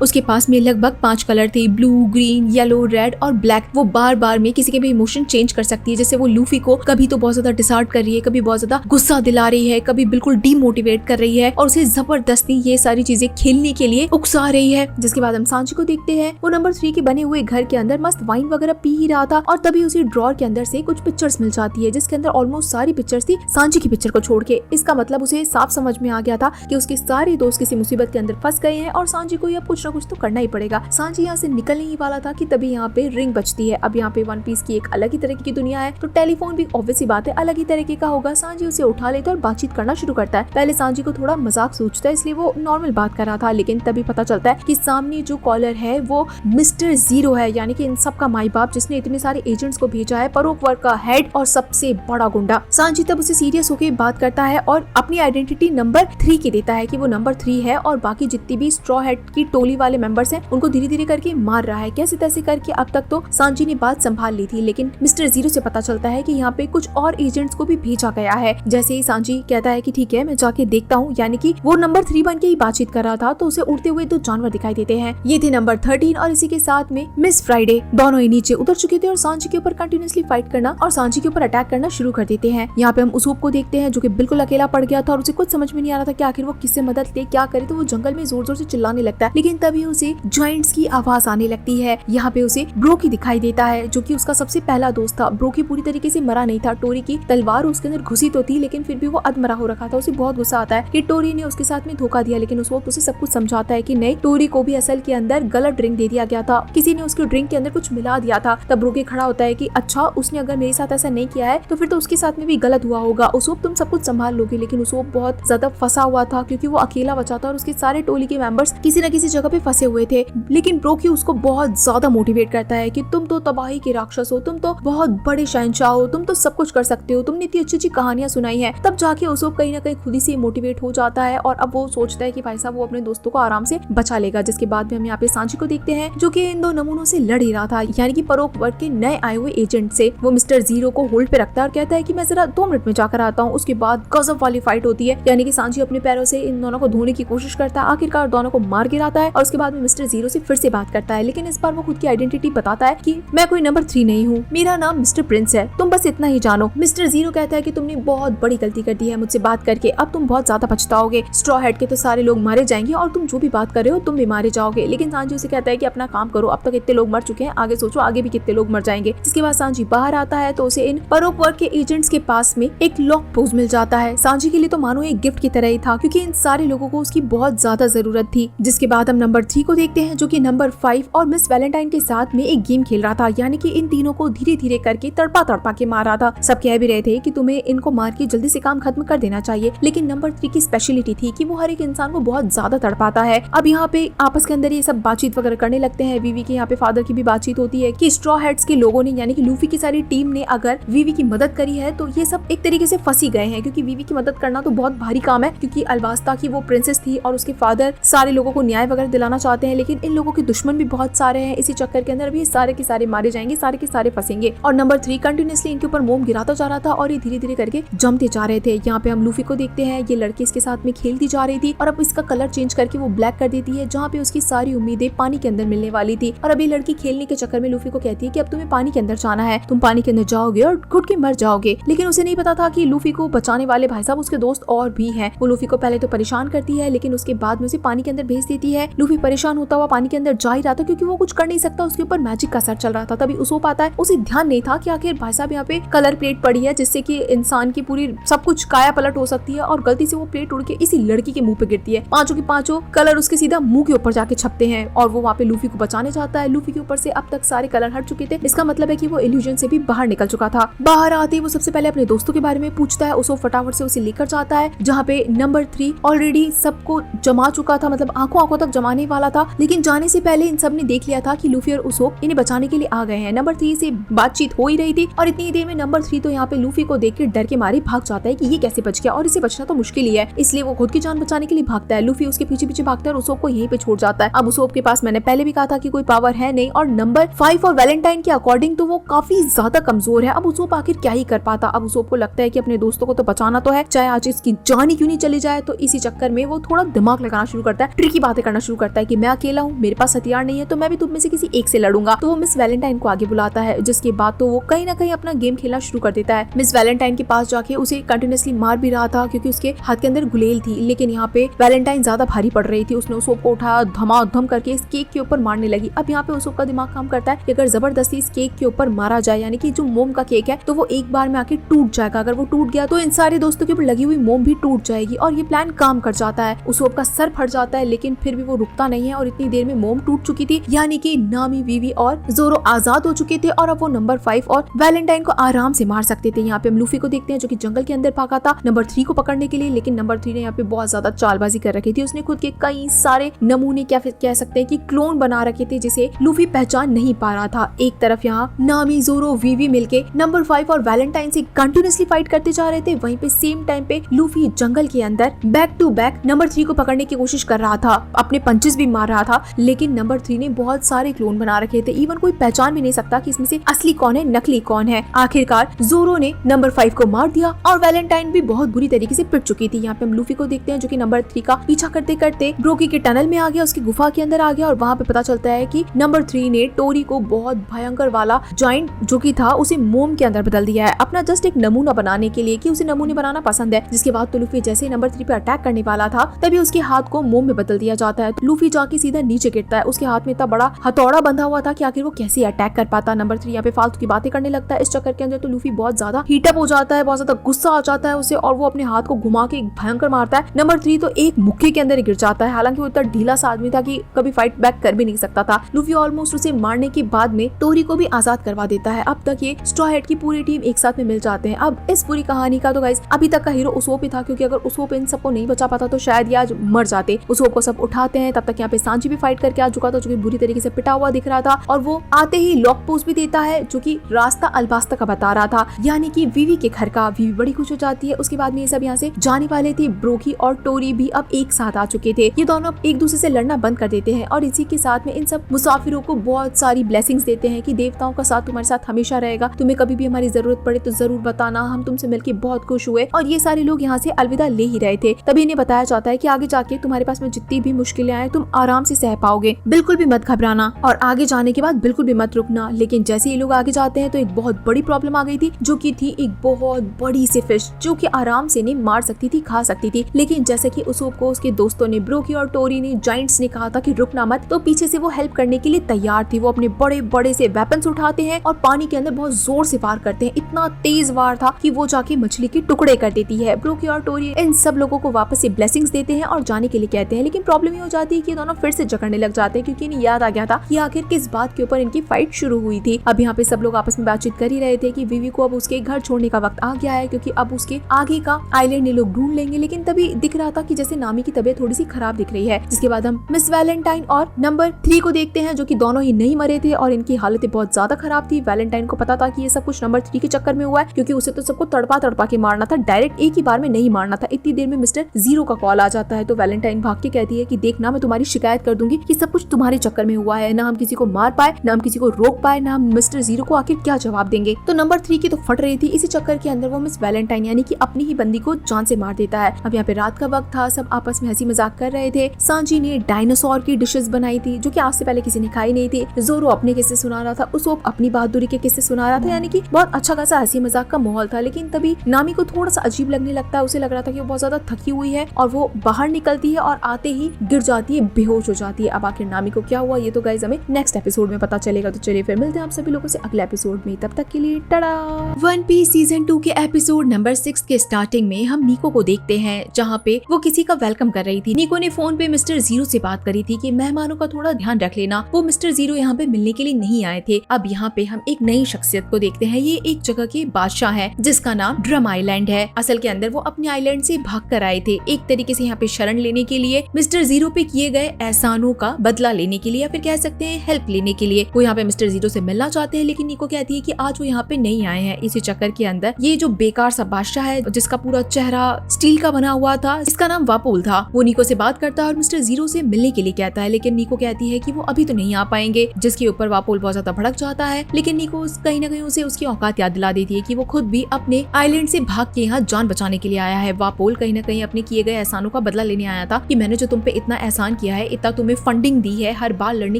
उसके पास में लगभग 5 कलर थे, ब्लू, ग्रीन, येलो, रेड और ब्लैक। वो बार बार में किसी के भी इमोशन चेंज कर सकती है। जैसे वो लूफी को कभी तो बहुत ज्यादा डिसहार्ट कर रही है, कभी बहुत ज्यादा गुस्सा दिला रही है, कभी बिल्कुल डीमोटिवेट कर रही है और उसे जबरदस्ती ये सारी चीजें खेलने के लिए उकसा रही है। जिसके बाद हम सांची को देखते हैं। वो नंबर 3 के बने हुए घर के अंदर मस्त वाइन वगैरह पी ही रहा था और तभी उसी ड्रॉर के अंदर से कुछ पिक्चर्स मिल जाती है जिसके अंदर ऑलमोस्ट सारी पिक्चर्स थी सांची की पिक्चर को छोड़ के। इसका मतलब उसे साफ समझ में आ गया था कि उसके सारे दोस्त किसी मुसीबत के अंदर फंस गए हैं और सांची को अब कुछ ना कुछ तो करना ही पड़ेगा। सांची यहाँ से निकलने ही वाला था कि तभी यहाँ पे रिंग बजती है। अब यहाँ पे वन पीस की एक अलग ही तरह की दुनिया है तो टेलीफोन भी ऑब्वियस सी बात है अलग ही तरीके का होगा। सांची उसे उठा लेता है और बातचीत करना शुरू करता है। पहले सांची को थोड़ा मजाक सोचता है इसलिए वो नॉर्मल बात कर रहा था लेकिन तभी पता चलता है कि सामने जो कॉलर है वो मिस्टर जीरो है, यानी कि इन सब का माई बाप जिसने इतने सारे एजेंट्स को भेजा है, परोप वर्ग का हेड और सबसे बड़ा गुंडा। सांची तब उसे सीरियस होकर बात करता है और अपनी आइडेंटिटी नंबर 3 की देता है कि वो नंबर 3 है और बाकी जितनी भी स्ट्रॉ हेड की टोली वाले मेंबर्स हैं उनको धीरे धीरे करके मार रहा है। कैसे तैसे करके अब तक तो सांची ने बात संभाल ली थी लेकिन मिस्टर जीरो से पता चलता है कि यहाँ पे कुछ और एजेंट्स को भी भेजा गया है। जैसे ही सांची कहता है कि ठीक है मैं जाके देखता हूँ, यानी कि वो नंबर 3 बन के ही बातचीत कर रहा था तो उसे उड़ते हुए 2 जानवर दिखाई देते हैं। ये थे नंबर 13 और इसी के साथ में मिस फ्राइडे। दोनों ही नीचे उतर चुके थे और सांची के ऊपर कंटिन्यूअसली फाइट करना और सांची के ऊपर अटैक करना शुरू कर देते हैं। यहाँ पे हम उसूब को देखते हैं जो कि बिल्कुल अकेला पड़ गया था और उसे कुछ समझ में नहीं आ रहा था कि आखिर वो किससे मदद ले क्या करे। तो वो जंगल में जोर जोर से चिल्लाने लगता है लेकिन तभी उसे जॉइंट्स की आवाज आने लगती है। यहाँ पे उसे ब्रोकी दिखाई देता है जो कि उसका सबसे पहला दोस्त था। ब्रोकी पूरी तरीके से मरा नहीं था, टोरी की तलवार उसके अंदर घुसी तो थी लेकिन फिर भी वो अधमरा हो रखा था। उसे बहुत गुस्सा आता है कि टोरी ने उसके साथ में धोखा दिया लेकिन उस वक्त उसे सब कुछ समझाता है कि नहीं, टोरी को भी असल के अंदर गलत ड्रिंक दे दिया गया था, किसी ने उसके ड्रिंक के अंदर कुछ मिला दिया था। तब ब्रोकी खड़ा होता है कि अच्छा उसने अगर मेरे साथ ऐसा नहीं किया है तो फिर तो उसके साथ में भी गलत हुआ होगा, उस वक्त तुम सब कुछ संभाल लोगे। लेकिन उस वक्त बहुत ज्यादा फंसा हुआ था क्योंकि वो अकेला बचा था और उसके सारे टोली के मेंबर्स किसी न किसी जगह पे फंसे हुए थे। लेकिन ब्रोकी उसको बहुत ज्यादा मोटिवेट करता है कि तुम तो तबाही के राक्षस हो, तुम तो बहुत बड़े शहंशाह हो, तुम तो सब कुछ कर सकते हो, तुमने इतनी अच्छी अच्छी कहानियां सुनाई है। तब जाके उसको कहीं ना कहीं खुद ही से मोटिवेट हो जाता है और अब वो सोचता है कि भाई साहब वो अपने दोस्तों को आराम से बचा लेगा। जिसके बाद में हम यहाँ पे सांची को देखते हैं जो कि इन 2 नमूनों से लड़ ही रहा था, यानी कि परोप वर्ग के नए आए हुए एजेंट से। वो मिस्टर जीरो को होल्ड पे रखता है और कहता है कि मैं जरा 2 मिनट में जाकर आता हूँ। उसके बाद गजब वाली फाइट होती है, यानी कि सांची अपने पैरों से इन दोनों को धोने की कोशिश करता है, आखिरकार दोनों को मार गिराता है और उसके बाद में मिस्टर जीरो से फिर से बात करता है। लेकिन इस बार वो खुद की आइडेंटिटी बताता है कि मैं कोई नंबर 3 नहीं हूँ, मेरा नाम मिस्टर प्रिंस है, तुम बस इतना ही जानो। मिस्टर जीरो कहता है कि तुमने बहुत बड़ी गलती कर दी है मुझसे बात करके, अब तुम बहुत ज्यादा पछताओगे, स्ट्रॉ हेड के तो सारे लोग मारे जाएंगे और तुम जो भी बात कर रहे हो तुम भी मारे जाओगे। लेकिन सांची उसे कहता है कि अपना काम करो, अब तक इतने लोग मर चुके हैं, आगे सोचो आगे भी कितने लोग मर जाएंगे। इसके बाद सांची बाहर आता है तो उसे इन परोप वर्ग के एजेंट्स के पास में एक लॉक पोज मिल जाता है। सांची के लिए तो मानो एक गिफ्ट की तरह ही था क्योंकि इन सारे लोगों को उसकी बहुत ज्यादा जरूरत थी। जिसके बाद हम नंबर 3 को देखते हैं जो कि नंबर 5 और मिस वैलेंटाइन के साथ में एक गेम खेल रहा था, यानी कि इन तीनों को धीरे धीरे करके तड़पा तड़पा के मार रहा था। सब कह भी रहे थे कि तुम्हें इनको मार के जल्दी से काम खत्म कर देना चाहिए, लेकिन नंबर 3 की स्पेशलिटी थी कि वो हर एक इंसान को बहुत ज्यादा तड़पाता है। अब यहाँ पे आपस के अंदर ये सब बातचीत वगैरह करने लगते हैं। वीवी के यहाँ पे फादर की भी बातचीत होती है कि स्ट्रॉ हेड्स के लोगों ने, यानी कि लूफी की सारी टीम ने अगर वीवी की मदद करी है तो ये सब एक तरीके से फंसी गए हैं, क्योंकि वीवी की मदद करना तो बहुत भारी काम है क्योंकि अलवास्ता की वो प्रिंसेस थी और उसके फादर सारे लोगों को न्याय वगैरह दिलाना चाहते हैं, लेकिन इन लोगों के दुश्मन भी बहुत सारे हैं। इसी चक्कर के अंदर भी सारे के सारे मारे जाएंगे, सारे के सारे फंसेंगे। और नंबर 3 कंटिन्यूअसली इनके ऊपर मोम गिराता जा रहा था और ये धीरे धीरे करके जमते जा रहे थे। यहाँ पे हम लूफी को देखते हैं, ये लड़की इसके साथ में खेलती जा रही थी और अब इसका कलर चेंज करके वो ब्लैक कर देती है, जहाँ पे उसकी सारी उम्मीदें पानी के अंदर मिलने वाली थी। और अभी लड़की खेलने के चक्कर में लूफी को कहती है कि अब तुम्हें पानी के अंदर जाना है, तुम पानी के अंदर जाओगे और घुट के मर जाओगे। लेकिन उसे नहीं पता था कि लूफी को बचाने वाले भाई साहब उसके दोस्त और भी हैं। वो लूफी को पहले तो परेशान करती है लेकिन उसके बाद में उसे पानी के अंदर भेज देती है। लूफी परेशान होता हुआ पानी के अंदर जा ही रहा था क्योंकि वो कुछ कर नहीं सकता, उसके ऊपर मैजिक का असर चल रहा था। तभी उसको आता है, उसे ध्यान नहीं था कि आखिर भाई साहब यहाँ पे कलर प्लेट पड़ी है जिससे कि इंसान की पूरी सब कुछ काया पलट हो सकती है, और गलती से वो प्लेट उड़ के इसी लड़की के मुंह पे गिरती है। 5 के 5 कलर उसके सीधा मुंह के ऊपर जाके छपते हैं और वो वहाँ पे लूफी को बचाने जाता है। लूफी के ऊपर से अब तक सारे कलर हट चुके थे, इसका मतलब है कि वो इल्यूजन से भी बाहर निकल चुका था। बाहर आते ही वो सबसे पहले अपने दोस्तों के बारे में पूछता है, उसको फटाफट से उसे लेकर जाता है जहाँ पे नंबर 3 ऑलरेडी सबको जमा चुका था, मतलब आंखों आंखों तक जमाने वाला था। लेकिन जाने से पहले इन सब ने देख लिया था कि लूफी और उसोप इन्हें बचाने के लिए आ गए हैं। नंबर 3 से बातचीत हो ही रही थी और इतनी देर में नंबर 3 तो यहाँ पे लूफी को देख के डर के मारे भाग जाता है कि ये कैसे बच गया और इसे बचना तो मुश्किल ही है, इसलिए वो खुद की जान बचाने के लिए भागता है। लूफी उसके पीछे पीछे भागता है और उसोप को यहीं पे छोड़ जाता है। अब उसोप के पास मैंने पहले भी कहा था कि कोई पावर है नहीं, और नंबर 5 और वैलेंटाइन के अकॉर्डिंग तो वो काफी ज्यादा कमजोर है। अब उसोप आखिर क्या ही कर पाता। अब उसोप को लगता है कि अपने दोस्तों को तो बचाना तो है, चाहे आज इसकी जान ही क्यों नहीं चली जाए। तो इसी चक्कर में वो थोड़ा दिमाग लगाना शुरू करता है, ट्रिकी बातें करना शुरू करता है कि मैं अकेला हूँ, मेरे पास हथियार नहीं है, तो मैं भी तुम में से किसी एक से लड़ूंगा। तो वो मिस वैलेंटाइन को आगे बुलाता है, जिसके बाद तो वो कहीं ना कहीं अपना गेम खेलना शुरू कर देता है। मिस वैलेंटाइन के पास जाके उसे कंटिन्यूअसली मार भी रहा था, क्योंकि उसके हाथ के अंदर गुलेल थी। लेकिन यहाँ पे वैलेंटाइन ज्यादा भारी पड़ रही थी, उसने उसोप को उठाया, धमाधम करके इस केक के ऊपर मारने लगी। अब यहाँ पे उसोप का दिमाग काम करता है कि अगर जबरदस्ती इस केक के ऊपर मारा जाए, यानी कि जो मोम का केक है, तो वो एक बार में आके टूट जाएगा। अगर वो टूट गया तो इन सारे दोस्तों के ऊपर लगी हुई मोम भी टूट जाएगी, और ये प्लान काम कर जाता है। उसोप का सर फट जाता है, लेकिन फिर भी वो रुकता नहीं है, और इतनी देर में मोम टूट चुकी थी, यानी कि नामी, वीवी और जोरो आजाद हो चुके थे, और अब वो नंबर 5 और वैलेंटाइन को आराम से मार सकते थे। यहाँ पे हम लूफी को देखते हैं, जो कि जंगल के अंदर भागा था नंबर 3 को पकड़ने के लिए, लेकिन नंबर 3 ने यहाँ पे बहुत ज्यादा चालबाजी कर रखी थी। उसने खुद के कई सारे नमूने, क्या कह सकते हैं कि क्लोन बना रखे थे, जिसे लूफी पहचान नहीं पा रहा था। एक तरफ यहाँ नामी, जोरो, वीवी मिलके नंबर 5 और वैलेंटाइन से कंटिन्यूअसली फाइट करते जा रहे थे। वहीं पे सेम टाइम पे लूफी जंगल के अंदर बैक टू बैक नंबर 3 को पकड़ने की कोशिश कर रहा था, अपने पंचेस भी मार रहा था। लेकिन नंबर 3 ने बहुत सारे क्लोन बना रखे थे, इवन कोई पहचान भी नहीं सकता कि इसमें से असली कौन है, नकली कौन है। आखिरकार जोरो ने नंबर 5 को मार दिया, और वैलेंटाइन भी बहुत बुरी तरीके से पिट चुकी थी। यहाँ पे हम लूफी को देखते हैं, जो कि नंबर 3 का पीछा करते करते ब्रोकी के टनल में आ गया, उसकी गुफा के अंदर आ गया, और वहाँ पे पता चलता है कि नंबर 3 ने टोरी को बहुत भयंकर वाला जॉइंट जो कि था उसे मोम के अंदर बदल दिया है, अपना जस्ट एक नमूना बनाने के लिए, कि उसे नमूने बनाना पसंद है। जिसके बाद तो लूफी जैसे नंबर 3 पे अटैक करने वाला था, तभी उसके हाथ को मोम में बदल दिया जाता है। लूफी जाके सीधा नीचे गिरता है, उसके हाथ में इतना बड़ा हथौड़ा बंधा हुआ था कि आखिर वो कैसे अटैक कर पाता। नंबर 3 यहाँ पे फालतू की बातें करने लगता है। इस चक्कर के अंदर तो लूफी बहुत ज्यादा हीटअप हो जाता है, बहुत ज्यादा गुस्सा आ जाता है उसे, और वो अपने हाथ को घुमा के भयंकर मारता है। नंबर 3 तो एक मुक्के के अंदर गिर जाता है, हालांकि वो इतना ढीला सा आदमी था कि कभी फाइट बैक कर भी नहीं सकता था। लूफी ऑलमोस्ट उसे मारने के बाद में टोरी को भी आजाद करवा देता है। अब तक ये स्ट्रॉ हैट की पूरी टीम एक साथ में मिल जाते हैं। अब इस पूरी कहानी का तो गाइस अभी तक का हीरो उसोप ही था, क्योंकि अगर उसोप इन सबको नहीं बचा पाता तो शायद ये आज मर जाते। उसोप को सब उठाते हैं, तब तक यहाँ पे सांची भी फाइट करके आ चुका था, जो कि बुरी तरीके से पिटा हुआ दिख रहा था, और वो आते ही लॉक पोस्ट भी देता है, जो कि रास्ता अल्बास्ता का बता रहा था, यानी कि वीवी के घर का। वीवी बड़ी खुश हो जाती है। उसके बाद में ये सब यहाँ से जाने वाले थे। ब्रोकी और टोरी भी अब एक साथ आ चुके थे। ये दोनों एक दूसरे से लड़ना बंद कर देते हैं, और इसी के साथ में इन सब मुसाफिरों को बहुत सारी ब्लेसिंग्स देते हैं कि देवताओं का साथ तुम्हारे साथ हमेशा रहेगा, तुम्हें कभी भी हमारी जरूरत पड़े तो जरूर बताना, हम तुमसे मिलकर बहुत खुश हुए। और ये सारे लोग यहाँ से अलविदा ले ही रहे थे। तभी इन्हें बताया जाता है कि आगे जाके तुम्हारे पास में जितनी भी मुश्किलें आए तुम आराम से सह पाओगे, बिल्कुल भी मत घबराना, और आगे जाने के बाद बिल्कुल भी मत रुकना। लेकिन जैसे ये लोग आगे जाते हैं तो एक बहुत बड़ी प्रॉब्लम आ गई थी, जो कि थी एक बहुत बड़ी सी फिश, जो कि आराम से इन्हें मार सकती थी, खा सकती थी। लेकिन जैसे कि उसोप को उसके दोस्तों ने, ब्रोकी और टोरी ने, जाइंट्स ने कहा था कि रुकना मत, तो पीछे से वो हेल्प करने के लिए तैयार थी। वो अपने बड़े बड़े से वेपन्स उठाते हैं और पानी के अंदर बहुत जोर से वार करते हैं। इतना तेज वार था कि वो जाके मछली के टुकड़े कर देती है। ब्रोकी और टोरी इन सब लोगों को वापस से ब्लेसिंग्स देते हैं और जाने के लिए कहते हैं। लेकिन प्रॉब्लम ये हो जाती है कि दोनों फिर से जकड़ने लग जाते हैं, क्योंकि इन्हें याद आ गया था कि आखिर किस बात के ऊपर इनकी फाइट शुरू हुई थी। अब यहाँ पे सब लोग आपस में बातचीत कर ही रहे थे कि वीवी को अब उसके घर छोड़ने का वक्त आ गया है, क्योंकि अब उसके आगे का आइलैंड ये लोग ढूंढ लेंगे। लेकिन तभी दिख रहा था कि जैसे नामी की तबीयत थोड़ी सी खराब दिख रही है। जिसके बाद हम मिस वैलेंटाइन और नंबर 3 को देखते हैं, जो कि दोनों ही नहीं मरे थे और इनकी हालतें बहुत ज्यादा खराब थी। वैलेंटाइन को पता था कि ये सब कुछ नंबर 3 के चक्कर में हुआ है, क्योंकि उसे तो सबको तड़पा तड़पा के मारना था, डायरेक्ट एक ही बार में नहीं मारना था। इतनी देर में मिस्टर 0 का कॉल आ जाता है, तो वैलेंटाइन भाग के कहती है कि देखना, मैं तुम्हारी शिकायत कर दूंगी कि सब कुछ तुम्हारे चक्कर में हुआ है, ना हम किसी को मार पाए, ना हम किसी को रोक पाए, ना हम मिस्टर 0 को आखिर क्या जवाब देंगे। तो नंबर 3 की तो फट रही थी। इसी चक्कर के अंदर वो मिस वैलेंटाइन यानी कि अपनी ही बंदी को जान से मार देता है। अब यहाँ पे रात का वक्त था, सब आपस में हंसी मजाक कर रहे थे। सांची ने डायनासोर की डिशेस बनाई थी, जो कि आज से पहले किसी ने खाई नहीं थी। जोरो अपने किस्से सुना रहा था, उसोप अपनी बहादुरी के किस्से सुना रहा था, यानी कि बहुत अच्छा खासा हंसी मजाक का माहौल था। लेकिन तभी नामी को थोड़ा सा अजीब लगने लगता है। उसे लग रहा था कि वो बहुत ज्यादा थकी हुई है, और वो बाहर निकलती है और आते ही गिर जाती है, बेहोश हो जाती है। अब आखिर नामी को क्या हुआ, ये तो गाइस हमें नेक्स्ट एपिसोड में पता चलेगा। तो चलिए फिर मिलते हैं आप सभी लोगों से अगले एपिसोड में। तब तक के लिए टाटा। वन पीस सीजन 2 के एपिसोड नंबर 6 के स्टार्टिंग में हम निको को देखते हैं, जहाँ पे वो किसी का वेलकम कर रही थी। निको ने फोन पे मिस्टर 0 से बात करी थी कि मेहमानों का थोड़ा ध्यान रख लेना, वो मिस्टर 0 यहाँ पे मिलने के लिए नहीं आए थे। अब यहाँ पे हम एक नई शख्सियत को देखते हैं। ये एक जगह के बादशाह है, जिसका नाम ड्रम आइलैंड है। असल के अंदर वो अपने आइलैंड से भाग कर आए थे, एक तरीके से यहाँ पे शरण लेने के लिए, मिस्टर 0 पे किए गए एहसानों का बदला लेने के लिए, या फिर कह सकते हैं हेल्प लेने के लिए। वो यहाँ पे मिस्टर 0 से मिलना चाहते हैं, लेकिन निको कहती है कि आज वो यहाँ पे नहीं आए हैं। इसी चक्कर के अंदर ये जो बेकार सा बादशाह है, जिसका पूरा चेहरा स्टील का बना हुआ था, इसका नाम वापुल था, वो निको से बात करता है और मिस्टर 0 से मिलने के लिए कहता है। लेकिन निको कहती है कि वो अभी अभी तो नहीं आ पाएंगे, जिसके ऊपर वापोल बहुत ज्यादा भड़क जाता है। लेकिन निको कहीं ना कहीं उसे उसकी औकात याद दिला देती है कि वो खुद भी अपने आइलैंड से भाग के यहाँ जान बचाने के लिए आया है। वापोल कहीं ना कहीं अपने किए गए एहसानों का बदला लेने आया था कि मैंने जो तुम पे इतना एहसान किया है, इतना तुम्हें फंडिंग दी है, हर बार लड़ने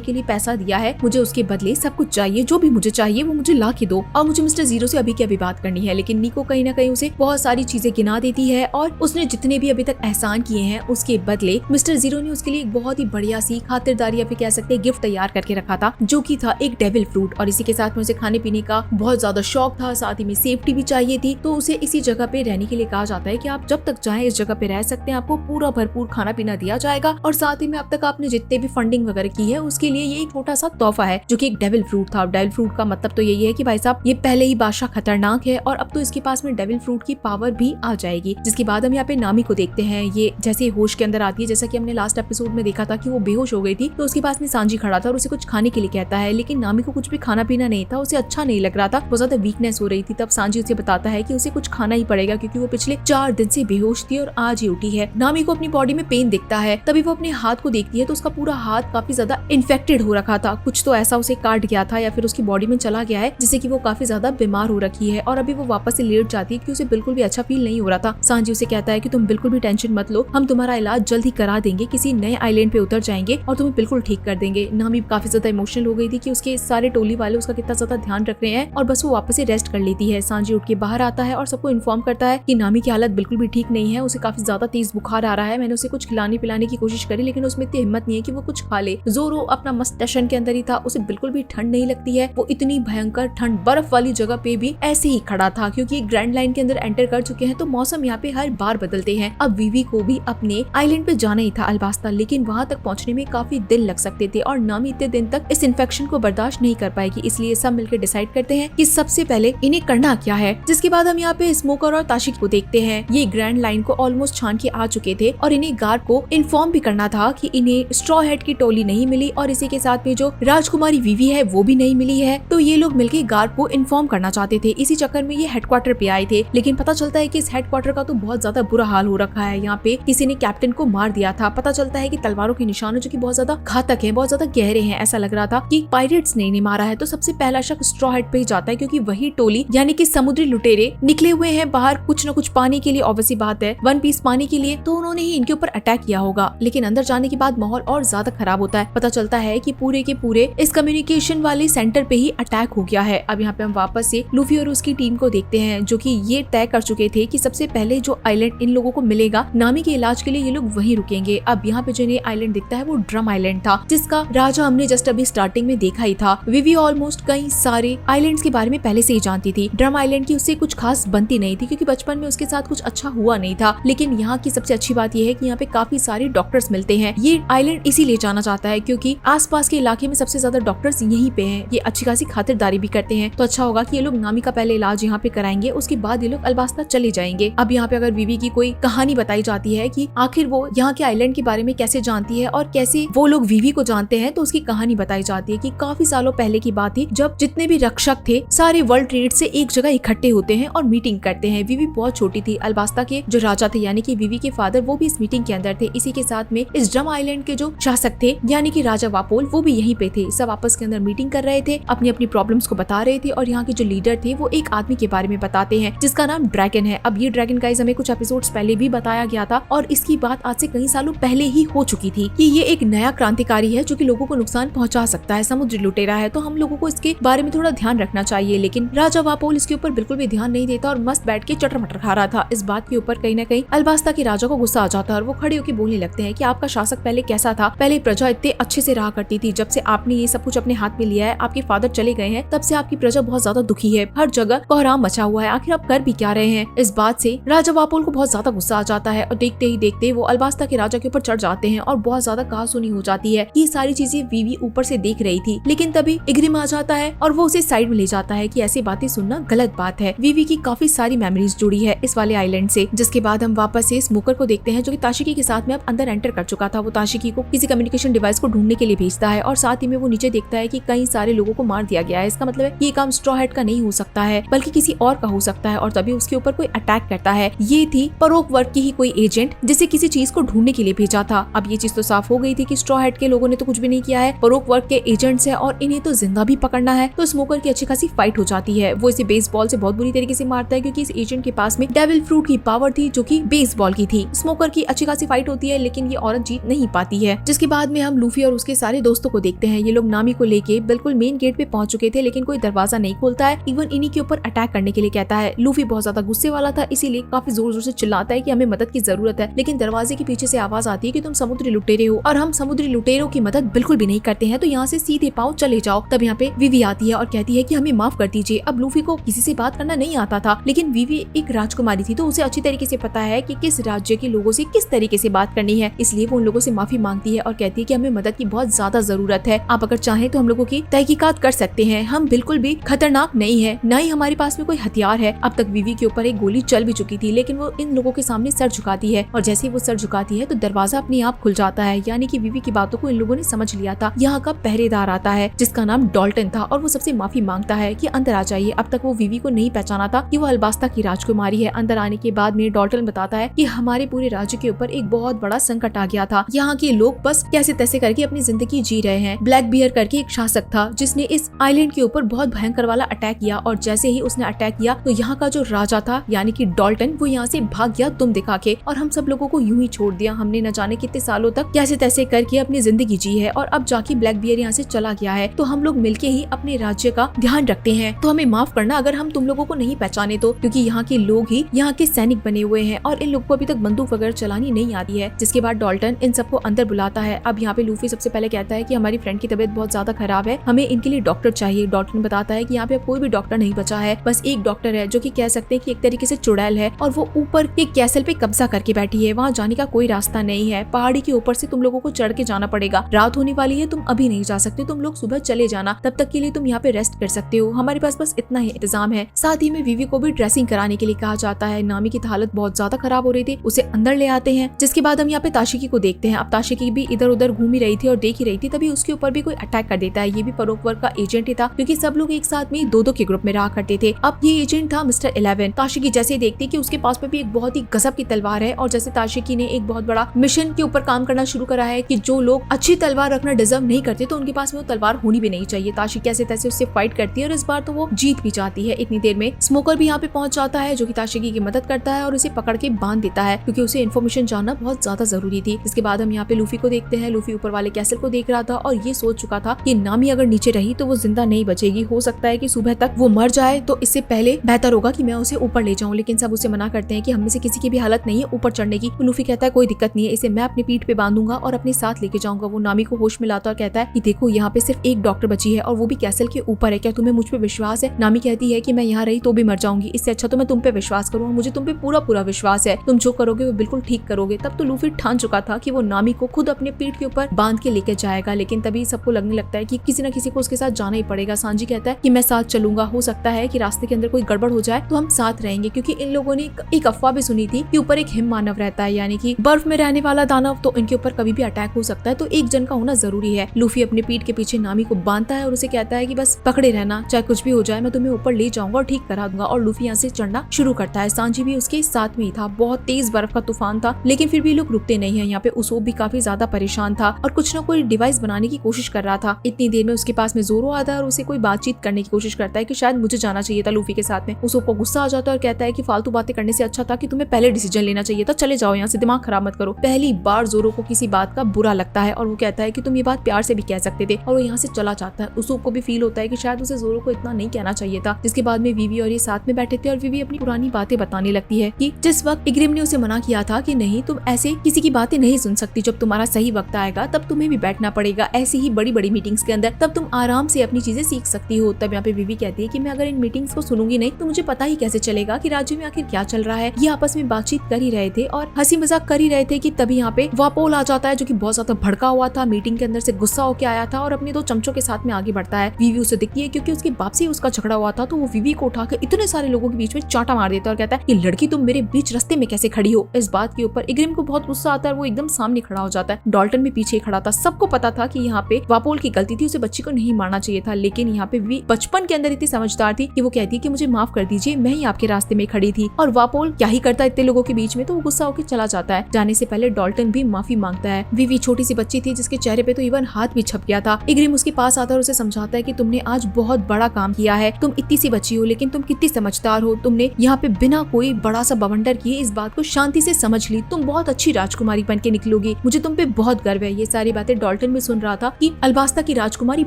के लिए पैसा दिया है, मुझे उसके बदले सब कुछ चाहिए, जो भी मुझे चाहिए वो मुझे ला के दो और मुझे मिस्टर जीरो से अभी की अभी बात करनी है। लेकिन निको कहीं ना कहीं उसे बहुत सारी चीजें गिना देती है और उसने जितने भी अभी तक एहसान किए हैं उसके बदले मिस्टर जीरो ने उसके लिए एक बहुत ही बढ़िया सी खातिरदारी या फिर कह सकते हैं गिफ्ट तैयार करके रखा था, जो कि था एक डेविल फ्रूट। और इसी के साथ में उसे खाने पीने का बहुत ज्यादा शौक था, साथ ही में सेफ्टी भी चाहिए थी। तो उसे इसी जगह पे रहने के लिए कहा जाता है कि आप जब तक चाहे इस जगह पे रह सकते हैं, आपको पूरा भरपूर खाना पीना दिया जाएगा और साथ ही में अब तक आपने जितने भी फंडिंग वगैरह की है उसके लिए ये एक छोटा सा तोहफा है, जो कि एक डेविल फ्रूट था। डेविल फ्रूट का मतलब तो यही है कि भाई साहब ये पहले ही बादशाह खतरनाक है और अब तो इसके पास में डेविल फ्रूट की पावर भी आ जाएगी। जिसके बाद हम यहाँ पे नामी को देखते हैं, ये जैसे होश के अंदर आती है, जैसा कि हमने लास्ट एपिसोड में देखा था कि वो बेहोश हो गई थी, तो उसके पास में सांजी खड़ा था और उसे कुछ खाने के लिए कहता है। लेकिन नामी को कुछ भी खाना पीना नहीं था, उसे अच्छा नहीं लग रहा था, बहुत ज्यादा वीकनेस हो रही थी। तब सांजी उसे बताता है कि उसे कुछ खाना ही पड़ेगा क्योंकि वो पिछले 4 दिन से बेहोश थी और आज ही उठी है। नामी को अपनी बॉडी में पेन दिखता है, तभी वो अपने हाथ को देखती है तो उसका पूरा हाथ काफी ज्यादा इन्फेक्टेड हो रखा था, कुछ तो ऐसा उसे काट गया था या फिर उसकी बॉडी में चला गया है जिससे कि वो काफी ज्यादा बीमार हो रखी है और अभी वो वापस से लेट जाती है कि उसे बिल्कुल भी अच्छा फील नहीं हो रहा था। सांजी उसे कहता है कि तुम बिल्कुल भी टेंशन मत लो, हम तुम्हारा इलाज जल्द ही करा देंगे, किसी नए आइलैंड पे उतर जाएंगे और तुम्हें बिल्कुल ठीक कर देंगे। नामी काफी ज्यादा इमोशनल हो गई थी कि उसके सारे टोली वाले उसका कितना ज्यादा ध्यान रख रहे हैं और बस वो वापस से रेस्ट कर लेती है। सांजी उठ के बाहर आता है और सबको इन्फॉर्म करता है कि नामी की हालत बिल्कुल भी ठीक नहीं है, उसे काफी ज्यादा तेज बुखार आ रहा है। मैंने उसे कुछ खिलाने पिलाने की कोशिश करी लेकिन उसमें इतनी हिम्मत नहीं है कि वो कुछ खा ले। जोरो अपना मस्त स्टेशन के अंदर ही था, उसे बिल्कुल भी ठंड नहीं लगती है। वो इतनी भयंकर ठंड बर्फ वाली जगह पे भी ऐसे ही खड़ा था क्योंकि ग्रैंड लाइन के अंदर एंटर कर चुके हैं तो मौसम यहाँ पे हर बार बदलते हैं। अब वीवी को भी अपने आइलैंड पे जाना ही था अल्बास्ता, लेकिन वहाँ तक पहुँचने में काफी दिन लग सकते थे और नामी इतने दिन तक इस इन्फेक्शन को बर्दाश्त नहीं कर पाएगी। इसलिए सब मिलकर डिसाइड करते हैं कि सबसे पहले इन्हें करना क्या है। जिसके बाद हम यहाँ पे स्मोकर और ताशिक को देखते हैं। ये ग्रैंड लाइन को ऑलमोस्ट छान के आ चुके थे और इन्हें गार्ड को इन्फॉर्म भी करना था कि इन्हें स्ट्रॉ हेड की टोली नहीं मिली और इसी के साथ में जो राजकुमारी वीवी है वो भी नहीं मिली है। तो ये लोग मिलकर गार्ड को इन्फॉर्म करना चाहते थे। इसी चक्कर में ये हेडक्वार्टर पे आए थे, लेकिन पता चलता है कि इस हेडक्वार्टर का तो बहुत ज्यादा बुरा हाल हो रखा है। यहाँ पे किसी ने कैप्टन को मार दिया था। पता चलता है कि तलवारों के निशान जो कि बहुत ज्यादा घातक है, बहुत ज्यादा गहरे हैं। ऐसा लग रहा था कि पायरेट्स ने इन्हें मारा है। तो सबसे पहला शक स्ट्रॉ हेड पे ही जाता है क्योंकि वही टोली यानी कि समुद्री लुटेरे निकले हुए हैं बाहर कुछ न कुछ पाने के लिए, ऑब्वियसली बात है वन पीस पाने के लिए, तो उन्होंने ही इनके ऊपर अटैक किया होगा। लेकिन अंदर जाने के बाद माहौल और ज्यादा खराब होता है। पता चलता है कि पूरे के पूरे इस कम्युनिकेशन वाले सेंटर पे ही अटैक हो गया है। अब यहाँ पे हम वापस से लूफी और उसकी टीम को देखते हैं जो कि ये तय कर चुके थे कि सबसे पहले जो आइलैंड इन लोगों को मिलेगा नामी के इलाज के लिए ये लोग वहीं रुकेंगे। अब यहाँ पे जो नया आइलैंड दिखता है वो ड्रम आइलैंड था, जिसका राजा हमने जस्ट अभी स्टार्टिंग में देखा ही था। विवी ऑलमोस्ट कई सारे आइलैंड्स के बारे में पहले से ही जानती थी। ड्रम आइलैंड की उससे कुछ खास बनती नहीं थी क्योंकि बचपन में उसके साथ कुछ अच्छा हुआ नहीं था। लेकिन यहाँ की सबसे अच्छी बात यह है कि यहाँ पे काफी सारे डॉक्टर्स मिलते हैं। ये आइलैंड इसीलिए जाना चाहता है क्योंकि आसपास के इलाके में सबसे ज्यादा डॉक्टर्स यहीं पे हैं। ये अच्छी खासी खातिरदारी भी करते हैं, तो अच्छा होगा कि ये लोग नामी का पहले इलाज यहाँ पे कराएंगे, उसके बाद ये लोग अल्बास्ता चले जाएंगे। अब यहाँ पे अगर विवी की कोई कहानी बताई जाती है कि आखिर वो यहाँ के आइलैंड के बारे में कैसे जानती है और कैसे वो लोग विवी को जानते हैं, तो उसकी कहानी बताई जाती है कि काफी सालों पहले की बात थी जब जितने भी रक्षक थे सारे वर्ल्ड ट्रेड से एक जगह इकट्ठे होते हैं और मीटिंग करते हैं। विवी बहुत छोटी थी। अल्बास्ता के जो राजा थे यानी कि विवी के फादर वो भी इस मीटिंग के अंदर थे। इसी के साथ में इस ड्रम आइलैंड के जो शासक थे यानी कि राजा वापोल वो भी यहीं पे थे। सब आपस के अंदर मीटिंग कर रहे थे, अपनी अपनी प्रॉब्लम्स को बता रहे थे और यहाँ के जो लीडर थे वो एक आदमी के बारे में बताते हैं जिसका नाम ड्रैगन है। अब ये ड्रैगन गाइस हमें कुछ एपिसोड्स पहले भी बताया गया था और इसकी बात आज से कई सालों पहले ही हो चुकी थी कि ये एक नया क्रांतिकारी है जो कि लोगों को नुकसान पहुंचा सकता है, समुद्री लुटेरा है, तो हम लोगों को इसके बारे में थोड़ा ध्यान रखना चाहिए। लेकिन राजा वापोल इसके ऊपर बिल्कुल भी ध्यान नहीं देता और मस्त बैठ के चटर मटर खा रहा था। इस बात के ऊपर कहीं न कहीं अल्बास्ता के राजा को गुस्सा आ जाता है और वो खड़े होकर बोलने लगते हैं कि आपका शासक पहले कैसा था, पहले प्रजा इतने अच्छे से रहा करती थी, जब से आपने ये सब कुछ अपने हाथ में लिया है, आपके फादर चले गए हैं, तब से आपकी प्रजा बहुत ज्यादा दुखी है, हर जगह कोहराम मचा हुआ है, आखिर आप कर भी क्या रहे हैं। इस बात से राजा वापोल को बहुत ज्यादा गुस्सा आ जाता है और देखते ही देखते वो अल्बास्ता के राजा के ऊपर चढ़ जाते हैं और बहुत ज्यादा कहासुनी हो जाती है। ये सारी चीजें वीवी ऊपर से देख रही थी, लेकिन तभी इग्रिम आ जाता है और वो उसे साइड में ले जाता है कि ऐसी बातें सुनना गलत बात है। वीवी की काफी सारी मेमोरीज जुड़ी है इस वाले आइलैंड से। जिसके बाद हम वापस से स्मोकर को देखते हैं जो कि ताशिकी के साथ में अब अंदर एंटर कर चुका था। वो ताशिकी को किसी कम्युनिकेशन डिवाइस को ढूंढने के लिए भेजता है और साथ ही में वो नीचे देखता है कि कई सारे लोगों को मार दिया गया है। इसका मतलब है ये काम स्ट्रॉ हेड का नहीं हो सकता है बल्कि किसी और का हो सकता है और तभी उसके ऊपर कोई अटैक करता है। ये थी परोक वर्ग की ही कोई एजेंट जिसे किसी चीज को ढूंढने के लिए भेजा था। अब ये चीज तो साफ हो गई थी कि स्ट्रॉ हेड के लोगों ने तो कुछ भी नहीं किया है, परोक वर्क के एजेंट्स है और इन्हें तो जिंदा भी पकड़ना है। तो स्मोकर की अच्छी खासी फाइट हो जाती है। वो इसे बेसबॉल से बहुत बुरी तरीके से मारता है क्योंकि इस एजेंट के पास में डेविल फ्रूट की पावर थी जो कि बेसबॉल की थी। स्मोकर की अच्छी खासी फाइट होती है लेकिन ये औरत जीत नहीं पाती है। जिसके बाद में हम लूफी और उसके सारे दोस्तों को देखते हैं। ये लोग नामी को लेके बिल्कुल मेन गेट पे पहुंच चुके थे लेकिन कोई दरवाजा नहीं खोलता है। इवन इन्हीं के ऊपर अटैक करने के लिए कहता है। लूफी बहुत ज्यादा गुस्से वाला था इसीलिए काफी जोर जोर से चिल्लाता है कि हमें मदद की जरूरत है, लेकिन दरवाजे के पीछे से आवाज आती है कि तुम समुद्री लुटेरे हो और हम समुद्री लुटेरों की मदद बिल्कुल भी नहीं करते हैं, तो यहाँ से सीधे पाओ चले जाओ। तब यहाँ पे विवी आती है और कहती है कि हमें माफ कर दीजिए। अब लूफी को किसी से बात करना नहीं आता था लेकिन विवी एक राजकुमारी थी तो उसे अच्छी तरीके से पता है कि किस राज्य के लोगों से किस तरीके से बात करनी है, इसलिए वो उन लोगों से माफी मांगती है और कहती है कि हमें मदद की बहुत ज्यादा जरूरत है। आप अगर चाहें तो हम लोगों की तहकीकात कर सकते हैं, हम बिल्कुल भी खतरनाक नहीं है, न ही हमारे पास में कोई हथियार है। अब तक विवी के ऊपर एक गोली चल भी चुकी थी लेकिन वो इन लोगों के सामने सर झुकाती है और जैसे ही वो सर झुकाती है तो दरवाजा अपने आप खुल जाता है, यानी कि विवी की बातों को इन लोगों ने समझ लिया था। यहाँ का पहरेदार आता है जिसका नाम डॉल्टन था और वो सबसे माफी मांगता है कि अंदर आ जाइए। अब तक वो विवी को नहीं पहचाना था कि वो अल्बास्ता की राजकुमारी है। अंदर आने के बाद में डॉल्टन बताता है कि हमारे पूरे राज्य के ऊपर एक बहुत बड़ा संकट आ गया था, यहाँ के लोग बस कैसे तैसे करके अपनी जिंदगी जी रहे हैं। ब्लैक बियर करके एक शासक था जिसने इस आइलैंड के ऊपर बहुत भयंकर वाला अटैक किया और जैसे ही उसने अटैक किया तो यहाँ का जो राजा था यानी कि डॉल्टन वो यहाँ से भाग गया दुम दिखा के और हम सब लोगों को यूं ही छोड़ दिया। हमने न जाने कितने सालों तक कैसे तैसे करके अपनी जिंदगी जी है और अब जाके ब्लैक बियर यहाँ से चला गया है, तो हम लोग मिलके ही अपने राज्य का ध्यान रखते हैं। तो हमें माफ करना अगर हम तुम लोगों को नहीं पहचाने तो, क्योंकि यहाँ के लोग ही यहाँ के सैनिक बने हुए हैं और इन लोगों को अभी तक बंदूक वगैरह चलानी नहीं आती है। जिसके बाद डॉल्टन इन सबको अंदर बुलाता है। अब यहाँ पे लूफी सबसे पहले कहता है कि हमारी फ्रेंड की तबीयत बहुत ज्यादा खराब है, हमें इनके लिए डॉक्टर चाहिए। डॉल्टन बताता है कि यहाँ पे कोई भी डॉक्टर नहीं बचा है, बस एक डॉक्टर है जो कि कह सकते हैं कि एक तरीके से चुड़ैल है और वो ऊपर के कैसल पे कब्जा करके बैठी है। वहाँ जाने का कोई रास्ता नहीं है, पहाड़ी के ऊपर से तुम लोगों को चढ़ के जाना पड़ेगा। रात होने वाली है, तुम अभी नहीं जा सकते, तुम लोग सुबह चले जाना, तब तक के लिए तुम यहाँ पे रेस्ट कर सकते हो, हमारे पास बस इतना ही इंतजाम है। साथ ही में विवी को भी ड्रेसिंग कराने के लिए कहा जाता है। नामी की हालत बहुत ज्यादा खराब हो रही थी, उसे अंदर ले आते हैं। जिसके बाद हम यहाँ पे ताशिकी को देखते हैं। अब ताशिकी भी इधर उधर घूम ही रही थी और देख ही रही थी, तभी उसके ऊपर भी कोई अटैक कर देता है। ये भी परोक वर्क का एजेंट ही था क्योंकि सब लोग एक साथ में दो के ग्रुप में रहा करते थे। अब ये एजेंट था मिस्टर 11। ताशिकी जैसे देखती कि उसके पास में भी एक बहुत ही गजब की तलवार है और जैसे ताशिकी ने एक बहुत बड़ा मिशन के ऊपर काम करना शुरू करा है कि जो लोग अच्छी तलवार रखना डिजर्व नहीं करते तो उनके पास में वो तलवार होनी भी नहीं चाहिए। ताशिकी कैसे तैसे उससे फाइट करती है और इस बार तो वो जीत भी जाती है। इतनी देर में स्मोकर भी यहाँ पे पहुंच जाता है जो कि ताशिकी की मदद करता है और उसे पकड़ के बांध देता है क्योंकि उसे इन्फॉर्मेशन जानना बहुत ज्यादा जरूरी थी। इसके बाद हम यहाँ पे लूफी को देखते हैं। लूफी ऊपर वाले कैसल को देख रहा था और ये सोच चुका था कि नामी अगर नीचे रही तो वो जिंदा नहीं बचेगी, हो सकता है कि सुबह तक वो मर जाए, तो इससे पहले बेहतर होगा कि मैं उसे ऊपर ले जाऊं। लेकिन सब उसे मना करते हैं कि हम में से किसी की भी हालत नहीं है ऊपर चढ़ने की। तो लूफी कहता है कोई दिक्कत नहीं है, इसे मैं अपनी पीठ पे बांधूंगा और अपने साथ लेके जाऊंगा। वो नामी को होश में लाता और कहता है कि देखो यहाँ पे सिर्फ एक डॉक्टर बची है और वो भी कैसल के ऊपर है, क्या तुम्हें मुझ पे विश्वास है? नामी कहती है कि मैं यहाँ रही तो भी मर जाऊंगी, इससे अच्छा तो मैं तुम पे विश्वास करूँ, मुझे तुम पे पूरा विश्वास है, तुम जो करोगे वो बिल्कुल ठीक करोगे। तब तो लूफी ठान चुका था कि वो नामी को खुद अपने पीठ के ऊपर बांध के लेके जाएगा, लेकिन तभी सबको लगने लगता है कि किसी न किसी को उसके साथ जाना ही पड़ेगा। सांजी कहता है कि मैं साथ चलूंगा, हो सकता है कि रास्ते के अंदर कोई गड़बड़ हो जाए तो हम साथ रहेंगे, क्योंकि इन लोगों ने एक अफवाह भी सुनी थी कि ऊपर एक हिम मानव रहता है, यानी कि बर्फ में रहने वाला दानव, तो इनके ऊपर कभी भी अटैक हो सकता है, तो एक जन का होना जरूरी है। लूफी अपने पीठ के पीछे नामी को बांधता है और उसे कहता है कि बस पकड़े रहना, चाहे कुछ भी हो जाए मैं तुम्हें ऊपर ले जाऊंगा और ठीक करा दूंगा। और लूफी यहाँ से चढ़ना शुरू करता है। सांजी भी उसके साथ में ही था। बहुत तेज बर्फ का तूफान था लेकिन फिर भी लोग रुकते नहीं है। यहाँ पे उसोब भी काफी ज्यादा परेशान था और कुछ न कोई डिवाइस बनाने की कोशिश कर रहा था। इतनी देर में उसके पास में जोरो आता है और उसे कोई बातचीत करने की कोशिश करता है कि शायद मुझे जाना चाहिए था लूफी के साथ में। उसोब को गुस्सा आ जाता है और कहता है कि फालतू बातें करने से अच्छा था कि तुम्हें पहले डिसीजन लेना चाहिए था, चले जाओ यहाँ से, दिमाग खराब मत करो। पहली बार जोरो को किसी बात का बुरा लगता है और वो कहता है कि तुम ये बात प्यार से भी कह सकते थे, और वो यहाँ से चला जाता है। उसोब को भी फील होता है कि शायद उसे जोरो को इतना नहीं कहना चाहिए था। जिसके बाद में विवी और ये साथ में बैठे थे और विवी अपनी पुरानी बातें बताने लगती है कि जिस वक्त इग्रिम ने उसे मना किया था कि नहीं तुम ऐसे किसी की बातें नहीं सुन सकती, जब तुम्हारा सही वक्त आएगा तब तुम्हें भी बैठना पड़ेगा, ऐसी ही बड़ी बड़ी मीटिंग्स के अंदर, तब तुम आराम से अपनी चीजें सीख सकती हो। तब यहाँ पे विवी कहती है कि मैं अगर इन मीटिंग्स को सुनूंगी नहीं तो मुझे पता ही कैसे चलेगा कि राज्य में आखिर क्या चल रहा है। ये आपस में बातचीत कर ही रहे थे और हंसी मजाक कर ही रहे थे कि तभी यहाँ पे वापोल आ जाता है जो कि बहुत ज्यादा भड़का हुआ था, मीटिंग के अंदर से गुस्सा होकर आया था और अपने दो चमचों के साथ में आगे बढ़ता है। विवी उसे दिखती है क्योंकि उसके बाप से उसका झगड़ा हुआ था, तो वो विवी को उठाकर इतने सारे लोगों के बीच में चाटा मार देता है और कहता है कि लड़की तुम मेरे बीच रास्ते में कैसे खड़ी हो। इस बात के ऊपर इग्रिम को बहुत गुस्सा आता है, वो एकदम सामने खड़ा हो जाता है। डॉल्टन भी पीछे खड़ा था। सबको पता था कि यहाँ पे वापोल की गलती थी, उसे बच्ची को नहीं मारना चाहिए था, लेकिन यहाँ पे विवी बचपन के अंदर इतनी समझदार थी कि वो कहती है कि मुझे माफ कर दीजिए, मैं ही आपके रास्ते में खड़ी थी। और वापोल क्या ही करता इतने लोगों के बीच में, तो वो गुस्सा होकर चला जाता है। जाने से पहले डॉल्टन भी माफी मांगता है। विवी छोटी सी बच्ची थी जिसके चेहरे चेहरे पे तो इवन हाथ भी छप गया था। इग्रिम उसके पास आता है और उसे समझाता है कि तुमने आज बहुत बड़ा काम किया है, तुम इतनी सी बच्ची हो लेकिन तुम कितनी समझदार हो, तुमने यहाँ पे बिना कोई बड़ा सा बवंडर किए इस बात को शांति से समझ ली, तुम बहुत अच्छी राजकुमारी बन के निकलोगी, मुझे तुम पे बहुत गर्व है। ये सारी बातें डॉल्टन भी सुन रहा था कि अल्बास्ता की राजकुमारी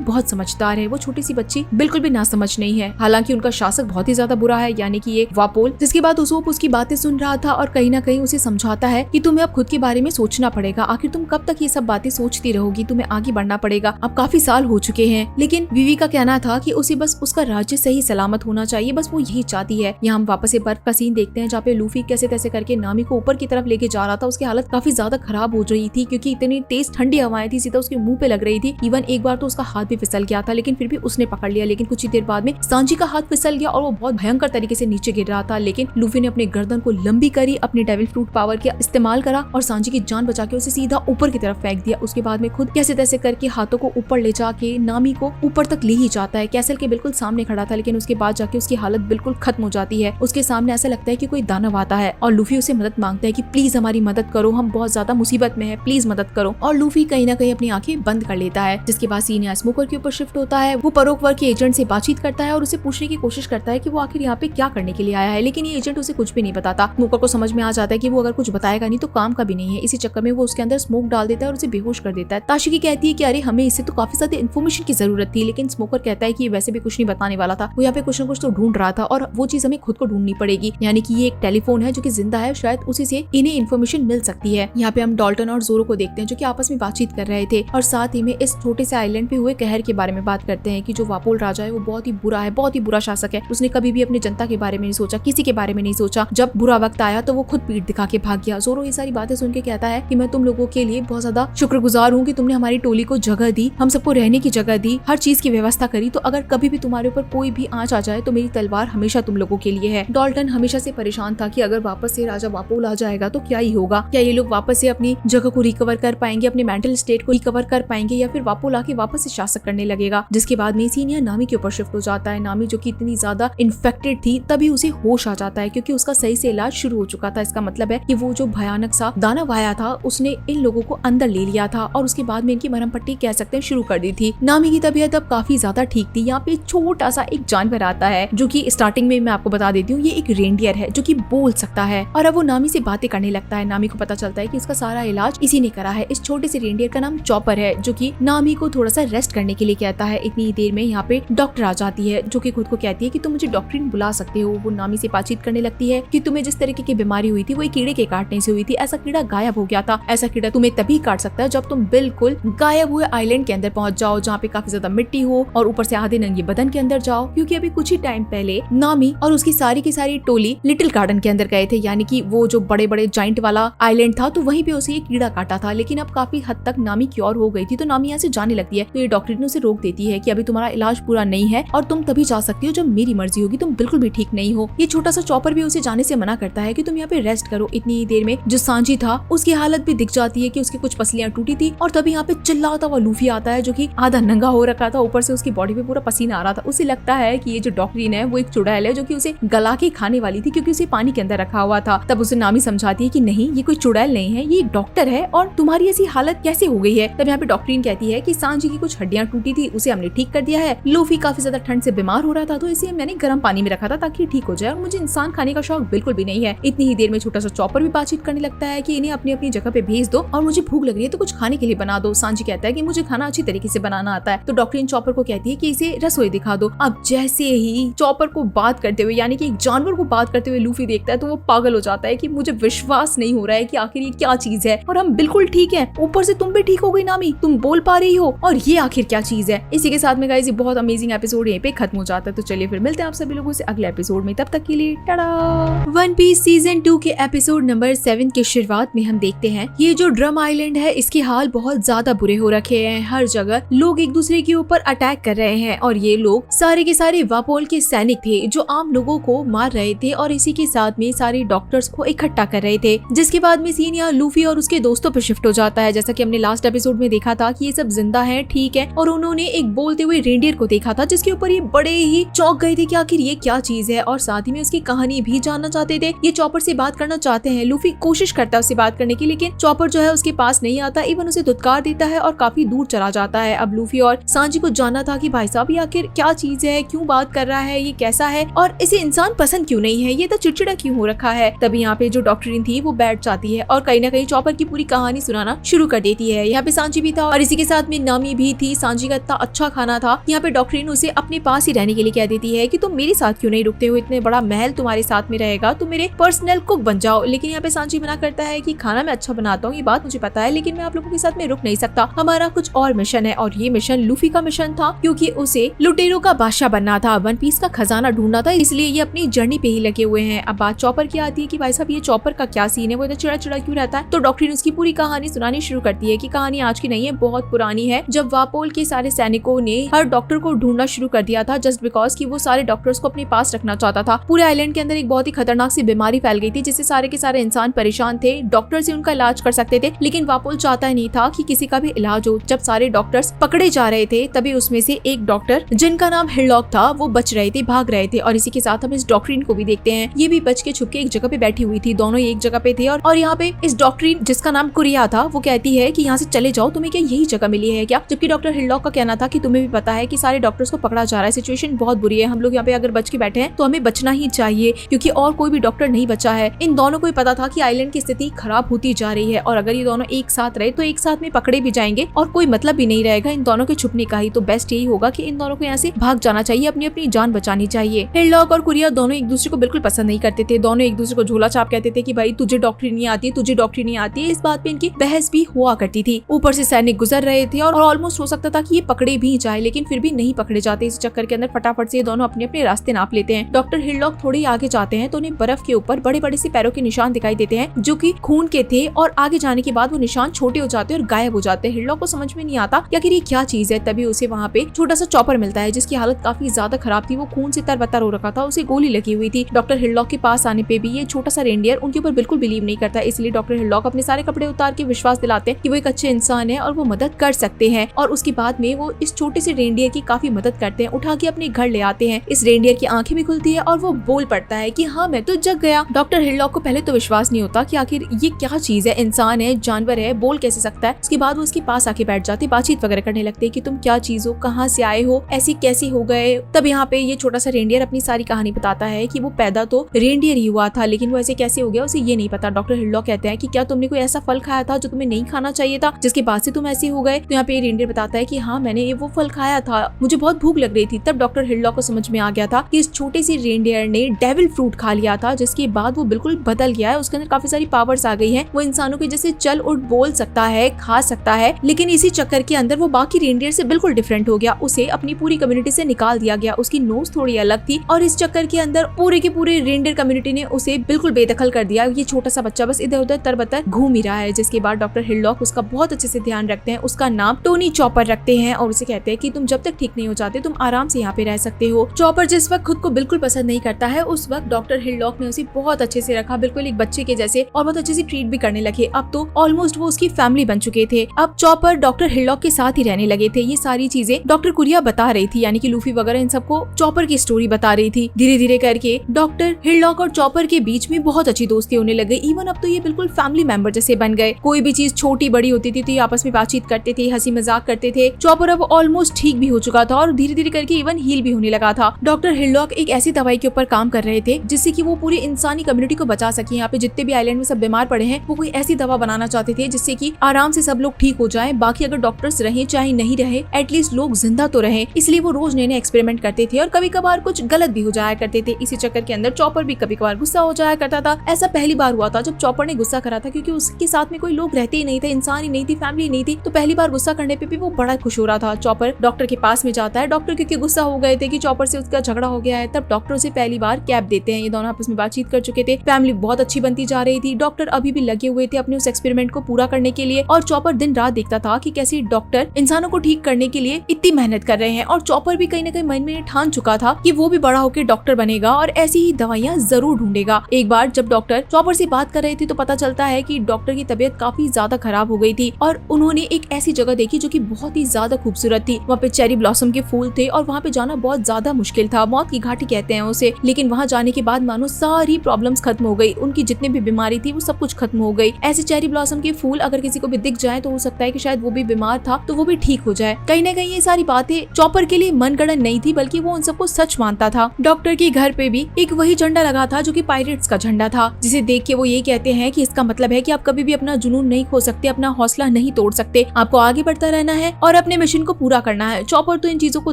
बहुत समझदार है, वो छोटी सी बच्ची बिल्कुल भी ना समझ नहीं है। हालांकि उनका शासक बहुत ही ज्यादा बुरा है, यानी कि ये वापोल। जिसके बाद उसोप उसकी बातें सुन रहा था और कहीं ना कहीं उसे समझाता है कि तुम्हें अब खुद के बारे में सोचना पड़ेगा, आखिर तुम कब तक ये सब बातें सोचती रहोगी, तुम्हें आगे बढ़ना पड़ेगा, अब काफी साल हो चुके हैं। लेकिन विवी का कहना था कि उसे बस उसका राज्य सही सलामत होना चाहिए, बस वो यही चाहती है। यहाँ हम वापस से बर्फ का सीन देखते हैं जहाँ पे लूफी कैसे तैसे करके नामी को ऊपर की तरफ लेके जा रहा था। उसकी हालत काफी ज्यादा खराब हो रही थी क्योंकि इतनी तेज ठंडी हवाएं थी, सीधा उसके मुंह पे लग रही थी। इवन एक बार तो उसका हाथ भी फिसल गया था, लेकिन फिर भी उसने पकड़ लिया। लेकिन कुछ ही देर बाद में सांजी का हाथ फिसल गया और वो बहुत भयंकर तरीके से नीचे गिर रहा था। लेकिन लूफी ने अपने गर्दन को लंबी करी, अपने डेविल फ्रूट पावर का इस्तेमाल करा और सांजी की जान बचा के उसे सीधा ऊपर की तरफ फेंक दिया। उसके बाद में खुद कैसे तैसे करके हाथों को ऊपर ले जाके नामी को ऊपर तक ले ही जाता है। कैसल के बिल्कुल सामने खड़ा था, लेकिन उसके बाद जाके उसकी हालत बिल्कुल खत्म हो जाती है। उसके सामने ऐसा लगता है कि कोई दानव आता है और लूफी उसे मदद मांगता है कि प्लीज हमारी मदद करो, हम बहुत ज्यादा मुसीबत में है, प्लीज मदद करो। और लूफी कहीं ना कहीं अपनी आंखें बंद कर लेता है। जिसके बाद सीन यहाँ स्मोकर के ऊपर शिफ्ट होता है। वो परोक वर्ग के एजेंट से बातचीत करता है और उसे पूछने की कोशिश करता है कि वो आखिर यहाँ पे क्या करने के लिए आया है, लेकिन ये एजेंट उसे कुछ भी नहीं बताता। स्मोकर को समझ में आ जाता है कि वो अगर कुछ बताएगा नहीं तो काम का भी नहीं है। इसी चक्कर में वो उसके अंदर स्मोक डाल देता है और उसे बेहोश कर देता है। ताशिकी कहती है कि अरे हमें इससे तो काफी ज्यादा इन्फॉर्मेशन की जरूरत थी, लेकिन स्मोकर कहता है कि वैसे भी कुछ नहीं बताने वाला था, वो यहाँ पे कुछ न कुछ तो ढूंढ रहा था और वो चीज हमें खुद को ढूंढनी पड़ेगी। यानी कि ये एक टेलीफोन है जो कि जिंदा है, शायद उसी से इन्हें इन्फॉर्मेशन मिल सकती है। यहाँ पे हम डॉल्टन और जोरो को देखते हैं जो कि आपस में बातचीत कर रहे थे और साथ ही में इस छोटे से आइलैंड पे हुए कहर के बारे में बात करते हैं कि जो वापोल राजा है वो बहुत ही बुरा है, बहुत ही बुरा शासक है। उसने कभी भी अपनी जनता के बारे में नहीं सोचा, किसी के बारे में नहीं सोचा। जब बुरा वक्त आया तो वो खुद पीठ दिखा के भाग गया। जोरो ये सारी बातें सुन के कहता है कि मैं तुम लोगों के लिए बहुत ज्यादा शुक्रगुजार हूँ कि तुमने हमारी टोली को जगह दी, हम सबको रहने की जगह दी, हर चीज की व्यवस्था करी। तो अगर कभी भी तुम्हारे ऊपर कोई भी आंच आ जाए तो मेरी तलवार हमेशा तुम लोगों के लिए है। डॉल्टन हमेशा से परेशान था कि अगर वापस से राजा वापोल आ जाएगा तो क्या ही होगा, क्या ये लोग वापस से अपनी जगह को रिकवर कर पाएंगे, अपने मेंटल स्टेट को रिकवर कर पाएंगे, या फिर वापोल आके वापस से शासक करने लगेगा। जिसके बाद में सीनियर नामी के ऊपर शिफ्ट हो जाता है। नामी जो कि इतनी ज्यादा इन्फेक्टेड थी, तभी उसे होश आ जाता है क्योंकि उसका सही से इलाज शुरू हो चुका था। इसका मतलब है कि वो जो भयानक सा दानव आया था उसने इन लोगों को अंदर ले लिया था और उसके बाद में इनकी मरहम पट्टी कह सकते हैं शुरू कर दी थी। नामी की तबीयत अब काफी ज्यादा ठीक थी। यहाँ पे छोटा सा एक जानवर आता है जो कि स्टार्टिंग में मैं आपको बता देती हूँ, ये एक रेंडियर है जो कि बोल सकता है और अब वो नामी से बातें करने लगता है। नामी को पता चलता है कि इसका सारा इलाज इसी ने करा है। इस छोटे से रेंडियर का नाम चॉपर है जो कि नामी को थोड़ा सा रेस्ट करने के लिए कहता है। इतनी देर में यहाँ पे डॉक्टर आ जाती है जो कि खुद को कहती है कि तुम मुझे डॉक्टरीन बुला सकते हो। वो नामी से बातचीत करने लगती है कि तुम्हें जिस तरीके की बीमारी हुई थी वो एक कीड़े के काटने से हुई थी, ऐसा कीड़ा गायब हो गया था। ऐसा कीड़ा तुम्हें तभी काट सकता है जब तुम बिल्कुल गायब हुए आइलैंड के अंदर पहुंच जाओ जहाँ पे काफी ज्यादा मिट्टी हो और ऊपर से आधे नंगे बदन के अंदर जाओ, क्योंकि अभी कुछ ही टाइम पहले नामी और उसकी सारी की सारी टोली लिटिल गार्डन के अंदर गए थे, यानी कि वो जो बड़े बड़े जाइंट वाला आइलैंड था, तो वहीं पे उसे ये कीड़ा काटा था। लेकिन अब काफी हद तक नामी क्योर हो गई थी तो नामी यहाँ से जाने लगती है। तो ये डॉक्टर ने उसे रोक देती है कि अभी तुम्हारा इलाज पूरा नहीं है और तुम तभी जा सकती हो जब मेरी मर्जी होगी, तुम बिल्कुल भी ठीक नहीं हो। ये छोटा सा चॉपर भी उसे जाने से मना करता है कि तुम यहाँ पे रेस्ट करो। इतनी देर में जो सांजी था उसकी हालत भी दिख जाती है कि उसकी कुछ पसलियां टूटी थी और तभी यहाँ पे चिल्लाता हुआ लूफी आता है जो कि आधा नंगा हो रखा था, ऊपर से उसकी बॉडी पे पूरा पसीना आ रहा था। उसे लगता है कि ये जो डॉक्टरीन है वो एक चुड़ैल है जो कि उसे गला के खाने वाली थी क्योंकि उसे पानी के अंदर रखा हुआ था। तब उसे नामी समझाती है कि नहीं, ये कोई चुड़ैल नहीं है, ये एक डॉक्टर है और तुम्हारी ऐसी हालत कैसे हो गई है। तब यहाँ पे डॉक्टरीन कहती है कि सांजी की कुछ हड्डियां टूटी थी, उसे हमने ठीक कर दिया है। लूफी काफी ज्यादा ठंड से बीमार हो रहा था तो इसे मैंने गर्म पानी में रखा था ताकि ठीक हो जाए और मुझे इंसान खाने का शौक बिल्कुल भी नहीं है। इतनी ही देर में छोटा सा चॉपर भी बातचीत करने लगता है कि इन्हें अपनी अपनी जगह पे भेज दो और मुझे भूख लग रही है तो कुछ खाने के लिए बना दो। सांजी कहता है कि मुझे खाना अच्छी तरीके से बनाना आता है। तो डॉक्टरीन चॉपर को कहती है कि इसे रसोई दिखा दो। अब जैसे ही चॉपर को बात करते हुए, यानी कि एक जानवर को बात करते हुए लूफी देखता है तो वो पागल हो जाता है कि मुझे विश्वास नहीं हो रहा है कि आखिर ये क्या चीज है और हम बिल्कुल ठीक है, ऊपर से तुम भी ठीक हो गई नामी, तुम बोल पा रही हो और ये आखिर क्या चीज है। इसी के साथ में गाइस ये बहुत अमेजिंग एपिसोड यहीं पे खत्म हो जाता है। तो चलिए फिर मिलते हैं आप सभी लोगों से अगले एपिसोड में, तब तक के लिए टाटा। वन पीस सीजन 2 के एपिसोड नंबर 7 के शुरुआत में हम देखते हैं ये जो ड्रम आइलैंड है इसके हाल बहुत ज्यादा बुरे हो रखे हैं। हर जगह लोग एक दूसरे के ऊपर अटैक कर रहे हैं और ये लोग सारे के सारे वापोल के सैनिक थे जो आम लोगों को मार रहे थे और इसी के साथ में सारे डॉक्टर्स को इकट्ठा कर रहे थे। जिसके बाद में सीन यहाँ लूफी और उसके दोस्तों पर शिफ्ट हो जाता है। जैसा कि हमने लास्ट एपिसोड में देखा था कि ये सब जिंदा है, ठीक है, और उन्होंने एक बोलते हुए रेंडियर को देखा था जिसके ऊपर ये बड़े ही चौंक गए थे कि आखिर ये क्या चीज है और साथ ही में उसकी कहानी भी जानना चाहते थे। ये चॉपर से बात करना चाहते हैं। लूफी कोशिश करता है उससे बात करने की, लेकिन चॉपर जो है उसके पास नहीं आता, इवन उसे धुतकार नकार देता है और काफी दूर चला जाता है। अब लूफी और सांजी को जानना था कि भाई साहब ये आखिर क्या चीज है, क्यों बात कर रहा है, ये कैसा है और इसे इंसान पसंद क्यों नहीं है, ये तो चिड़चिड़ा क्यों हो रखा है। तभी यहाँ पे जो डॉक्टरीन थी वो बैठ जाती है और कहीं ना कहीं चॉपर की पूरी कहानी सुनाना शुरू कर देती है। यहाँ पे सांजी भी था और इसी के साथ में नामी भी थी। सांजी का इतना अच्छा खाना था। यहाँ पे डॉक्टरीन उसे अपने पास ही रहने के लिए कह देती है कि तुम मेरे साथ क्यों नहीं रुकते हो, इतने बड़ा महल तुम्हारे साथ में रहेगा, तुम मेरे पर्सनल कुक बन जाओ। लेकिन यहाँ पे सांजी मना करता है कि खाना मैं अच्छा बनाता हूँ, ये बात मुझे पता है, लेकिन मैं आप लोगों के साथ में रुक नहीं सकता, हमारा कुछ और मिशन है। और ये मिशन लूफी का मिशन था क्योंकि उसे लुटेरों का बादशाह बनना था, वन पीस का खजाना ढूंढना था, इसलिए ये अपनी जर्नी पे ही लगे हुए हैं। अब बात चॉपर की आती है कि भाई साहब ये चॉपर का क्या सीन है, वो इतना चिड़ा चिड़ा क्यों रहता है। तो डॉक्टरीन उसकी पूरी कहानी सुनानी शुरू करती है कि कहानी आज की नहीं है, बहुत पुरानी है, जब वापोल के सारे सैनिकों ने हर डॉक्टर को ढूंढना शुरू कर दिया था जस्ट बिकॉज कि वो सारे डॉक्टर्स को अपने पास रखना चाहता था। पूरे आइलैंड के अंदर एक बहुत ही खतरनाक सी बीमारी फैल गई थी जिससे सारे के सारे इंसान परेशान थे। डॉक्टर से उनका इलाज कर सकते थे लेकिन वापोल चाहता नहीं था कि किसी का भी इलाज हो। जब सारे डॉक्टर्स पकड़े जा रहे थे तभी उसमें से एक डॉक्टर जिनका नाम हिरलॉक था वो बच रहे थे, भाग रहे थे। और इसी के साथ हम इस डॉक्टरीन को भी देखते हैं, ये भी बच के छुप के एक जगह पे बैठी हुई थी, दोनों एक जगह पे थे। और यहाँ पे इस डॉक्टरीन जिसका नाम कुरिया था वो कहती है कि यहाँ से चले जाओ, तुम्हें क्या यही जगह मिली है क्या। जबकि डॉक्टर हिरलॉक का कहना था कि तुम्हें भी पता है कि सारे डॉक्टर्स को पकड़ा जा रहा है, सिचुएशन बहुत बुरी है, हम लोग यहाँ पे अगर बच के बैठे हैं तो हमें बचना ही चाहिए क्योंकि और कोई भी डॉक्टर नहीं बचा है। इन दोनों को भी पता था कि आइलैंड की स्थिति खराब होती जा रही है और अगर ये दोनों एक साथ रहे तो एक साथ में पकड़े भी जाएंगे और कोई मतलब भी नहीं रहेगा इन दोनों के छुपने का ही। तो बेस्ट यही होगा कि इन दोनों को यहाँ से भाग जाना चाहिए, अपनी अपनी जान बचानी चाहिए। हिरलॉक और कुरिया दोनों एक दूसरे को बिल्कुल पसंद नहीं करते थे, दोनों एक दूसरे को झोला छाप कहते थे कि भाई तुझे डॉक्टरी नहीं आती, तुझे डॉक्टरी नहीं आती है। इस बात पे इनकी बहस भी हुआ करती थी। ऊपर से सैनिक गुजर रहे थे और ऑलमोस्ट हो सकता था कि ये पकड़े भी जाए लेकिन फिर भी नहीं पकड़े जाते। इस चक्कर के अंदर फटाफट से ये दोनों अपने अपने रास्ते नाप लेते हैं। डॉक्टर हिरलॉक थोड़े ही आगे जाते हैं तो उन्हें बर्फ के ऊपर बड़े बड़े से पैरों के निशान दिखाई देते हैं जो कि खून के थे और आगे जाने के बाद वो निशान छोटे हो जाते हैं और गायब हो जाते हैं। हिरलॉक को समझ में नहीं आता कि आखिर ये क्या चीज है। तभी उसे वहाँ पे छोटा सा चॉपर मिलता है जिसकी हालत काफी ज्यादा खराब थी, वो खून से तरबतर हो रखा था, उसे गोली लगी हुई थी। डॉक्टर हिरलॉक के पास आने पे भी ये छोटा सा रेंडियर उनके ऊपर बिल्कुल बिलीव नहीं करता, इसलिए डॉक्टर हिरलॉक अपने सारे कपड़े उतार के विश्वास दिलाते हैं कि वो एक अच्छे इंसान है और वो मदद कर सकते हैं। और उसके बाद में वो इस छोटे से रेंडियर की काफी मदद करते हैं, उठा के अपने घर ले आते हैं। इस रेंडियर की आंखें भी खुलती है और वो बोल पड़ता है कि हाँ मैं तो जग गया। डॉक्टर हिरलॉक को पहले तो विश्वास नहीं होता कि आखिर ये क्या चीज है, इंसान है, जानवर है, बोल कैसे सकता है। उसके बाद वो उसके पास आके बैठ जाते, बातचीत वगैरह करने लगते कि तुम क्या चीज हो, कहाँ से आए हो, ऐसे कैसे हो गए। तब यहाँ पे ये छोटा सा रेंडियर अपनी सारी कहानी बताता है कि वो पैदा तो रेंडियर ही हुआ था लेकिन वो ऐसे कैसे हो गया उसे ये नहीं पता। डॉक्टर हिरलॉक कहते हैं कि क्या तुमने कोई ऐसा फल खाया था जो तुम्हें नहीं खाना चाहिए था जिसके बाद से तुम ऐसे हो गए। तो यहाँ पे रेंडियर बताता है कि हाँ मैंने ये वो फल खाया था, मुझे बहुत भूख लग रही थी। तब डॉक्टर हिरलॉक को समझ में आ गया था कि इस छोटे सी रेंडियर ने डेविल फ्रूट खा लिया था जिसके बाद वो बिल्कुल बदल गया है, उसके अंदर काफी सारी पावर्स आ गई है, वो इंसानों के जैसे चल उठ बोल सकता है, खा सकता है। लेकिन इसी चक्कर के अंदर वो बाकी रेंडियर से बिल्कुल डिफरेंट हो गया, उसे अपनी पूरी कम्युनिटी से निकाल दिया गया, उसकी नोज थोड़ी अलग थी और इस चक्कर के अंदर पूरे के पूरे रेंडियर कम्युनिटी ने उसे बिल्कुल बेदखल कर दिया। ये छोटा सा बच्चा बस इधर उधर तरबतर घूम ही रहा है। जिसके बाद डॉक्टर हिरलॉक उसका बहुत अच्छे से ध्यान रखते हैं, उसका नाम टोनी चॉपर रखते हैं और उसे कहते हैं कि तुम जब तक ठीक नहीं हो जाते तुम आराम से यहाँ पे रह सकते हो। चॉपर जिस वक्त खुद को बिल्कुल पसंद नहीं करता है उस वक्त डॉक्टर हिरलॉक ने उसे बहुत अच्छे से रखा, बिल्कुल एक बच्चे के जैसे, और बहुत अच्छे से ट्रीट भी करने लगे। अब तो ऑलमोस्ट वो उसकी फैमिली बन चुके थे। अब चॉपर डॉक्टर हिरलॉक के साथ ही रहने लगे थे। ये सारी चीजें डॉक्टर कुरिया बता रही थी, यानी कि लूफी वगैरह इन सबको चॉपर की स्टोरी बता रही थी। धीरे धीरे करके डॉक्टर हिरलॉक और चॉपर के बीच में बहुत अच्छी दोस्ती होने लग गई। इवन अब तो ये बिल्कुल फैमिली मेंबर जैसे बन गए। कोई भी चीज छोटी बड़ी होती थी तो ये आपस में बातचीत करते थे, हंसी मजाक करते थे। चॉपर अब ऑलमोस्ट ठीक भी हो चुका था और धीरे धीरे करके इवन हील भी होने लगा था। डॉक्टर हिरलॉक एक ऐसी दवाई के ऊपर काम कर रहे थे जिससे कि वो पूरी इंसानी कम्युनिटी को बचा सके। यहाँ पे जितने भी आइलैंड में सब बीमार पड़े हैं वो कोई ऐसी दवा बनाना चाहते थे जिससे कि आराम से सब लोग ठीक हो जाएं। बाकी अगर डॉक्टर्स रहे चाहे नहीं रहे एटलीस्ट लोग जिंदा तो रहे, इसलिए वो रोज नए नए एक्सपेरिमेंट करते थे और कभी कभार कुछ गलत भी हो जाया करते थे। इसी चक्कर के अंदर चॉपर भी कभी कभार गुस्सा हो जाया करता था। ऐसा पहली बार हुआ था जब चॉपर ने गुस्सा करा था क्योंकि उसके साथ में कोई लोग रहते ही नहीं थे, इंसान ही नहीं थी, फैमिली नहीं थी। तो पहली बार गुस्सा करने पे भी वो बड़ा खुश हो रहा था। चॉपर डॉक्टर के पास में जाता है, डॉक्टर क्योंकि गुस्सा हो गए थे कि चॉपर से उसका झगड़ा हो गया है, तब डॉक्टर उसे पहली बार कैप देते हैं। ये दोनों आपस में बातचीत कर चुके थे, फैमिली बहुत अच्छी बनती जा रही थी। डॉक्टर अभी भी लगे हुए थे अपने उस एक्सपेरिमेंट को पूरा करने के लिए और चॉपर दिन रात देखता था कि कैसे डॉक्टर इंसानों को ठीक करने के लिए इतनी मेहनत कर रहे हैं। और चॉपर भी कहीं ना कहीं मन में ठान चुका था कि वो भी बड़ा होकर डॉक्टर बनेगा और ऐसी ही दवाइयां जरूर ढूंढेगा। एक बार जब डॉक्टर चॉपर से बात कर रहे थे तो पता चलता है कि डॉक्टर की तबीयत काफी ज्यादा खराब हो गई थी और उन्होंने एक ऐसी जगह देखी जो कि बहुत ही ज्यादा खूबसूरत थी। वहाँ पे चेरी ब्लॉसम के फूल थे और वहाँ पे जाना बहुत ज्यादा मुश्किल था, मौत की घाटी कहते हैं उसे। लेकिन वहाँ जाने के बाद मानो सारी प्रॉब्लम्स खत्म हो गई, उनकी जितनी भी बीमारी थी वो सब कुछ खत्म हो गई। ऐसे चेरी ब्लॉसम के फूल अगर किसी को भी दिख जाए तो हो सकता है कि शायद वो भी बीमार था तो वो भी ठीक हो जाए। कहीं ना कहीं ये सारी बातें चॉपर के लिए मनगढ़ंत नहीं थी, बल्कि वो उन सबको सच मानता था। डॉक्टर के घर पे भी एक वही झंडा लगा था जो कि पायरेट्स का झंडा था, जिसे देख के वो ये कहते हैं कि इसका मतलब है कि आप कभी भी अपना जुनून नहीं खो सकते, अपना हौसला नहीं तोड़ सकते, आपको आगे बढ़ता रहना है और अपने मिशन को पूरा करना है। चॉपर तो इन चीजों को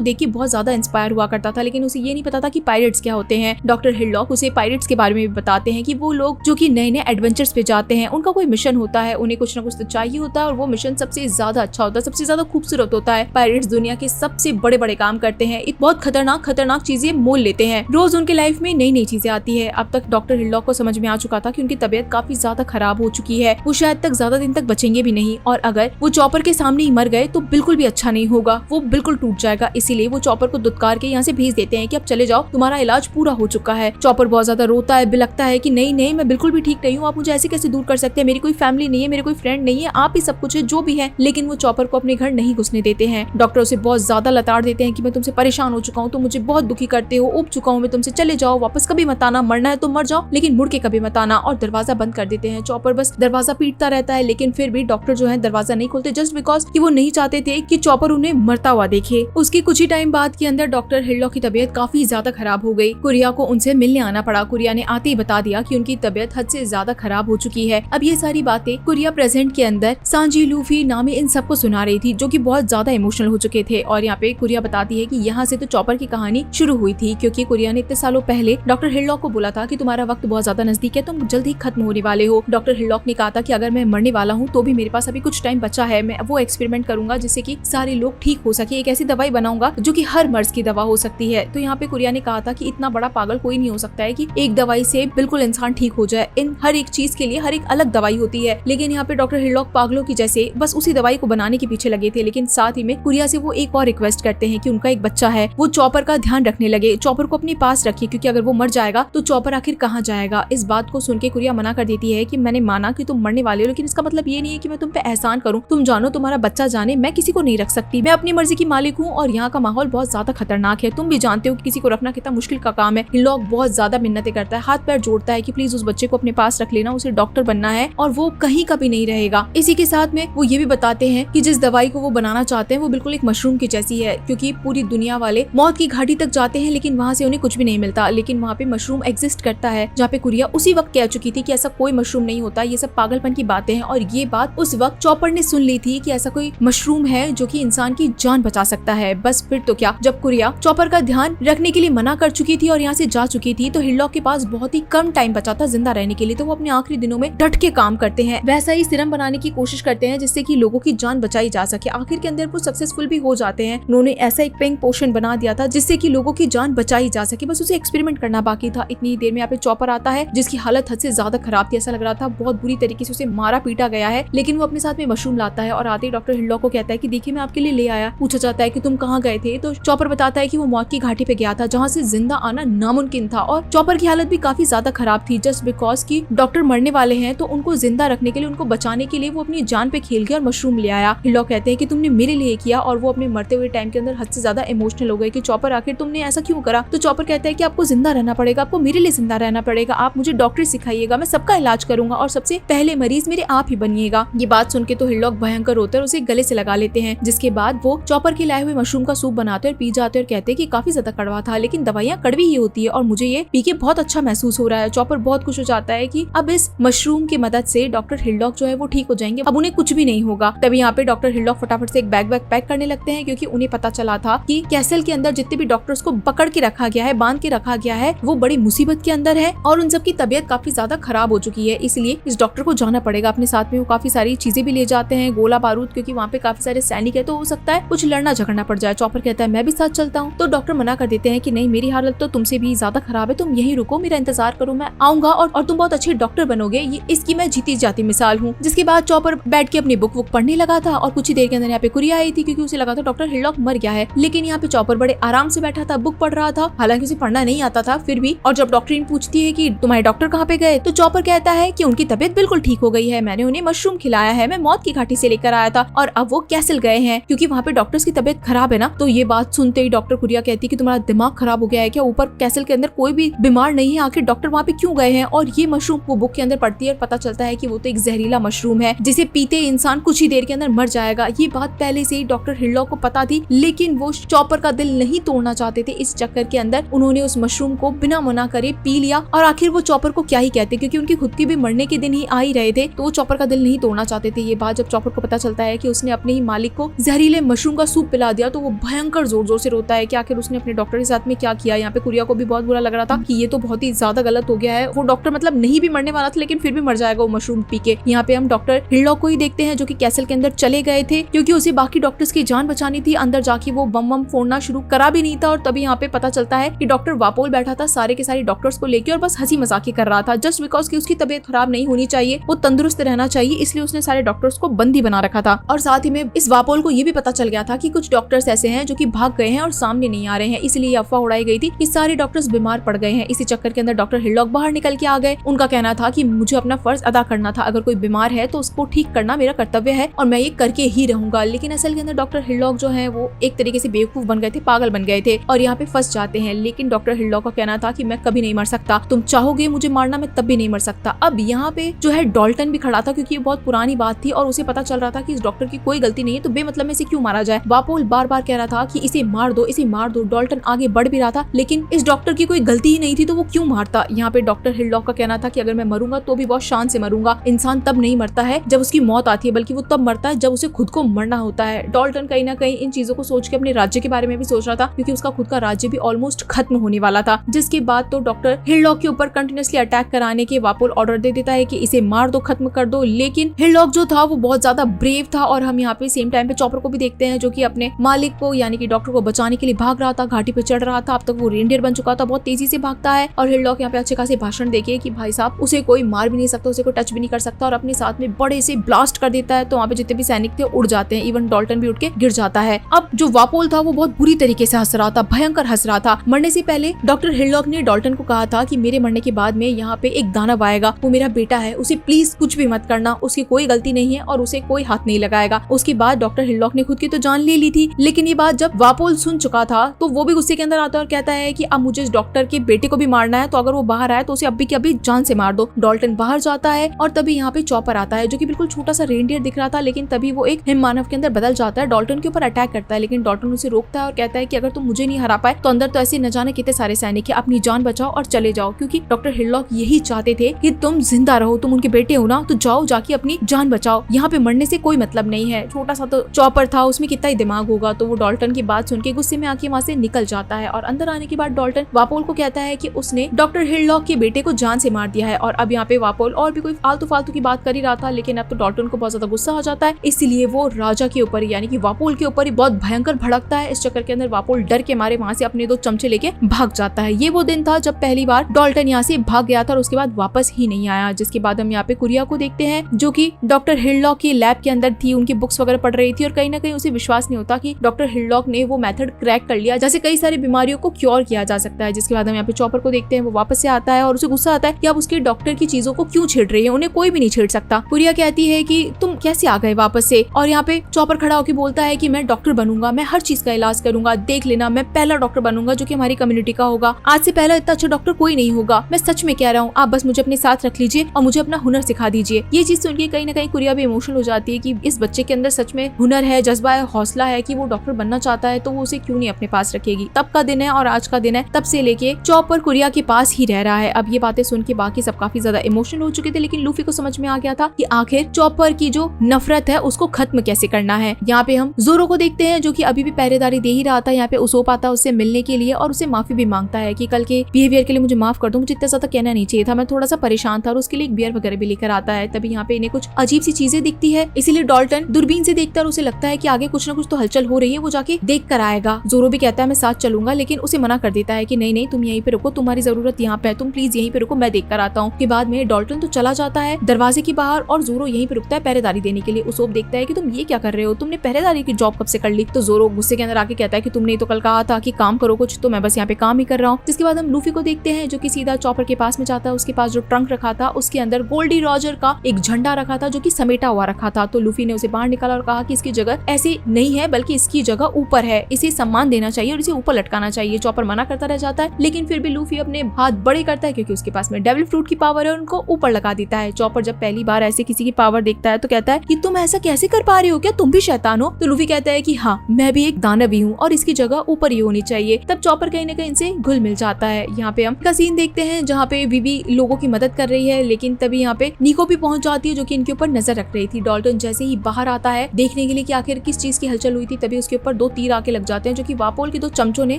देख के बहुत ज्यादा इंस्पायर हुआ करता था, लेकिन उसे ये नहीं पता था कि पायरेट्स क्या होते हैं। डॉक्टर हिल्डॉक उसे पायरेट्स के बारे में भी बताते हैं कि वो लोग जो कि नए नए एडवेंचर्स पे जाते हैं, उनका कोई मिशन होता है, उन्हें कुछ ना कुछ तो चाहिए होता है और वो मिशन सबसे ज्यादा अच्छा होता है, सबसे ज्यादा खूबसूरत होता है। पायरेट्स दुनिया के सबसे बड़े बड़े काम करते हैं, एक बहुत खतरनाक चीजें मोल लेते हैं, रोज उनके लाइफ में नई नई चीजें आती है। अब तक डॉक्टर हिल्डॉक को समझ में आ चुका था कि उनकी तबीयत काफी ज्यादा खराब हो चुकी है, वो शायद तक ज्यादा दिन तक बचेंगे भी नहीं, और अगर वो चॉपर के सामने ही मर गए तो बिल्कुल भी अच्छा नहीं होगा, वो बिल्कुल टूट जाएगा। इसीलिए वो चॉपर को दुत्कार के यहाँ से भेज देते हैं कि अब चले जाओ, तुम्हारा इलाज पूरा हो चुका है। चॉपर बहुत ज्यादा रोता है, बिलखता है कि नहीं नहीं, मैं बिल्कुल भी ठीक नहीं हूँ, आप मुझे ऐसे कैसे दूर कर सकते हैं, मेरी कोई फैमिली नहीं है, मेरे कोई फ्रेंड नहीं है, आप ही सब कुछ है जो भी है। लेकिन वो चॉपर को अपने घर नहीं घुसने देते हैं। डॉक्टर उसे बहुत ज्यादा लताड़ देते हैं कि मैं तुमसे परेशान हो चुका हूँ, तुम मुझे बहुत दुखी करते हो, उब चुका हूँ मैं तुमसे, चले जाओ, वापस कभी मत आना, मरना है तो मर जाओ लेकिन मुड़ के कभी मत आना, और दरवाजा बंद कर देते हैं। चॉपर बस दरवाजा पीटता रहता है, लेकिन फिर भी डॉक्टर जो है दरवाजा नहीं खोलते, जस्ट बिकॉज कि वो नहीं चाहते थे कि चॉपर उन्हें मरता हुआ देखे। उसके कुछ ही टाइम बाद के अंदर डॉक्टर हिल्डॉक की तबीयत काफी ज्यादा खराब हो गई। कुरिया को उनसे मिलने आना पड़ा। कुरिया ने आते ही बता दिया कि उनकी तबीयत हद से ज्यादा खराब हो चुकी है। अब ये सारी बातें कुरिया प्रेजेंट के अंदर सांजी, लूफी, नामी इन सबको सुना रही थी, जो कि बहुत ज्यादा इमोशनल हो चुके थे। और यहाँ पे कुरिया बताती है कि यहाँ से तो चॉपर की कहानी शुरू हुई थी, क्योंकि कुरिया ने इतने सालों पहले डॉक्टर हिल्डॉक को बोला था कि तुम्हारा वक्त बहुत ज्यादा नजदीक है, तुम जल्द ही खत्म होने वाले हो। डॉक्टर हिल्डॉक ने कहा था कि अगर मैं मरने वाला हूँ तो भी मेरे पास अभी कुछ टाइम बचा है, मैं वो एक्सपेरिमेंट करूंगा जिससे कि सारे लोग ठीक हो सके, एक ऐसी दवाई बनाऊंगा जो कि हर मर्ज की दवा हो सकती है। तो यहाँ पे कुरिया ने कहा था कि इतना बड़ा पागल कोई नहीं हो सकता है कि एक दवाई से बिल्कुल इंसान ठीक हो जाए, इन हर एक चीज के लिए हर एक अलग दवाई होती है। लेकिन यहाँ पे डॉक्टर हिल्डॉक पागलों की जैसे बस उसी दवाई को बनाने के पीछे लगे थे। लेकिन साथ ही में कुरिया से वो एक और रिक्वेस्ट करते हैं कि उनका एक बच्चा है, वो चॉपर का ध्यान रखने लगे, चॉपर को अपने पास रखिए, क्योंकि अगर वो मर जाएगा तो चॉपर आखिर कहाँ जाएगा। इस बात को सुन के कुरिया मना कर देती है कि मैंने माना कि तुम मरने वाले हो, लेकिन इसका मतलब ये नहीं है कि मैं तुम पे एहसान करूं, तुम जानो तुम्हारा बच्चा जाने, मैं किसी को नहीं रख सकती, मैं अपनी मर्जी की मालिक हूँ और यहाँ का माहौल बहुत ज्यादा खतरनाक है, तुम भी जानते हो कि किसी को रखना कितना मुश्किल का काम है। हिल्डॉक बहुत ज्यादा मिन्नतें करता है, हाथ पैर जोड़ता है कि प्लीज उस बच्चे को अपने पास रख लेना, उसे डॉक्टर बनना है और वो कहीं कभी नहीं रहेगा। इसी के साथ में वो ये भी बताते हैं कि जिस दवाई को वो बनाना चाहते हैं वो बिल्कुल एक मशरूम की जैसी है, क्योंकि पूरी दुनिया वाले मौत की घाटी तक जाते हैं लेकिन वहाँ से उन्हें कुछ भी नहीं मिलता, लेकिन वहाँ पे मशरूम एग्जिस्ट करता है, जहाँ पे कुरिया उसी वक्त कह चुकी थी कि ऐसा कोई मशरूम नहीं होता, ये सब पागलपन की बातें हैं। और ये बात उस वक्त चॉपर ने सुन ली थी कि ऐसा कोई मशरूम है जो कि इंसान की जान बचा सकता है। बस फिर तो क्या, जब कुरिया चॉपर का ध्यान रखने के लिए मना कर चुकी थी और यहाँ से जा चुकी थी, तो हिल्डॉक के पास बहुत ही कम टाइम बचा था जिंदा रहने के लिए, तो वो अपने आखिरी दिनों में डट के काम करते हैं, वैसा ही सिरम बनाने की कोशिश करते हैं जिससे कि लोगों की जान बचाई जा सके। आखिर के अंदर वो सक्सेसफुल भी हो जाते हैं। उन्होंने ऐसा एक पिंक पोशन बना दिया था जिससे कि लोगों की जान बचाई जा सके, बस उसे एक्सपेरिमेंट करना बाकी था। इतनी देर में यहाँ पे चॉपर आता है जिसकी हालत हद से ज्यादा खराब थी, ऐसा लग रहा था बहुत बुरी तरीके से उसे मारा पीटा गया है, लेकिन वो अपने साथ में मशरूम लाता है और आते ही डॉक्टर हिल्डॉक को कहता है कि देखिए मैं आपके लिए ले आया। पूछा जाता है कि तुम कहाँ गए थे, तो चॉपर बताता है कि वो मौत की घाटी पे गया था जहाँ से जिंदा आना नामुमकिन था, और चॉपर की हालत भी काफी ज्यादा खराब थी, जस्ट बिकॉज की डॉक्टर मरने वाले हैं तो उनको जिंदा रखने के लिए, उनको बचाने के लिए वो अपनी जान पे खेल गया और मशरूम ले आया। हिल्डॉक कहते हैं कि तुमने मेरे लिए किया, और वो अपने मरते हुए टाइम के अंदर हद से ज्यादा इमोशनल हो गए कि चॉपर आखिर तुमने ऐसा क्यों करा। तो चॉपर कहता है कि आपको जिंदा रहना पड़ेगा, आपको मेरे लिए जिंदा रहना पड़ेगा, आप मुझे डॉक्टरी सिखाइएगा, मैं सबका इलाज करूंगा और सबसे पहले मरीज मेरे आप ही बनिएगा। ये बात सुन के तो हिल्डॉक भयंकर होते हैं, उसे गले से लगा लेते हैं, जिसके बाद वो चॉपर के लाए हुए मशरूम का सूप बनाते और पी जाते और कहते हैं कि काफी ज्यादा कड़वा था, लेकिन दवाइयाँ कड़वी ही होती है और मुझे ये पी के बहुत अच्छा महसूस हो रहा है। चॉपर बहुत खुश हो जाता है कि अब इस मशरूम की मदद से डॉक्टर हिल्डॉक जो है वो ठीक हो जाएंगे, अब उन्हें कुछ भी नहीं होगा। तभी यहाँ पे डॉक्टर हिल्डॉक फटाफट से एक बैग पैक करने लगते हैं, क्योंकि उन्हें पता चला था कि कैसल के अंदर जितने भी डॉक्टर्स को पकड़ के रखा गया है, बांध के रखा गया है, वो बड़ी मुसीबत के अंदर है और उन सब की तबीयत काफी ज्यादा खराब हो चुकी है, इसलिए इस डॉक्टर को जाना पड़ेगा अपने साथ में। वो काफी सारी चीजें भी ले जाते हैं, गोला बारूद, क्योंकि वहाँ पे काफी सारे सैनिक है, तो हो सकता है कुछ लड़ना झगड़ना पड़ जाए। चॉपर कहता है मैं भी साथ चलता हूँ, तो डॉक्टर मना कर देते हैं कि नहीं, मेरी हालत तो तुमसे भी ज्यादा खराब है, तुम यहीं रुको, मेरा इंतजार करो, मैं आऊंगा और तुम बहुत अच्छे डॉक्टर बनोगे, ये इसकी मैं जीती जाती मिसाल हूँ। जिसके बाद चॉपर बैठ के अपनी बुक पढ़ने लगा था और कुछ ही देर के अंदर यहाँ पे कुरिया आई थी, क्योंकि उसे लगा था डॉक्टर हिल्डॉक मर गया है, लेकिन यहाँ पे चॉपर बड़े आराम से बैठा था, बुक पढ़ रहा था, हालांकि उसे पढ़ना नहीं आता था फिर भी। और जब डॉक्टरीन पूछती है कि तुम्हारे डॉक्टर कहाँ पे गए, तो चॉपर कहता है कि उनकी तबीयत बिल्कुल ठीक हो गई है, मैंने उन्हें मशरूम खिलाया है, मैं मौत की घाटी से लेकर आया था और अब वो कैसल गए हैं, क्योंकि वहाँ पे डॉक्टर्स की तबीयत खराब है ना। तो ये बात सुनते ही डॉक्टर कुरिया कहती है कि तुम्हारा दिमाग खराब हो गया है क्या, ऊपर कैसल के अंदर कोई भी बीमार नहीं है, आखिर डॉक्टर वहाँ पे क्यों गए हैं। और ये मशरूम वो बुक के अंदर पड़ती है और पता चलता है कि वो तो एक जहरीला मशरूम है, जिसे पीते ये इंसान कुछ ही देर के अंदर मर जाएगा। ये बात पहले से ही डॉक्टर हिडलॉक को पता थी, लेकिन वो चॉपर का दिल नहीं तोड़ना चाहते थे। इस चक्कर के अंदर उन्होंने उस मशरूम को बिना मना करे पी लिया। और आखिर वो चॉपर को क्या ही कहते, क्योंकि उनकी खुद की भी मरने के दिन ही आ ही रहे थे, तो वो चॉपर का दिल नहीं तोड़ना चाहते थे। ये बात जब चॉपर को पता चलता है कि उसने अपने ही मालिक को जहरीले मशरूम का सूप पिला दिया, तो वो भयंकर जोर जोर से रोता है कि आखिर उसने अपने डॉक्टर के साथ में क्या किया। यहाँ पे कुरिया को भी बहुत बुरा लग रहा था कि ये तो बहुत ही ज्यादा गलत हो गया है। वो डॉक्टर मतलब नहीं भी मरने वाला था, लेकिन फिर भी मर जाएगा वो मशरूम पी के। यहाँ पे हम डॉक्टर हिडलॉक को ही देखते हैं जो कि कैसल के अंदर चले गए थे, क्योंकि उसे बाकी डॉक्टर्स की जान बचानी थी। अंदर जाके वो बम फोड़ना शुरू करा भी नहीं था, और तभी यहाँ पे पता चलता है कि डॉक्टर वापोल बैठा था सारे के सारे डॉक्टर्स को लेके और बस हंसी मजाक ही कर रहा था, जस्ट बिकॉज कि उसकी तबीयत खराब नहीं होनी चाहिए, वो तंदुरुस्त रहना चाहिए, इसलिए उसने सारे डॉक्टर्स को बंदी बना रखा था। और साथ ही में इस वापोल को ये भी पता चल गया था कि कुछ डॉक्टर्स ऐसे हैं जो कि भाग गए हैं और सामने नहीं आ रहे हैं, इसलिए अफवाह उड़ाई गई थी कि सारे डॉक्टर्स बीमार पड़ गए हैं। इसी चक्कर के अंदर डॉक्टर हिडलॉक बाहर निकल के आ गए। उनका कहना था कि मुझे अपना फर्ज अदा करना था, अगर कोई बीमार है तो उसको ठीक करना मेरा कर्तव्य है और मैं ये करके ही रहूंगा। लेकिन असल के अंदर डॉक्टर हिडलॉक जो है वो एक तरीके से बेवकूफ बन गए थे, पागल बन गए थे और यहाँ पे फंस जाते हैं। लेकिन डॉक्टर हिडलॉक का कहना था कि मैं कभी नहीं मर सकता, तुम चाहोगे मुझे मारना मैं तब भी नहीं मर सकता। अब यहाँ पे जो है डॉल्टन भी खड़ा था, क्योंकि ये बहुत पुरानी बात थी और उसे पता चल रहा था कि इस डॉक्टर की कोई गलती नहीं है, तो बेमतलब में इसे क्यों मारा जाए। वापोल बार बार कह रहा था कि इसे मार दो, इसे मार दो। डॉल्टन आगे बढ़ भी रहा था, लेकिन इस डॉक्टर की कोई गलती ही नहीं थी, तो वो क्यों मारता। यहाँ पे डॉक्टर हिडलॉक का कहना था कि अगर मैं मरूंगा तो भी बहुत शान से मरूंगा। इंसान तब नहीं मरता है जब उसकी मौत आती है, बल्कि वो तब मरता है जब उसे खुद को मरना होता है। डॉल्टन कहीं ना कहीं इन चीजों को सोच के अपने राज्य के बारे में भी सोच रहा था, क्योंकि उसका खुद का राज्य भी ऑलमोस्ट खत्म होने वाला था। जिसके बाद तो डॉक्टर हिडलॉक के ऊपर कंटिन्यूअसली अटैक कराने के वापोल ऑर्डर दे देता है कि इसे मार दो, खत्म कर दो। लेकिन हिडलॉक जो था वो बहुत ज्यादा ब्रेव था, और हम यहाँ पे सेम टाइम पे चॉपर को भी देखते हैं जो कि अपने मालिक को यानी कि डॉक्टर को बचाने के लिए भाग रहा था, घाटी पे चढ़ रहा था। अब तक वो रेनडियर बन चुका था, बहुत तेजी से भागता है और हिडलॉक यहाँ पे अच्छे खासे भाषण देके कि भाई साहब उसे कोई मार भी नहीं सकता, उसे कोई टच भी नहीं कर सकता, और अपने साथ में बड़े से ब्लास्ट कर देता है। तो वहाँ पे जितने भी सैनिक थे उड़ जाते हैं, इवन डॉल्टन भी उठ के गिर जाता है। अब जो वापोल था वो बहुत बुरी तरीके से हंस रहा था, भयंकर हंस रहा था। मरने से पहले डॉक्टर हिडलॉक ने डॉल्टन को कहा था कि मेरे मरने के बाद में यहाँ पे एक दानव आएगा, वो मेरा बेटा है, उसे प्लीज कुछ भी मत करना, उसकी कोई गलती नहीं है और उसे कोई हाथ नहीं लगाएगा। उसके बाद डॉक्टर हिडलॉक ने खुद की तो जान ले ली थी, लेकिन ये बात जब वापोल सुन चुका था तो वो भी गुस्से के अंदर आता है और कहता है कि अब मुझे इस डॉक्टर के बेटे को भी मारना है, तो अगर वो बाहर आए तो उसे अभी के अभी जान से मार दो। डॉल्टन बाहर जाता है और तभी यहाँ पे चॉपर आता है जो कि बिल्कुल छोटा सा रेनडियर दिख रहा था, लेकिन तभी वो एक हिम मानव के अंदर बदल जाता है, डॉल्टन के ऊपर अटैक करता है। लेकिन डॉल्टन उसे रोकता है और कहता है कि अगर तुम मुझे नहीं हरा पाए तो अंदर तो ऐसे न जाने कितने सारे सैनिक है, अपनी जान बचाओ और चले जाओ, क्योंकि डॉक्टर हिडलॉक यही चाहते थे कि तुम जिंदा रहो, तुम उनके बेटे हो ना, तो जाओ जाके अपनी जान बचाओ, यहाँ पे मरने से कोई मतलब नहीं है। छोटा सा तो चॉपर था, उसमें कितना ही दिमाग होगा। तो वो डॉल्टन की बात सुन के गुस्से में आके वहाँ से निकल जाता है और अंदर आने के बाद डॉल्टन वापोल को कहता है कि उसने डॉक्टर हिडलॉक के बेटे को जान से मार दिया है। और अब यहाँ पे वापोल और भी कोई फालतू फालतू की बात कर ही रहा था, लेकिन अब तो डॉल्टन को बहुत ज्यादा गुस्सा आ जाता है, इसलिए वो राजा के ऊपर यानी कि वापोल के ऊपर ही बहुत भयंकर भड़कता है। इस चक्कर के अंदर वापोल डर के मारे वहाँ से अपने 2 चमचे लेके भाग जाता है। ये वो दिन था जब पहली बार डॉल्टन यहाँ से भाग गया था और उसके बाद वापस ही नहीं आया। जिसके बाद हम यहाँ पे कुरिया को देखते हैं जो कि डॉक्टर हिडलॉक की लैब के अंदर थी, उनकी बुक्स वगैरह पढ़ रही थी और कहीं ना कहीं उसे विश्वास नहीं होता कि डॉक्टर हिडलॉक ने वो मेथड क्रैक कर लिया जैसे कई सारी बीमारियों को क्योर किया जा सकता है। जिसके बाद हम यहाँ पे चॉपर को देखते हैं, वो वापस से आता है और उसे गुस्सा आता है कि आप उसके डॉक्टर की चीजों को क्यों छेड़ रही है, उन्हें कोई भी नहीं छेड़ सकता। कुरिया कहती है कि तुम कैसे आ गए वापस से, और यहाँ पे चॉपर खड़ा होकर बोलता है कि मैं डॉक्टर बनूंगा, मैं हर चीज का इलाज करूंगा, देख लेना मैं पहला डॉक्टर बनूंगा जो कि हमारी कम्युनिटी का होगा। आज से पहला इतना अच्छा डॉक्टर कोई नहीं होगा, मैं सच में कह रहा हूँ, आप बस मुझे अपने साथ रख लीजिए और मुझे अपना हुनर सिखा दीजिए। ये चीज सुन के कहीं ना कहीं कुरिया भी इमोशनल हो जाती है कि इस बच्चे के अंदर सच में हुनर है, जज्बा है, हौसला है कि वो डॉक्टर बनना चाहता है, तो वो उसे क्यों नहीं अपने पास रखेगी। तब का दिन है और आज का दिन है, तब से लेके चॉपर कुरिया के पास ही रह रहा है। अब ये बातें सुन के बाकी सब काफी ज्यादा इमोशनल हो चुके थे, लेकिन लूफी को समझ में आ गया था कि आखिर चॉपर की जो नफरत है उसको खत्म कैसे करना है। यहाँ पे हम जोरो को देखते हैं जो कि अभी भी पहरेदारी दे ही रहा था। यहाँ पे उसोप आता है उससे मिलने के लिए और उसे माफी भी मांगता है कि कल के बिहेवियर के लिए मुझे माफ कर दो, मुझे इतना ज्यादा कहना नहीं चाहिए था, मैं थोड़ा सा परेशान था, और उसके लिए एक बियर वगैरह भी लेकर आता है। तभी यहाँ पे इन्हें कुछ अजीब सी चीजें दिखती है, इसीलिए डॉल्टन दूरबीन से देखता है और उसे लगता है कि आगे कुछ ना कुछ तो हलचल हो रही है, वो जाके देख कर आएगा। जोरो भी कहता है मैं साथ चलूंगा, लेकिन उसे मना कर देता है कि नहीं नहीं तुम यहीं पे रुको, तुम्हारी जरूरत यहाँ पे है, तुम प्लीज यहीं पे रुको, मैं देख कर आता हूँ। के बाद में डॉल्टन तो चला जाता है दरवाजे के बाहर और जोरो यहीं पे रुकता है पहरेदारी देने के लिए। उसोप देखता है कि तुम ये क्या कर रहे हो, तुमने पहरेदारी की जॉब कब से कर ली। तो जोरो गुस्से के अंदर आके कहता है कि तुमने तो कल कहा था कि काम करो कुछ, तो मैं बस यहाँ पे काम ही कर रहा हूँ। जिसके बाद हम लूफी को देखते हैं जो कि सीधा चॉपर के पास में जाता है। उसके पास जो ट्रंक रखा था उसके अंदर गोल्डी रॉजर का एक झंडा रखा था जो कि समेटा हुआ रखा था। तो लूफी ने उसे बाहर निकाला और कहा कि इसकी जगह ऐसी नहीं है, बल्कि इसकी जगह ऊपर है, इसे सम्मान देना चाहिए और इसे ऊपर लटकाना चाहिए। चॉपर मना करता रह जाता है, लेकिन फिर भी लूफी अपने हाथ बड़े करता है क्योंकि उसके पास में डेविल फ्रूट की पावर है, उनको ऊपर लगा देता है। चॉपर जब पहली बार ऐसे किसी की पावर देखता है तो कहता है कि तुम ऐसा कैसे कर पा रहे हो, क्या तुम भी शैतान हो? तो लूफी कहता है कि हाँ, मैं भी एक दानव ही हूँ और इसकी जगह ऊपर ही होनी चाहिए। तब चॉपर कहीं ना कहीं इनसे घुल मिल जाता है। यहाँ पे हम का सीन देखते हैं जहाँ पे विवी लोगों की मदद कर रही है, लेकिन तभी यहाँ पे निको भी पहुंच जाती है जो कि इनके ऊपर नजर रख रही थी। डॉल्टन जैसे ही बाहर आता है देखने के लिए कि आखिर किस चीज की हलचल हुई थी, तभी उसके ऊपर 2 तीर आके लग जाते हैं जो कि वापोल के 2 चमचों ने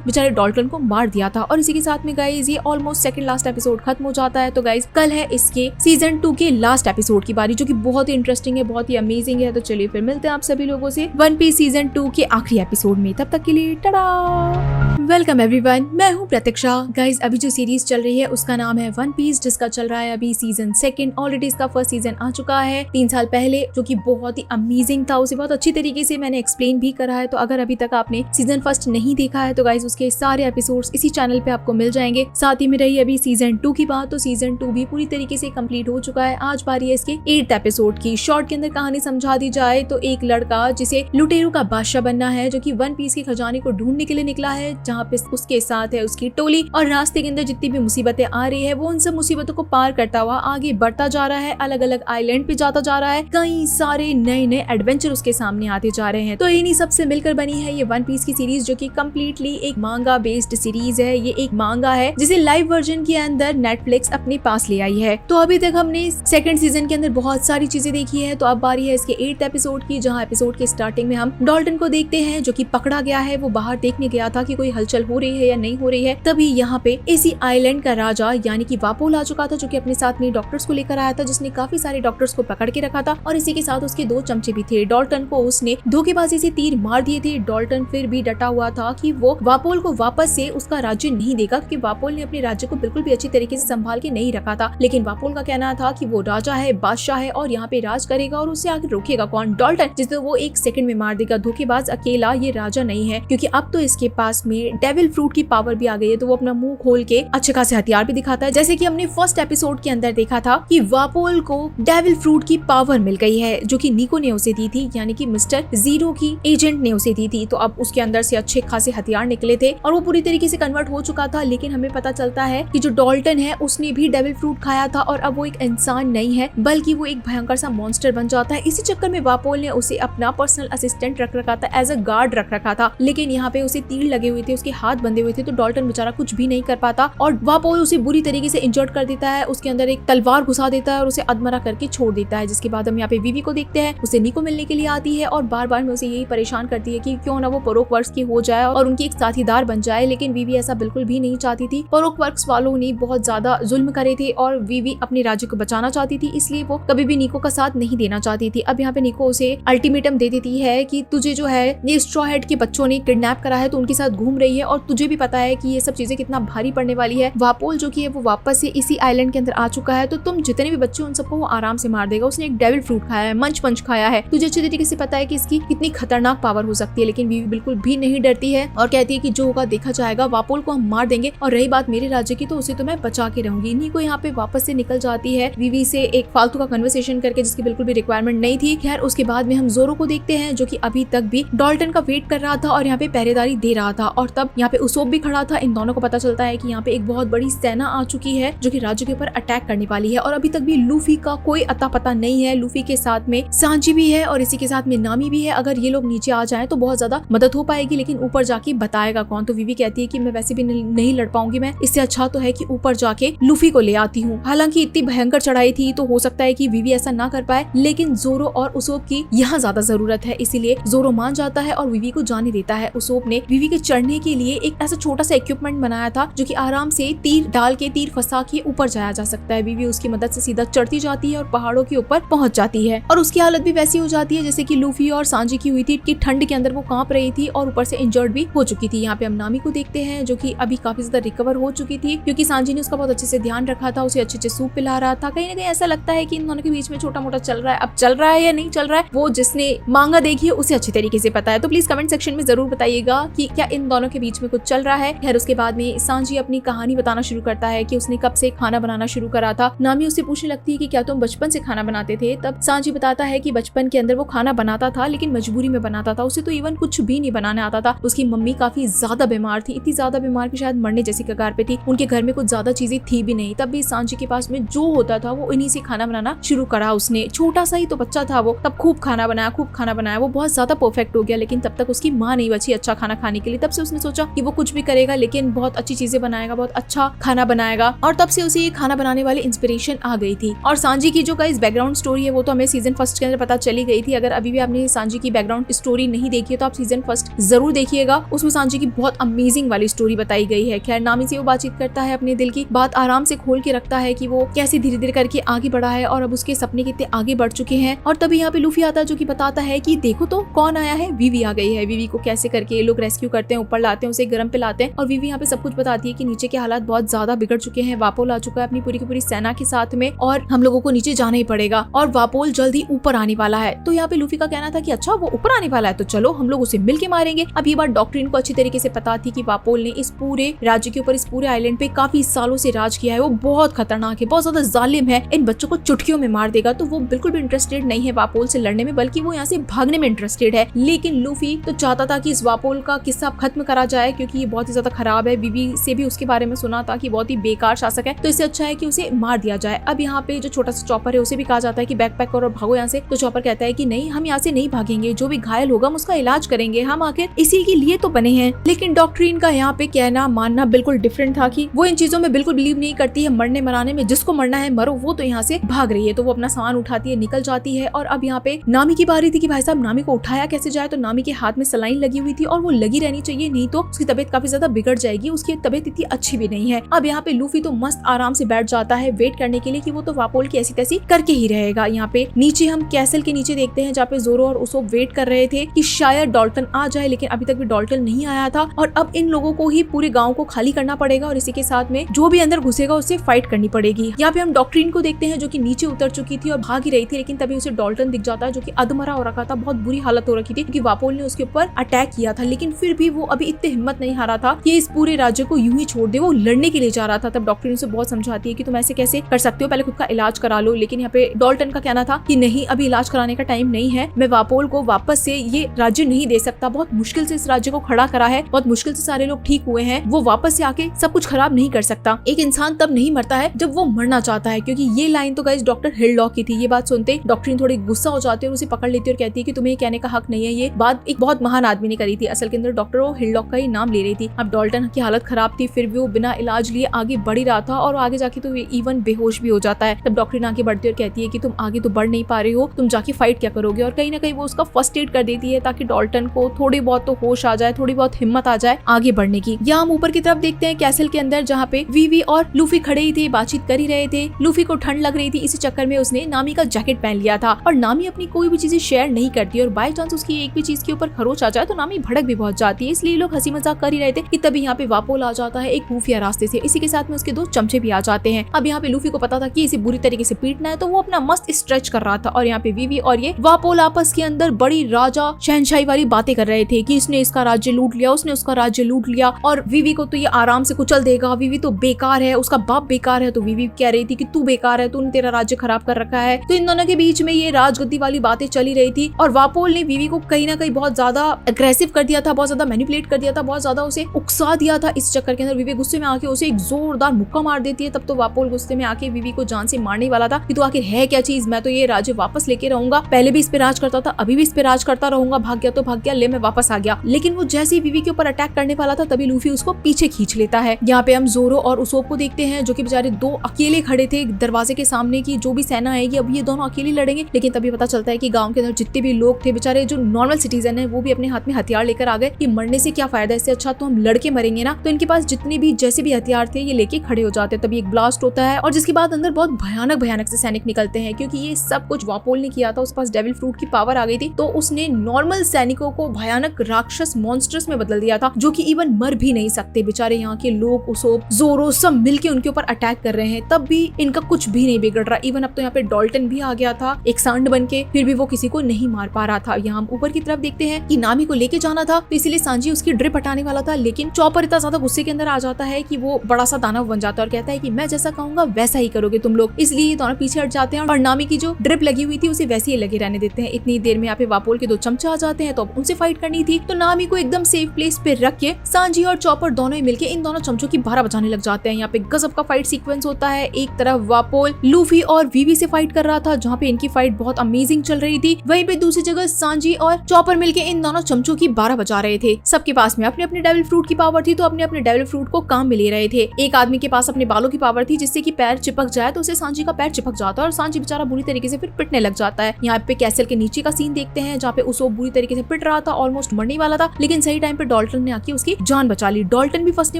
बेचारे डॉल्टन को मार दिया था। और इसी के साथ में गाइस ये ऑलमोस्ट सेकंड लास्ट एपिसोड खत्म हो जाता है। तो गाइस कल है इसके सीजन 2 के लास्ट एपिसोड की बारी, जो कि बहुत ही इंटरेस्टिंग है, बहुत ही अमेजिंग है। तो चलिए फिर मिलते हैं आप सभी लोगों से वन पीस सीजन 2 के आखिरी एपिसोड में। तब तक के लिए टाटा। वेलकम एवरीवन, मैं हूँ प्रतीक्षा। गाइस अभी जो सीरीज चल रही है उसका नाम है वन पीस, जिसका चल रहा है अभी सीजन 2। ऑलरेडी इसका फर्स्ट सीजन आ चुका है 3 साल पहले, जो कि बहुत ही अमेजिंग था। उसे बहुत अच्छी तरीके से मैंने एक्सप्लेन भी करा है। तो अगर अभी तक आपने सीजन 1 नहीं देखा है तो गाइस उसके सारे एपिसोड्स इसी चैनल पे आपको मिल जाएंगे। साथ ही में रही अभी सीजन 2 की बात, तो सीजन 2 भी पूरी तरीके से कंप्लीट हो चुका है। आज बारी है इसके 8th एपिसोड की। शॉर्ट के अंदर कहानी समझा दी जाए तो एक लड़का जिसे लुटेरू का बादशाह बनना है, जो कि वन पीस के खजाने को ढूंढने के लिए निकला है, जहाँ पे उसके साथ है उसकी टोली। और रास्ते के अंदर जितनी भी मुसीबतें आ रही है वो उन सब मुसीबतों को पार करता हुआ आगे बढ़ता जा रहा है। अलग अलग आइलैंड पे जाता जा रहा है। कई सारे नए नए एडवेंचर उसके सामने आते जा रहे हैं। तो इन्हीं सब से मिलकर बनी है ये वन पीस की सीरीज, जो कि कम्प्लीटली एक मांगा बेस्ड सीरीज है। ये एक मांगा है जिसे लाइव वर्जन के अंदर नेटफ्लिक्स अपने पास ले आई है। तो अभी तक हमने 2nd सीजन के अंदर बहुत सारी चीजें देखी है। तो अब बारी है इसके 8th एपिसोड की, जहाँ एपिसोड के स्टार्टिंग में हम डॉल्टन को देखते हैं जो कि पकड़ा गया है। वो बाहर देखने गया था कि कोई हलचल हो रही है या नहीं हो रही है। तभी यहाँ पे इसी आइलैंड का राजा यानी कि वापोल आ चुका था, जो कि अपने साथ में डॉक्टर्स को लेकर आया था, जिसने काफी सारे डॉक्टर्स को पकड़ के रखा था। और इसी के साथ उसके 2 चमचे भी थे। डॉल्टन को उसने धोखेबाजी से तीर मार दिए थे। डॉल्टन फिर भी डटा हुआ था कि वो वापोल को वापस से उसका राज्य नहीं देगा, क्योंकि वापोल ने अपने राज्य को बिल्कुल भी अच्छी तरीके से संभाल के नहीं रखा था। लेकिन वापोल का कहना था कि वो राजा है, बादशाह है और यहाँ पे राज करेगा और उसे आगे रोकेगा कौन? डॉल्टन, जिसे वो 1 सेकंड में मार देगा। धोखेबाज अकेला ये राजा नहीं है, क्योंकि अब तो इसके पास में डेविल फ्रूट की पावर भी आ गई है। तो वो अपना मुंह खोल के अच्छे खासे हथियार भी दिखाता है। जैसे कि हमने फर्स्ट एपिसोड के अंदर देखा था कि वापोल को डेविल फ्रूट की पावर मिल गई है, जो कि निको ने उसे दी थी, यानी कि मिस्टर जीरो की एजेंट ने उसे दी थी। तो अब उसके अंदर से अच्छे खासे हथियार निकले थे और वो पूरी तरीके से कन्वर्ट हो चुका था। लेकिन हमें पता चलता है कि जो डॉल्टन है उसने भी डेविल फ्रूट खाया था और अब वो एक इंसान नहीं है, बल्कि वो एक भयंकर सा मॉन्स्टर बन जाता है। इसी चक्कर में वापोल ने उसे अपना पर्सनल असिस्टेंट रख रखा था, एज अ गार्ड रख रखा था। लेकिन यहाँ पे उसे तीर लगे हुए थे, उसके हाथ बंधे हुए थे, तो डॉल्टन बेचारा कुछ भी नहीं कर पाता और वापोल उसे बुरी तरीके से इंजर्ड कर देता है। उसके अंदर एक तलवार घुसा देता है और उसे अधमरा करके छोड़ देता है। जिसके बाद हम यहाँ पे विवी को देखते हैं। उसे निको मिलने के लिए आती है और बार बार में उसे यही परेशान करती है कि क्यों ना वो परोक वर्क्स की हो जाए और उनकी एक साथीदार बन जाए। लेकिन विवी ऐसा बिल्कुल भी नहीं चाहती थी। परोक वर्क्स वालों ने बहुत ज्यादा जुल्म करे थे और विवी अपने राज्य को बचाना चाहती थी, इसलिए वो कभी भी निको का साथ नहीं देना चाहती थी। अब यहाँ पे निको उसे अल्टीमेटम दे देती है कि तुझे जो है ये स्ट्रॉ हेड के बच्चों ने किडनैप करा है, तो उनके साथ घूम रही है और तुझे भी पता है कि ये सब चीजें कितना भारी पड़ने वाली है। वापोल जो कि है वो वापस से इसी आइलैंड के अंदर आ चुका है, तो तुम जितने भी बच्चे उन सबको वो आराम से मार देगा। उसने एक डेविल फ्रूट खाया है, मंच पंच खाया है, तुझे अच्छी तरीके से पता है कि इसकी कितनी खतरनाक पावर हो सकती है। लेकिन विवी बिल्कुल भी नहीं डरती है और कहती है कि जो होगा देखा जाएगा, वापोल को हम मार देंगे और रही बात मेरे राज्य की तो उसे तो मैं बचा के रहूंगी। निको यहाँ पे वापस से निकल जाती है विवी से एक फालतू का कन्वर्सेशन करके, जिसकी बिल्कुल भी रिक्वायरमेंट नहीं थी। खैर उसके बाद में हम जोरो को देखते हैं, जो कि अभी तक भी डॉल्टन का वेट कर रहा था और यहाँ पे पहरेदारी दे रहा था। और तब यहाँ पे उसोप भी खड़ा था। इन दोनों को पता चलता है कि यहाँ पे एक बहुत बड़ी सेना आ चुकी है जो कि राज्य के ऊपर अटैक करने वाली है। और अभी तक भी लूफी का कोई अता पता नहीं है। लूफी के साथ में सांजी भी है और इसी के साथ में नामी भी है। अगर ये लोग नीचे आ जाएं तो बहुत ज्यादा मदद हो पाएगी, लेकिन ऊपर जाके बताएगा कौन? तो विवी कहती है कि मैं वैसे भी नहीं लड़ पाऊंगी, मैं इससे अच्छा तो है कि ऊपर जाके लूफी को ले आती हूँ। हालांकि इतनी भयंकर चढ़ाई थी तो हो सकता है कि विवी ऐसा ना कर पाए, लेकिन जोरो और उसोप की यहाँ ज्यादा जरूरत है, इसीलिए जोरो मान जाता है और विवी को जाने देता है। उसोप ने विवी के चढ़ने के लिए एक ऐसा छोटा सा इक्विपमेंट बनाया था जो कि आराम से तीर डाल के, तीर फंसा के ऊपर जाया जा सकता है। विवी उसकी मदद से सीधा चढ़ती जाती है और पहाड़ों के ऊपर पहुंच जाती है। और उसकी हालत भी वैसी हो जाती है जैसे कि लूफी और सांजी की हुई थी कि ठंड के अंदर वो कांप रही थी और ऊपर से इंजर्ड भी हो चुकी थी। यहाँ पे हम नामी को देखते हैं जो कि अभी काफी ज्यादा रिकवर हो चुकी थी, क्योंकि सांजी ने उसका बहुत अच्छे से ध्यान रखा था, उसे अच्छे अच्छे सूप पिला रहा था। कहीं ना कहीं ऐसा लगता है कि इन दोनों के बीच में छोटा मोटा चल रहा है। अब चल रहा है या नहीं चल रहा है वो जिसने मांगा देखी है उसे अच्छी तरीके से पता है। तो प्लीज कमेंट सेक्शन में जरूर बताइएगा कि क्या इन दोनों के बीच में कुछ चल रहा है। खैर उसके बाद में सांजी अपनी कहानी बताना शुरू करता है कि उसने कब से खाना बनाना शुरू करा था। नामी उससे पूछने लगती है कि क्या तुम बचपन से खाना बनाते थे? तब सांजी बताता है कि बचपन के अंदर वो खाना बनाता था, लेकिन मजबूरी में बनाता था, उसे तो इवन कुछ भी नहीं बनाने आता था। उसकी मम्मी काफी ज्यादा बीमार थी, इतनी ज्यादा बीमार कि शायद मरने जैसी कगार पे थी। उनके घर में कुछ ज्यादा चीजें थी भी नहीं, तब भी सांजी के पास में जो होता था वो इन्हीं से खाना बनाना शुरू करा उसने। छोटा सा ही तो बच्चा था वो, तब खूब खाना बनाया, वो बहुत ज्यादा परफेक्ट हो गया, लेकिन तब तक उसकी माँ नहीं बची अच्छा खाना खाने के लिए। तब से उसने सोचा कि वो कुछ भी करेगा लेकिन बहुत अच्छी चीजें बनाएगा, बहुत अच्छा खाना बनाएगा, और तब से उसे ये खाना बनाने वाली इंस्पिरेशन आ गई थी। और सांजी की जो गाइस बैकग्राउंड स्टोरी है वो तो हमें सीजन फर्स्ट के अंदर पता चली गई थी। अगर अभी भी आपने सांजी की बैकग्राउंड स्टोरी नहीं देखी है तो आप सीजन फर्स्ट जरूर देखिएगा, उसमें सांजी की बहुत अमेजिंग वाली स्टोरी बताई गई है। खैर नामी से वो बातचीत करता है, अपने दिल की बात आराम से खोल के रखता है कि वो कैसे धीरे धीरे करके आगे बढ़ा है और अब उसके सपने कितने आगे बढ़ चुके हैं। और तभी यहाँ पे लूफी आता है जो कि बताता है कि देखो तो कौन आया है, वीवी आ गई है। वीवी को कैसे करके ये लोग रेस्क्यू करते हैं, ऊपर लाते हैं, उसे गर्म पे लाते हैं, और वीवी यहाँ पे सब कुछ बताती है कि नीचे के हालात बहुत ज्यादा बिगड़ चुके हैं, वापोल आ चुका है अपनी पूरी की पूरी सेना के साथ में और हम लोगों को नीचे जाना ही पड़ेगा और वापोल जल्द ही ऊपर आने वाला है। तो यहाँ पे लूफी का कहना था कि अच्छा वो ऊपर आने वाला है तो चलो हम लोग उसे मिल के मारेंगे। अब ये बात डॉक्ट्रिन को अच्छी तरीके से पता थी कि वापोल ने इस पूरे राज्य के ऊपर, इस पूरे आइलैंड पे काफी सालों से राज किया है, वो बहुत खतरनाक है, बहुत ज्यादा जालिम है, इन बच्चों को चुटकियों में मार देगा। तो वो बिल्कुल भी इंटरेस्टेड नहीं है वापोल से लड़ने में, बल्कि वो यहाँ से भागने में इंटरेस्टेड है। लेकिन लूफी तो चाहता था कि इस वापोल का किस्सा खत्म करा जाए क्योंकि ये बहुत ही ज्यादा खराब है। वीवी से भी उसके बारे में सुना था कि बहुत ही बेकार शासक है, तो इससे अच्छा है कि उसे मार दिया जाए। अब यहाँ पे जो छोटा सा चॉपर है उसे भी कहा जाता है कि बैकपैक करो और भागो यहाँ से। तो चॉपर कहता है कि नहीं, हम यहाँ से नहीं भागेंगे, जो भी घायल होगा हम उसका इलाज करेंगे, हम आखिर इसी के लिए तो बने हैं। लेकिन डॉक्ट्रिन का यहाँ पे कहना मानना बिल्कुल डिफरेंट था कि वो इन चीजों में बिल्कुल बिलीव नहीं करती है, मरने मराने में, जिसको मरना है मरो, वो तो यहाँ से भाग रही है। तो वो अपना सामान उठाती है, निकल जाती है। और अब यहाँ पे नामी की बारी थी कि भाई साहब नामी को उठाया कैसे जाए। तो नामी के हाथ में सलाइन लगी हुई थी और वो लगी रहनी चाहिए, नहीं तो उसकी तबीयत काफी ज्यादा बिगड़ जाएगी, उसकी तबीयत इतनी अच्छी भी नहीं है। अब यहाँ पे लूफी तो मस्त आराम से बैठ जाता है वेट करने के लिए कि वो तो वापोल की ऐसी तैसी करके ही रहेगा। यहाँ पे नीचे हम कैसल के नीचे देखते हैं जहाँ पे जोरो और उसोप वेट कर रहे थे कि शायद डॉल्टन आ जाए, लेकिन अभी तक भी डॉल्टन नहीं आया था। और अब इन लोगों को ही पूरे गांव को खाली करना पड़ेगा और इसी के साथ में जो भी अंदर घुसेगा उससे फाइट करनी पड़ेगी। यहाँ पे हम डॉक्ट्रिन को देखते हैं जो कि नीचे उतर चुकी थी और भाग ही रही थी, लेकिन तभी उसे डॉल्टन दिख जाता है जो कि अधमरा हो रखा था, बहुत बुरी हालत हो रखी थी क्योंकि वापोल ने उसके ऊपर अटैक किया था। लेकिन फिर भी वो अभी इतने हिम्मत नहीं हारा था कि इस पूरे राज्य को यूं ही छोड़ दे, वो लड़ने के लिए जा रहा था। तब डॉक्ट्रिन उसे बहुत समझाती है कि तुम ऐसे कैसे कर सकते हो, पहले खुद का इलाज करा लो। लेकिन यहाँ पे डॉल्टन का कहना था कि नहीं, अभी इलाज कराने का टाइम नहीं है, मैं वापोल को वापस से ये राज्य नहीं दे सकता, बहुत मुश्किल से इस राज्य को खड़ा करा है, बहुत मुश्किल से सारे लोग ठीक हुए हैं, वो वापस से आके सब कुछ खराब नहीं कर सकता। एक इंसान तब नहीं मरता है जब वो मरना चाहता है, क्योंकि ये लाइन तो गाइस डॉक्टर हिलडॉग की थी। ये बात सुनते डॉक्ट्रिन थोड़ी गुस्सा हो जाती है और उसे पकड़ लेती है और कहती है कि तुम्हें कहने का हक नहीं है। ये बात एक बहुत महान आदमी ने करी थी, असल के अंदर डॉक्टर वो हिलडॉग का ही नाम ले रही थी। अब डॉल्टन की हालत खराब थी, फिर भी वो बिना इलाज लिए आगे बढ़ ही रहा था और आगे जाके तो इवन बेहोश भी हो जाता है। तब डॉक्ट्रिन आगे बढ़ती है और कहती है कि तुम आगे तो बढ़ नहीं पा रहे हो, तुम जाके फाइट क्या करोगे। और कहीं ना कहीं वो उसका फर्स्ट एड कर देती है ताकि डॉल्टन को थोड़ी बहुत तो होश आ जाए, थोड़ी बहुत हिम्मत आ जाए आगे बढ़ने की। यहाँ हम ऊपर की तरफ देखते हैं कैसल के अंदर, जहाँ पे वीवी और लूफी खड़े ही थे, बातचीत कर ही रहे थे। लूफी को ठंड लग रही थी, इसी चक्कर में उसने नामी का जैकेट पहन लिया था और नामी अपनी कोई भी चीजें शेयर नहीं करती और बाय चांस उसकी एक भी चीज के ऊपर खरोच आ जाए तो नामी भड़क भी बहुत जाती है। इसलिए लोग हंसी मजाक कर ही रहे थे कि तभी यहाँ पे वापोल आ जाता है एक खुफिया रास्ते से, इसी के साथ में उसके दो चमचे भी आ जाते हैं। अब यहाँ पे लूफी को पता था कि इसे बुरी तरीके से पीटना है, तो वो अपना मस्त स्ट्रेच कर रहा था और यहाँ पे वीवी और ये वापोल आपस के अंदर बड़ी राजा शहनशाही वाली बातें कर रहे थे कि इसने इसका राज्य लूट लिया, उसने उसका राज्य लूट लिया और वीवी को तो ये आराम से कुचल देगा, वीवी तो बेकार है, उसका बाप बेकार है। तो वीवी कह रही थी कि तू बेकार है, तूने तेरा राज्य खराब कर रखा है। तो इन दोनों के बीच में ये राजगद्दी वाली बातें चली रही थी और वापोल ने वीवी को कहीं ना कहीं बहुत ज्यादा अग्रेसिव कर दिया था, बहुत ज्यादा मैनिपुलेट कर दिया था, बहुत ज्यादा उसे उकसा दिया था। इस चक्कर के अंदर वीवी गुस्से में आके उसे एक जोरदार मुक्का मार देती है। तब तो वापोल गुस्से में आके वीवी को जान से मारने वाला था कि तू आखिर है क्या चीज, मैं तो ये राज्य वापस लेके रहूंगा, पहले भी इस पे राज करता था, अभी भी इस पे राज करता रहूंगा, भाग गया तो भाग गया, ले मैं वापस आ गया। लेकिन वो जैसे ही वीवी के ऊपर अटैक करने वाला था तभी लूफी उसको पीछे खींच लेता है। यहाँ पे हम जोरो और उसोप को देखते हैं जो कि बेचारे दो अकेले खड़े थे दरवाजे के सामने की जो भी सेना आएगी अब ये दोनों अकेले लड़ेंगे। लेकिन तभी पता चलता है कि गांव के अंदर जितने भी लोग थे बेचारे जो नॉर्मल सिटीजन है वो भी अपने हाथ में हथियार लेकर आ गए कि मरने से क्या फायदा, इससे अच्छा तो हम लड़के मरेंगे ना। तो इनके पास जितने भी जैसे भी हथियार थे ये लेके खड़े हो जाते हैं। तभी एक ब्लास्ट होता है और जिसके बाद अंदर बहुत भयानक से सैनिक निकलते हैं क्योंकि ये सब कुछ वापोल ने किया था, उसके पास डेविल फ्रूट की पावर आ गई थी तो उसने नॉर्मल सैनिकों को भयानक राक्षस मॉन्स्टर्स में बदल दिया था जो कि इवन मर भी नहीं सकते। बेचारे यहाँ के लोग उसोप जोरो सब मिलके उनके ऊपर अटैक कर रहे हैं, तब भी इनका कुछ भी नहीं बिगड़ रहा। इवन अब तो यहाँ पे डॉल्टन भी आ गया था एक सांड बन के, फिर भी वो किसी को नहीं मार पा रहा था। यहाँ ऊपर की तरफ देखते हैं कि नामी को लेके जाना था तो इसीलिए सांजी उसकी ड्रिप हटाने वाला था, लेकिन चॉपर इतना ज्यादा गुस्से के अंदर आ जाता है कि वो बड़ा सा दानव बन जाता है और कहता है कि मैं जैसा कहूंगा वैसा ही करोगे तुम लोग। इसलिए ये दोनों पीछे हट जाते हैं और नामी की जो ड्रिप लगी हुई थी उसे वैसे ही लगे रहने देते हैं। इतनी देर में यहाँ पे वापोल के दो चमचे आ जाते हैं तो अब उनसे फाइट करनी थी। तो नामी को एकदम सेफ प्लेस पे रख के सांजी और चॉपर दोनों ही मिलके इन दोनों चमचों की बारह बजाने लग जाते हैं। यहाँ पे गजब का फाइट सीक्वेंस होता है। एक तरफ वापोल लूफी और वीवी से फाइट कर रहा था जहाँ पे इनकी फाइट बहुत अमेजिंग चल रही थी। वहीं पे दूसरी जगह सांजी और चॉपर मिलके इन दोनों चमचों की 12 बजा रहे थे। सबके पास में अपने अपने डेविल फ्रूट की पावर थी तो अपने अपने डेविल फ्रूट को काम में ले रहे थे। एक आदमी के पास अपने बालों की पावर थी जिससे कि पैर चिपक जाए तो उसे सांजी का पैर चिपक जाता है और सांजी बेचारा बुरी तरीके से फिर पिटने लग जाता है। यहाँ पे कैसल के नीचे का सीन देखते हैं जहाँ पे उसोप बुरी तरीके से पिट रहा था, ऑलमोस्ट मरने वाला था, लेकिन सही टाइम पे डॉल्टन ने आके उसकी जान बचा ली। डॉल्टन भी फंसने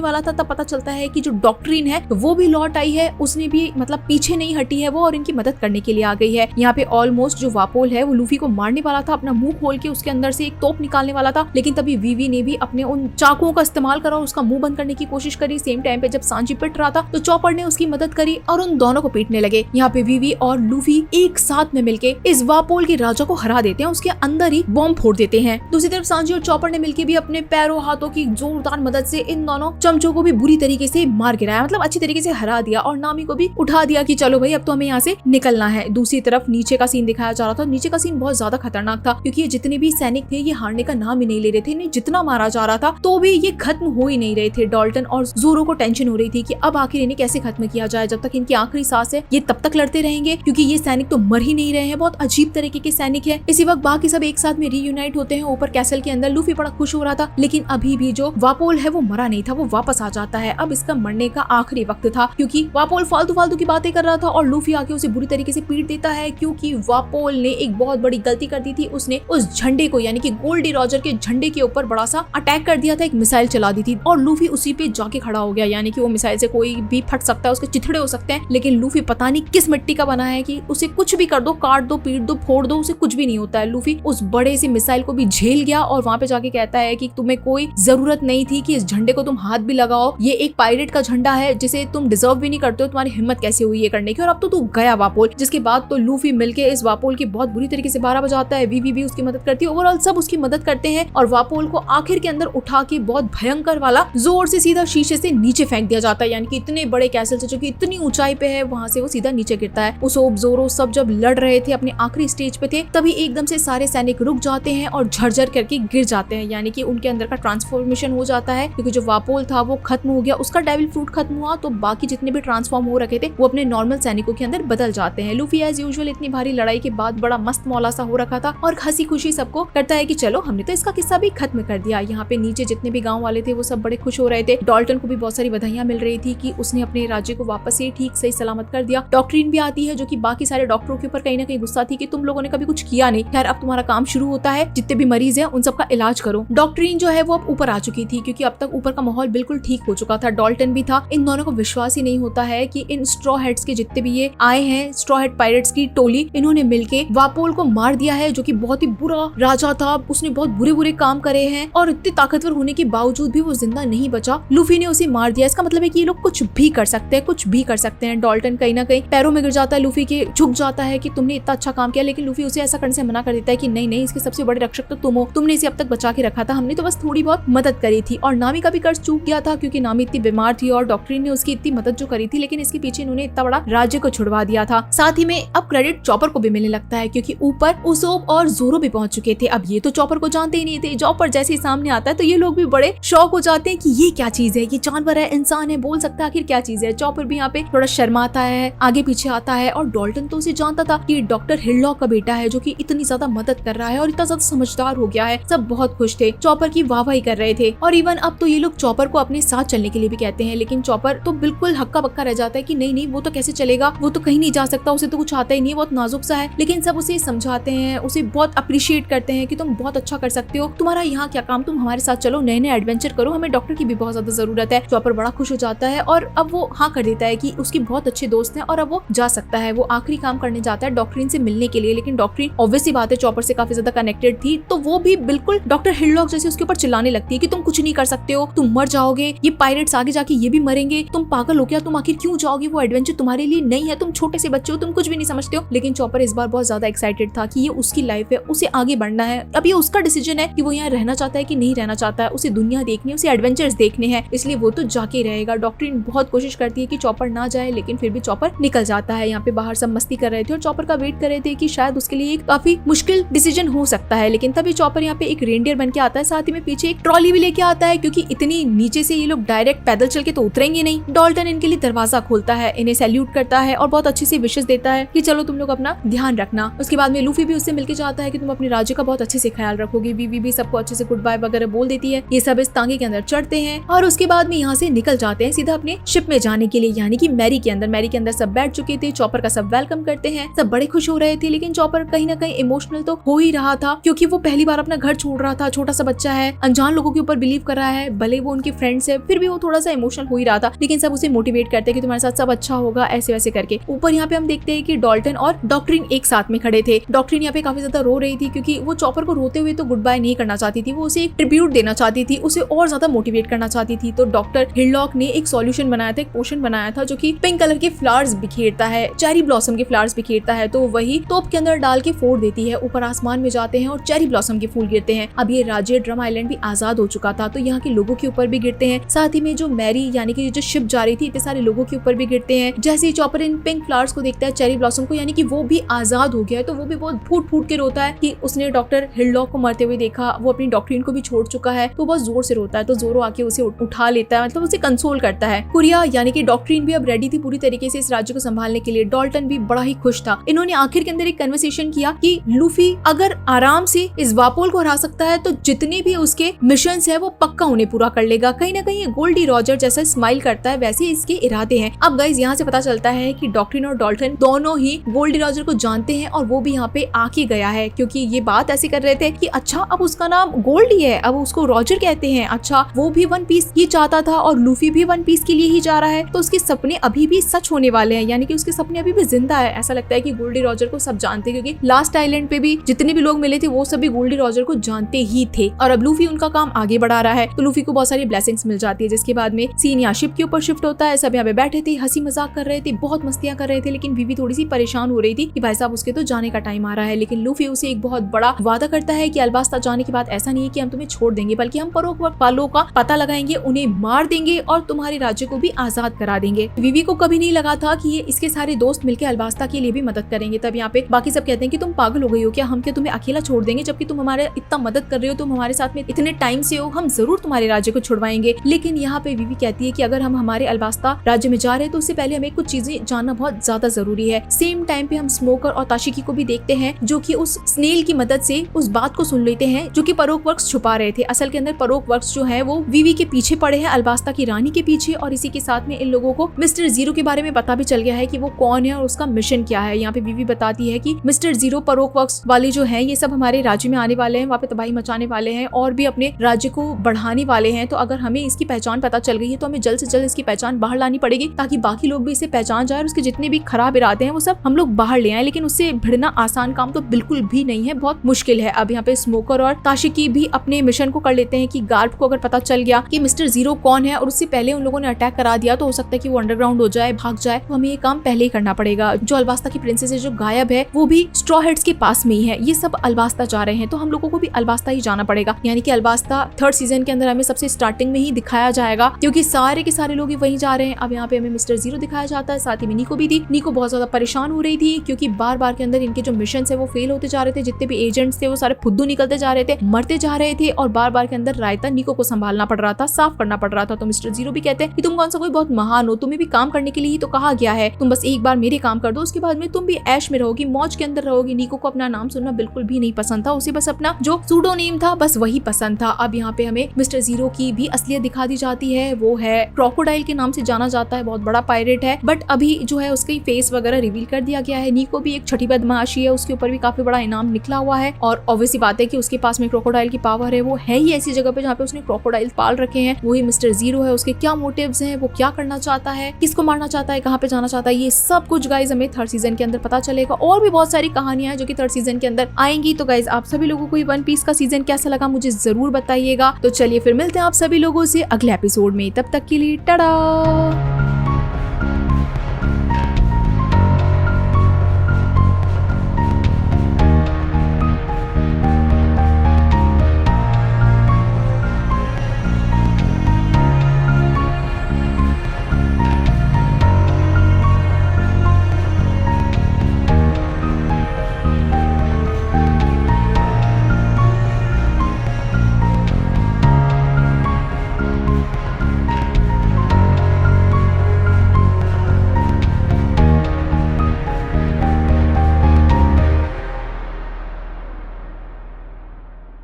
वाला था, तब पता चलता है कि जो डॉक्ट्रिन है वो भी लौट आई है, उसने भी मतलब पीछे नहीं हटी है वो और इनकी मदद करने के लिए आ गई है। यहाँ पे ऑलमोस्ट जो वापोल है वो लूफी को मारने वाला था, अपना मुंह खोल के उसके अंदर से एक तोप निकालने वाला था, लेकिन तभी वीवी ने भी अपने उन चाकुओं का इस्तेमाल करा और उसका मुंह बंद करने की कोशिश करी। सेम टाइम पे जब सांजी पिट रहा था तो चॉपर ने उसकी मदद करी और उन दोनों को पीटने लगे। यहाँ पे वीवी और लूफी एक साथ में मिलके इस वापोल के राजा को हरा देते हैं, उसके अंदर ही बॉम्ब फोड़ देते हैं। दूसरी तरफ सांजी और चॉपर ने मिलके भी अपने पैरों हाथों की जोरदार मदद से इन दोनों चमचों को भी बुरी तरीके से मार गिराया, मतलब अच्छी तरीके से हरा दिया और नामी को भी उठा दिया कि चलो भाई अब तो हमें यहाँ से निकलना है। दूसरी तरफ नीचे का सीन दिखाया जा रहा था। नीचे का सीन बहुत ज्यादा खतरनाक था क्योंकि ये जितने भी सैनिक थे ये हारने का नाम ही नहीं ले रहे थे। इन्हें जितना मारा जा रहा था तो भी ये खत्म हो ही नहीं रहे थे। डॉल्टन और जोरो को टेंशन हो रही थी कि अब आखिर इन्हें कैसे खत्म किया जाए, जब तक इनकी आखिरी सांस है ये तब तक लड़ते रहेंगे क्योंकि ये सैनिक तो मर ही नहीं रहे हैं, बहुत अजीब तरीके के सैनिक है। इसी वक्त बाकी सब एक साथ में रीयूनाइट होते हैं ऊपर कैसल के अंदर। लूफी बड़ा खुश हो रहा था लेकिन अभी भी जो वापोल है वो मरा नहीं था, वो वापस आ जाता है। अब इसका मरने का आखिरी वक्त था क्योंकि वापोल फालतू फालतू की बातें कर रहा था और लूफी आके उसे बुरी तरीके से पीट देता है क्योंकि वापोल ने एक बहुत बड़ी गलती कर दी थी। उसने उस झंडे को यानी कि गोल्डी रॉजर के झंडे के ऊपर बड़ा सा अटैक कर दिया था, एक मिसाइल चला दी थी और लूफी उसी पे जाके खड़ा हो गया। यानी कि वो मिसाइल से कोई भी फट सकता है, उसके चिथड़े हो सकते हैं, लेकिन लूफी पता नहीं किस मिट्टी का बना है कि उसे कुछ भी कर दो, काट दो, पीट दो, फोड़ दो, उसे कुछ भी नहीं होता है। लूफी उस बड़े से मिसाइल को भी झेल गया और वहां पे जाके कहता है कि तुम्हें कोई जरूरत नहीं थी कि इस झंडे को तुम हाथ भी लगाओ, ये एक पायरेट का झंडा है जिसे तुम डिजर्व भी नहीं करते हो, तुम्हारी हिम्मत कैसे हुई ये करने की, और अब तो तू गया वापोल। जिसके बाद तो लूफी मिलके इस वापोल की बहुत बुरी तरीके से 12 बजाता है। वीवी भी उसकी मदद करती है, ओवरऑल सब उसकी मदद करते हैं और वापोल को आखिर के अंदर उठा के बहुत भयंकर वाला जोर से सीधा शीशे से नीचे फेंक दिया जाता है। यानी कि इतने बड़े कैसल से जो कि इतनी ऊंचाई पे है वहां से वो सीधा नीचे गिरता है। उसोप जोरो सब जब लड़ रहे थे, अपने आखिरी स्टेज पे थे, तभी एकदम से सारे सैनिक रुक जाते हैं और झरझर करके गिर जाते हैं। यानी कि उनके अंदर का ट्रांसफॉर्मेशन हो जाता है क्योंकि जो वापोल था वो खत्म हो गया, उसका डेविल फ्रूट खत्म हुआ तो बाकी जितने भी ट्रांसफॉर्म हो रखे थे वो अपने नॉर्मल सैनिकों के अंदर बदल जाते हैं। लूफी एज यूजुअल इतनी भारी लड़ाई के बाद बड़ा मस्त मौला सा हो रखा था और हंसी खुशी सबको करता है कि चलो हमने तो इसका किस्सा भी खत्म कर दिया। यहाँ पे नीचे जितने भी गाँव वाले थे वो सब बड़े खुश हो रहे थे। डॉल्टन को भी बहुत सारी बधाइयां मिल रही थी कि उसने अपने राज्य को वापस से ठीक सही सलामत कर दिया। डॉक्ट्रिन भी आती है जो कि बाकी सारे डॉक्टरों के ऊपर कहीं ना कहीं गुस्सा थी कि तुम लोगों ने कभी कुछ किया नहीं, खैर अब तुम्हारा काम शुरू होता है, जितने भी मरीज हैं उन सबका इलाज करो। डॉक्ट्रिन जो है वो अब ऊपर आ चुकी थी क्योंकि अब तक ऊपर का माहौल बिल्कुल ठीक हो चुका था। डॉल्टन भी था। इन दोनों को विश्वास ही नहीं होता है कि इन स्ट्रॉ हेड्स के जितने भी ये आए हैं, स्ट्रॉ हेड पायरेट्स की टोली, इन्होंने मिलके वापोल को मार दिया है जो कि बहुत ही बुरा राजा था, उसने बहुत बुरे बुरे काम करे हैं और इतने ताकतवर होने के बावजूद भी वो जिंदा नहीं बचा। लूफी ने उसे मार दिया। इसका मतलब है कि ये लोग कुछ भी कर सकते हैं, कुछ भी कर सकते हैं। डॉल्टन कहीं ना कहीं पैरों में गिर जाता है, लूफी के झुक जाता है कि तुमने इतना अच्छा काम किया, लेकिन लूफी उसे ऐसा करने से मना कर देता है कि नहीं नहीं, इसके सबसे बड़े रक्षक तो तुम हो, तुमने इसे अब तक बचा के रखा था, हमने तो बस थोड़ी बहुत मदद करी थी। और नामी का भी कर्ज चूक गया था क्योंकि नामी इतनी बीमार थी और डॉक्ट्रिन ने उसकी इतनी मदद जो करी थी, लेकिन इसके पीछे इन्होंने इतना बड़ा राज्य को छुड़वा दिया था। साथ ही में अब क्रेडिट चॉपर को भी मिलने लगता है क्योंकि ऊपर उसोप और जोरो भी पहुंच चुके थे। अब ये तो चॉपर को जानते ही नहीं थे। चॉपर जैसे ही सामने आता है तो ये लोग भी बड़े शौक हो जाते हैं कि ये क्या चीज है, ये जानवर है, इंसान है, बोल सकता है, आखिर क्या चीज है। चॉपर भी यहाँ पे थोड़ा शर्माता है, आगे पीछे आता है और डॉल्टन तो उसे जानता था कि डॉक्टर हिललॉक का बेटा है जो कि इतनी ज्यादा मदद कर रहा है और इतना ज्यादा समझदार हो गया है। सब बहुत खुश थे, चॉपर की वाहवाही कर रहे थे और इवन अब तो ये लोग चॉपर को अपने साथ चलने के लिए भी कहते हैं, लेकिन चॉपर तो बिल्कुल हक्का बक्का रह जाता है कि नहीं नहीं, वो तो कैसे चलेगा, वो तो कहीं नहीं जा सकता, उसे तो कुछ आता ही नहीं, बहुत नाजुक सा है। लेकिन सब उसे समझाते हैं, उसे बहुत अप्रिशिएट करते हैं कि तुम बहुत अच्छा कर सकते हो, तुम्हारा यहाँ क्या काम, तुम हमारे साथ चलो, नए नए एडवेंचर करो, हमें डॉक्टर की भी बहुत ज्यादा जरूरत है। चॉपर बड़ा खुश हो जाता है और अब वो हाँ कर देता है कि उसके बहुत अच्छे दोस्त हैं और अब वो जा सकता है। वो आखिरी काम करने जाता है डॉक्ट्रिन से मिलने के लिए, लेकिन डॉक्ट्रिन ऑब्वियसली बात है चॉपर से काफी ज्यादा कनेक्टेड थी, तो वो भी बिल्कुल डॉक्टर हिललॉक जैसे उसके ऊपर चिल्लाने लगती है कि तुम कुछ नहीं कर सकते हो, तुम मर जाओगे, ये पायरेट्स आगे जाके ये भी मरेंगे, तुम पागल हो क्या, तुम आखिर क्यों जाओगे, वो एडवेंचर तुम्हारे लिए नहीं है, तुम छोटे से बच्चे हो, तुम कुछ भी नहीं समझते हो। लेकिन चॉपर इस बार बहुत ज्यादा एक्साइटेड था कि ये उसकी लाइफ है, उसे आगे बढ़ना है, अब ये उसका डिसीजन है कि वो यहाँ रहना चाहता है कि नहीं रहना चाहता है, उसे दुनिया देखनी है, उसे एडवेंचर्स देखने हैं, इसलिए वो तो जाके रहेगा। डॉक्ट्रिन बहुत कोशिश करती है कि चॉपर ना जाए, लेकिन फिर भी चॉपर निकल जाता है। यहाँ पे बाहर सब मस्ती कर रहे थे और चॉपर का वेट कर रहे थे कि शायद उसके लिए एक काफी मुश्किल डिसीजन हो सकता है, लेकिन तभी चॉपर यहाँ पे एक रेनडियर बन के आता है, साथ ही में पीछे एक ट्रॉली भी लेके आता है क्योंकि इतनी नीचे से ये लोग डायरेक्ट पैदल चल के तो उतरेंगे नहीं। डॉल्टन इनके लिए दरवाजा खोलता है, इन्हें सैल्यूट करता है और बहुत अच्छे से विशेष देता है कि चलो तुम लोग अपना ध्यान रखना। उसके बाद में लूफी भी उससे मिलके चाहता है कि तुम अपने राज्य का बहुत अच्छे से ख्याल रखोगे। वीवी भी सबको अच्छे से गुड बाय वगैरह बोल देती है। ये सब इस तांगे के अंदर चढ़ते हैं और उसके बाद में यहाँ से निकल जाते हैं सीधा अपने शिप में जाने के लिए, यानी कि मैरी के अंदर। मैरी के अंदर सब बैठ चुके थे, चॉपर का सब वेलकम करते हैं, सब बड़े खुश हो रहे थे। लेकिन चॉपर कहीं ना कहीं इमोशनल तो हो ही रहा था, क्योंकि वो पहली बार अपना घर छोड़ रहा था। छोटा सा बच्चा है, अनजान लोगों के ऊपर बिलीव कर रहा है, भले वो उनके फ्रेंड्स है, फिर भी वो थोड़ा सा इमोशनल हो ही रहा था। लेकिन सब उसे मोटिवेट करते हैं कि तुम्हारे साथ सब अच्छा होगा, ऐसे वैसे करके। ऊपर यहाँ पे हम देखते हैं कि डॉल्टन और डॉक्ट्रिन एक साथ में खड़े थे। डॉक्ट्रिन यहाँ पे काफी ज्यादा रो रही थी, क्योंकि वो चॉपर को रोते हुए तो गुड बाय नहीं करना चाहती थी, वो उसे एक ट्रिब्यूट देना चाहती थी, उसे और ज्यादा मोटिवेट करना चाहती थी। तो डॉक्टर हिडलॉक ने एक सॉल्यूशन बनाया था, एक पोशन बनाया था जो कि पिंक कलर के फ्लावर्स बिखेरता है, चेरी ब्लॉसम के फ्लावर्स बिखेरता है। तो वही तोप के अंदर डाल के फोड़ देती है। ऊपर आसमान में जाते हैं और चेरी ब्लॉसम के फूल गिरते हैं। अब ये राज्य ड्रम आइलैंड भी आजाद हो चुका था, तो यहाँ के लोगों के ऊपर भी गिरते हैं। साथ ही में जो मैरी यानी कि जो शिप जा रही थी, इतने सारे लोगों के ऊपर भी गिरते हैं। जैसे ही चॉपर इन पिंक फ्लावर्स को देखता है, चेरी ब्लॉसम को, यानी कि वो भी आजाद हो गया है, तो वो भी बहुत फूट फूट के रोता है कि उसने डॉक्टर हिडलॉक को मरते हुए देखा, वो अपनी डॉक्ट्रिन को भी छोड़ चुका है। तो बहुत जोर से रोता है। तो जोरो आके उसे उठा लेता है, मतलब उसे कंसोल करता है। कुरिया यानी कि डॉक्ट्रिन भी अब रेडी थी पूरी तरीके से इस राज्य को संभालने के लिए। डॉल्टन भी बड़ा ही खुश था। इन्होंने आखिर के अंदर एक कन्वर्सेशन किया कि लूफी अगर आराम से इस वापोल को हरा सकता है, तो जितने भी उसके मिशंस है वो पक्का उन्हें पूरा कर लेगा। कहीं ना कहीं गोल्डी रॉजर जैसा स्माइल करता है, वैसे इसके इरादे हैं। अब गाइस यहाँ से पता चलता है कि डॉक्ट्रिन और डॉल्टन दोनों ही गोल्डी रॉजर को जानते हैं, और वो भी यहाँ पे आके गया है, क्योंकि ये बात ऐसे कर रहे थे कि अच्छा अब उसका नाम गोल्डी है, अब उसको रॉजर कहते हैं। अच्छा वो भी वन पीस ही चाहता था और लूफी भी वन पीस के लिए ही जा रहा है, तो उसके सपने अभी भी सच होने वाले हैं, यानी कि उसके सपने अभी भी जिंदा है। ऐसा लगता है कि गोल्डी रॉजर को सब जानते हैं, क्योंकि लास्ट आइलैंड पे भी जितने भी लोग मिले थे वो सभी गोल्डी रॉजर को जानते ही थे। और अब लूफी उनका काम आगे बढ़ा रहा है, तो लूफी को बहुत सारी ब्लेसिंग्स मिल जाती है। जिसके बाद में सीन यहाँ शिप के ऊपर शिफ्ट होता है। सब यहाँ पे बैठे थे, हंसी मजाक कर रहे थे, बहुत मस्तियां कर रहे थे। लेकिन बीवी थोड़ी सी परेशान हो रही थी कि भाई साहब उसके तो जाने का टाइम आ रहा है। लेकिन लूफी उसे एक बहुत बड़ा वादा करता है कि अल्बास्ता जाने के बाद ऐसा नहीं है कि हम तुम्हें छोड़ देंगे, बल्कि हम परोक्ष वालों का पता लगाएंगे, उन्हें मार देंगे और तुम्हारे राज्य को भी आजाद करा देंगे। बीवी को कभी नहीं लगा था कि ये इसके सारे दोस्त मिलकर अल्बास्ता के लिए भी मदद करेंगे। तब यहाँ पे बाकी सब कहते हैं कि तुम पागल हो गई हो क्या, हम क्या तुम्हें अकेला छोड़ देंगे, जबकि तुम हमारे इतना मदद कर रहे हो, तुम हमारे साथ में इतने टाइम से हो, हम जरूर तुम्हारे राज्य को छुड़वाएंगे। लेकिन यहाँ पे बीवी कहती है कि अगर हम हमारे अल्बास्ता राज्य में जा रहे हैं तो उससे पहले हमें कुछ चीजें जानना बहुत ज्यादा जरूरी है। सेम टाइम पे हम स्मोकर और ताशिकी को भी देखते हैं, जो कि उस स्नेल की मदद से उस बात को सुन लेते हैं जो कि परोक वर्क्स छुपा रहे थे। असल के अंदर परोक वर्क्स जो है वो वीवी के पीछे पड़े हैं, अल्बास्ता की रानी के पीछे। और इसी के साथ में इन लोगों को मिस्टर जीरो के बारे में पता भी चल गया है कि वो कौन है और उसका मिशन क्या है। यहाँ पे वीवी बताती है कि मिस्टर जीरो परोक वर्क्स वाले जो हैं ये सब हमारे राज्य में आने वाले हैं, वहाँ पे तबाही मचाने वाले हैं और भी अपने राज्य को बढ़ाने वाले हैं। तो अगर हमें इसकी पहचान पता चल गई है तो हमें जल्द से जल्द इसकी पहचान बाहर लानी पड़ेगी, ताकि बाकी लोग भी इसे पहचान जाए और उसके जितने भी खराब इरादे हैं वो सब हम लोग बाहर ले आए। लेकिन उससे भिड़ना आसान काम तो बिल्कुल भी नहीं है, बहुत मुश्किल है। अब यहाँ पे स्मोकर और ताशिकी भी अपने मिशन को कर लेते हैं कि गार्ड को अगर पता चल गया कि मिस्टर जीरो कौन है और उससे पहले उन लोगों ने अटैक करा दिया, तो हो सकता है कि वो अंडरग्राउंड हो जाए, भाग जाए, तो हमें ये काम पहले ही करना पड़ेगा। जो अल्बास्ता की प्रिंसेस है जो गायब है वो भी स्ट्रॉ हेड्स के पास में ही है। ये सब अल्बास्ता जा रहे हैं, तो हम लोगों को भी अल्बास्ता ही जाना पड़ेगा। यानी कि अल्बास्ता थर्ड सीजन के अंदर हमें सबसे स्टार्टिंग में ही दिखाया जाएगा, क्योंकि सारे के सारे लोग वहीं जा रहे हैं। अब यहाँ पे हमें मिस्टर जीरो दिखाया जाता है, साथ ही में नीको भी थी। नीको बहुत ज्यादा परेशान हो रही थी, क्योंकि बार बार के अंदर इनके जो मिशन है वो फेल होते जा रहे थे। जितने भी एजेंट्स थे वो सारे फुद्दू निकलते जा रहे थे, मरते जा रहे थे, और बार बार के अंदर रायता नीको को संभालना पड़ रहा था, साफ करना पड़ रहा था। तो मिस्टर जीरो भी कहते हैं कि तुम कौन सा कोई बहुत महान हो, तुम्हें भी काम करने के लिए ही तो कहा गया है, तुम बस एक बार मेरे काम कर दो, उसके बाद में तुम भी ऐश में रहोगी, मौज के अंदर रहोगी। नीको को अपना नाम सुनना बिल्कुल भी नहीं पसंद था, उसे बस अपना जो सूडो नेम था बस वही पसंद था। अब यहाँ पे हमें मिस्टर जीरो की भी असलियत दिखा दी जाती है, वो है क्रोकोडाइल के नाम से जाना जाता है, बहुत बड़ा पायरेट है। बट अभी जो है उसका फेस वगैरह रिवील कर दिया गया है। नीको भी एक छठी बदमाशी है, उसके ऊपर भी काफी बड़ा इनाम निकला हुआ है, और ऑब्वियसली बात है कि उसके पास में क्रोकोडाइल की पावर है। वो है ही ऐसी जगह पे जहाँ पे उसने क्रोकोडाइल पाल रखे हैं। वही मिस्टर जीरो है, उसके क्या मोटिव्स हैं, वो क्या करना चाहता है, किसको मारना चाहता है, कहाँ पे जाना चाहता है, ये सब कुछ गाइज हमें थर्ड सीजन के अंदर पता चलेगा। और भी बहुत सारी कहानियां हैं जो कि थर्ड सीजन के अंदर आएंगी। तो गाइज आप सभी लोगों को ये वन पीस का सीजन कैसा लगा मुझे जरूर बताइएगा। तो चलिए फिर मिलते हैं आप सभी लोगों से अगले एपिसोड में, तब तक के लिए टाटा।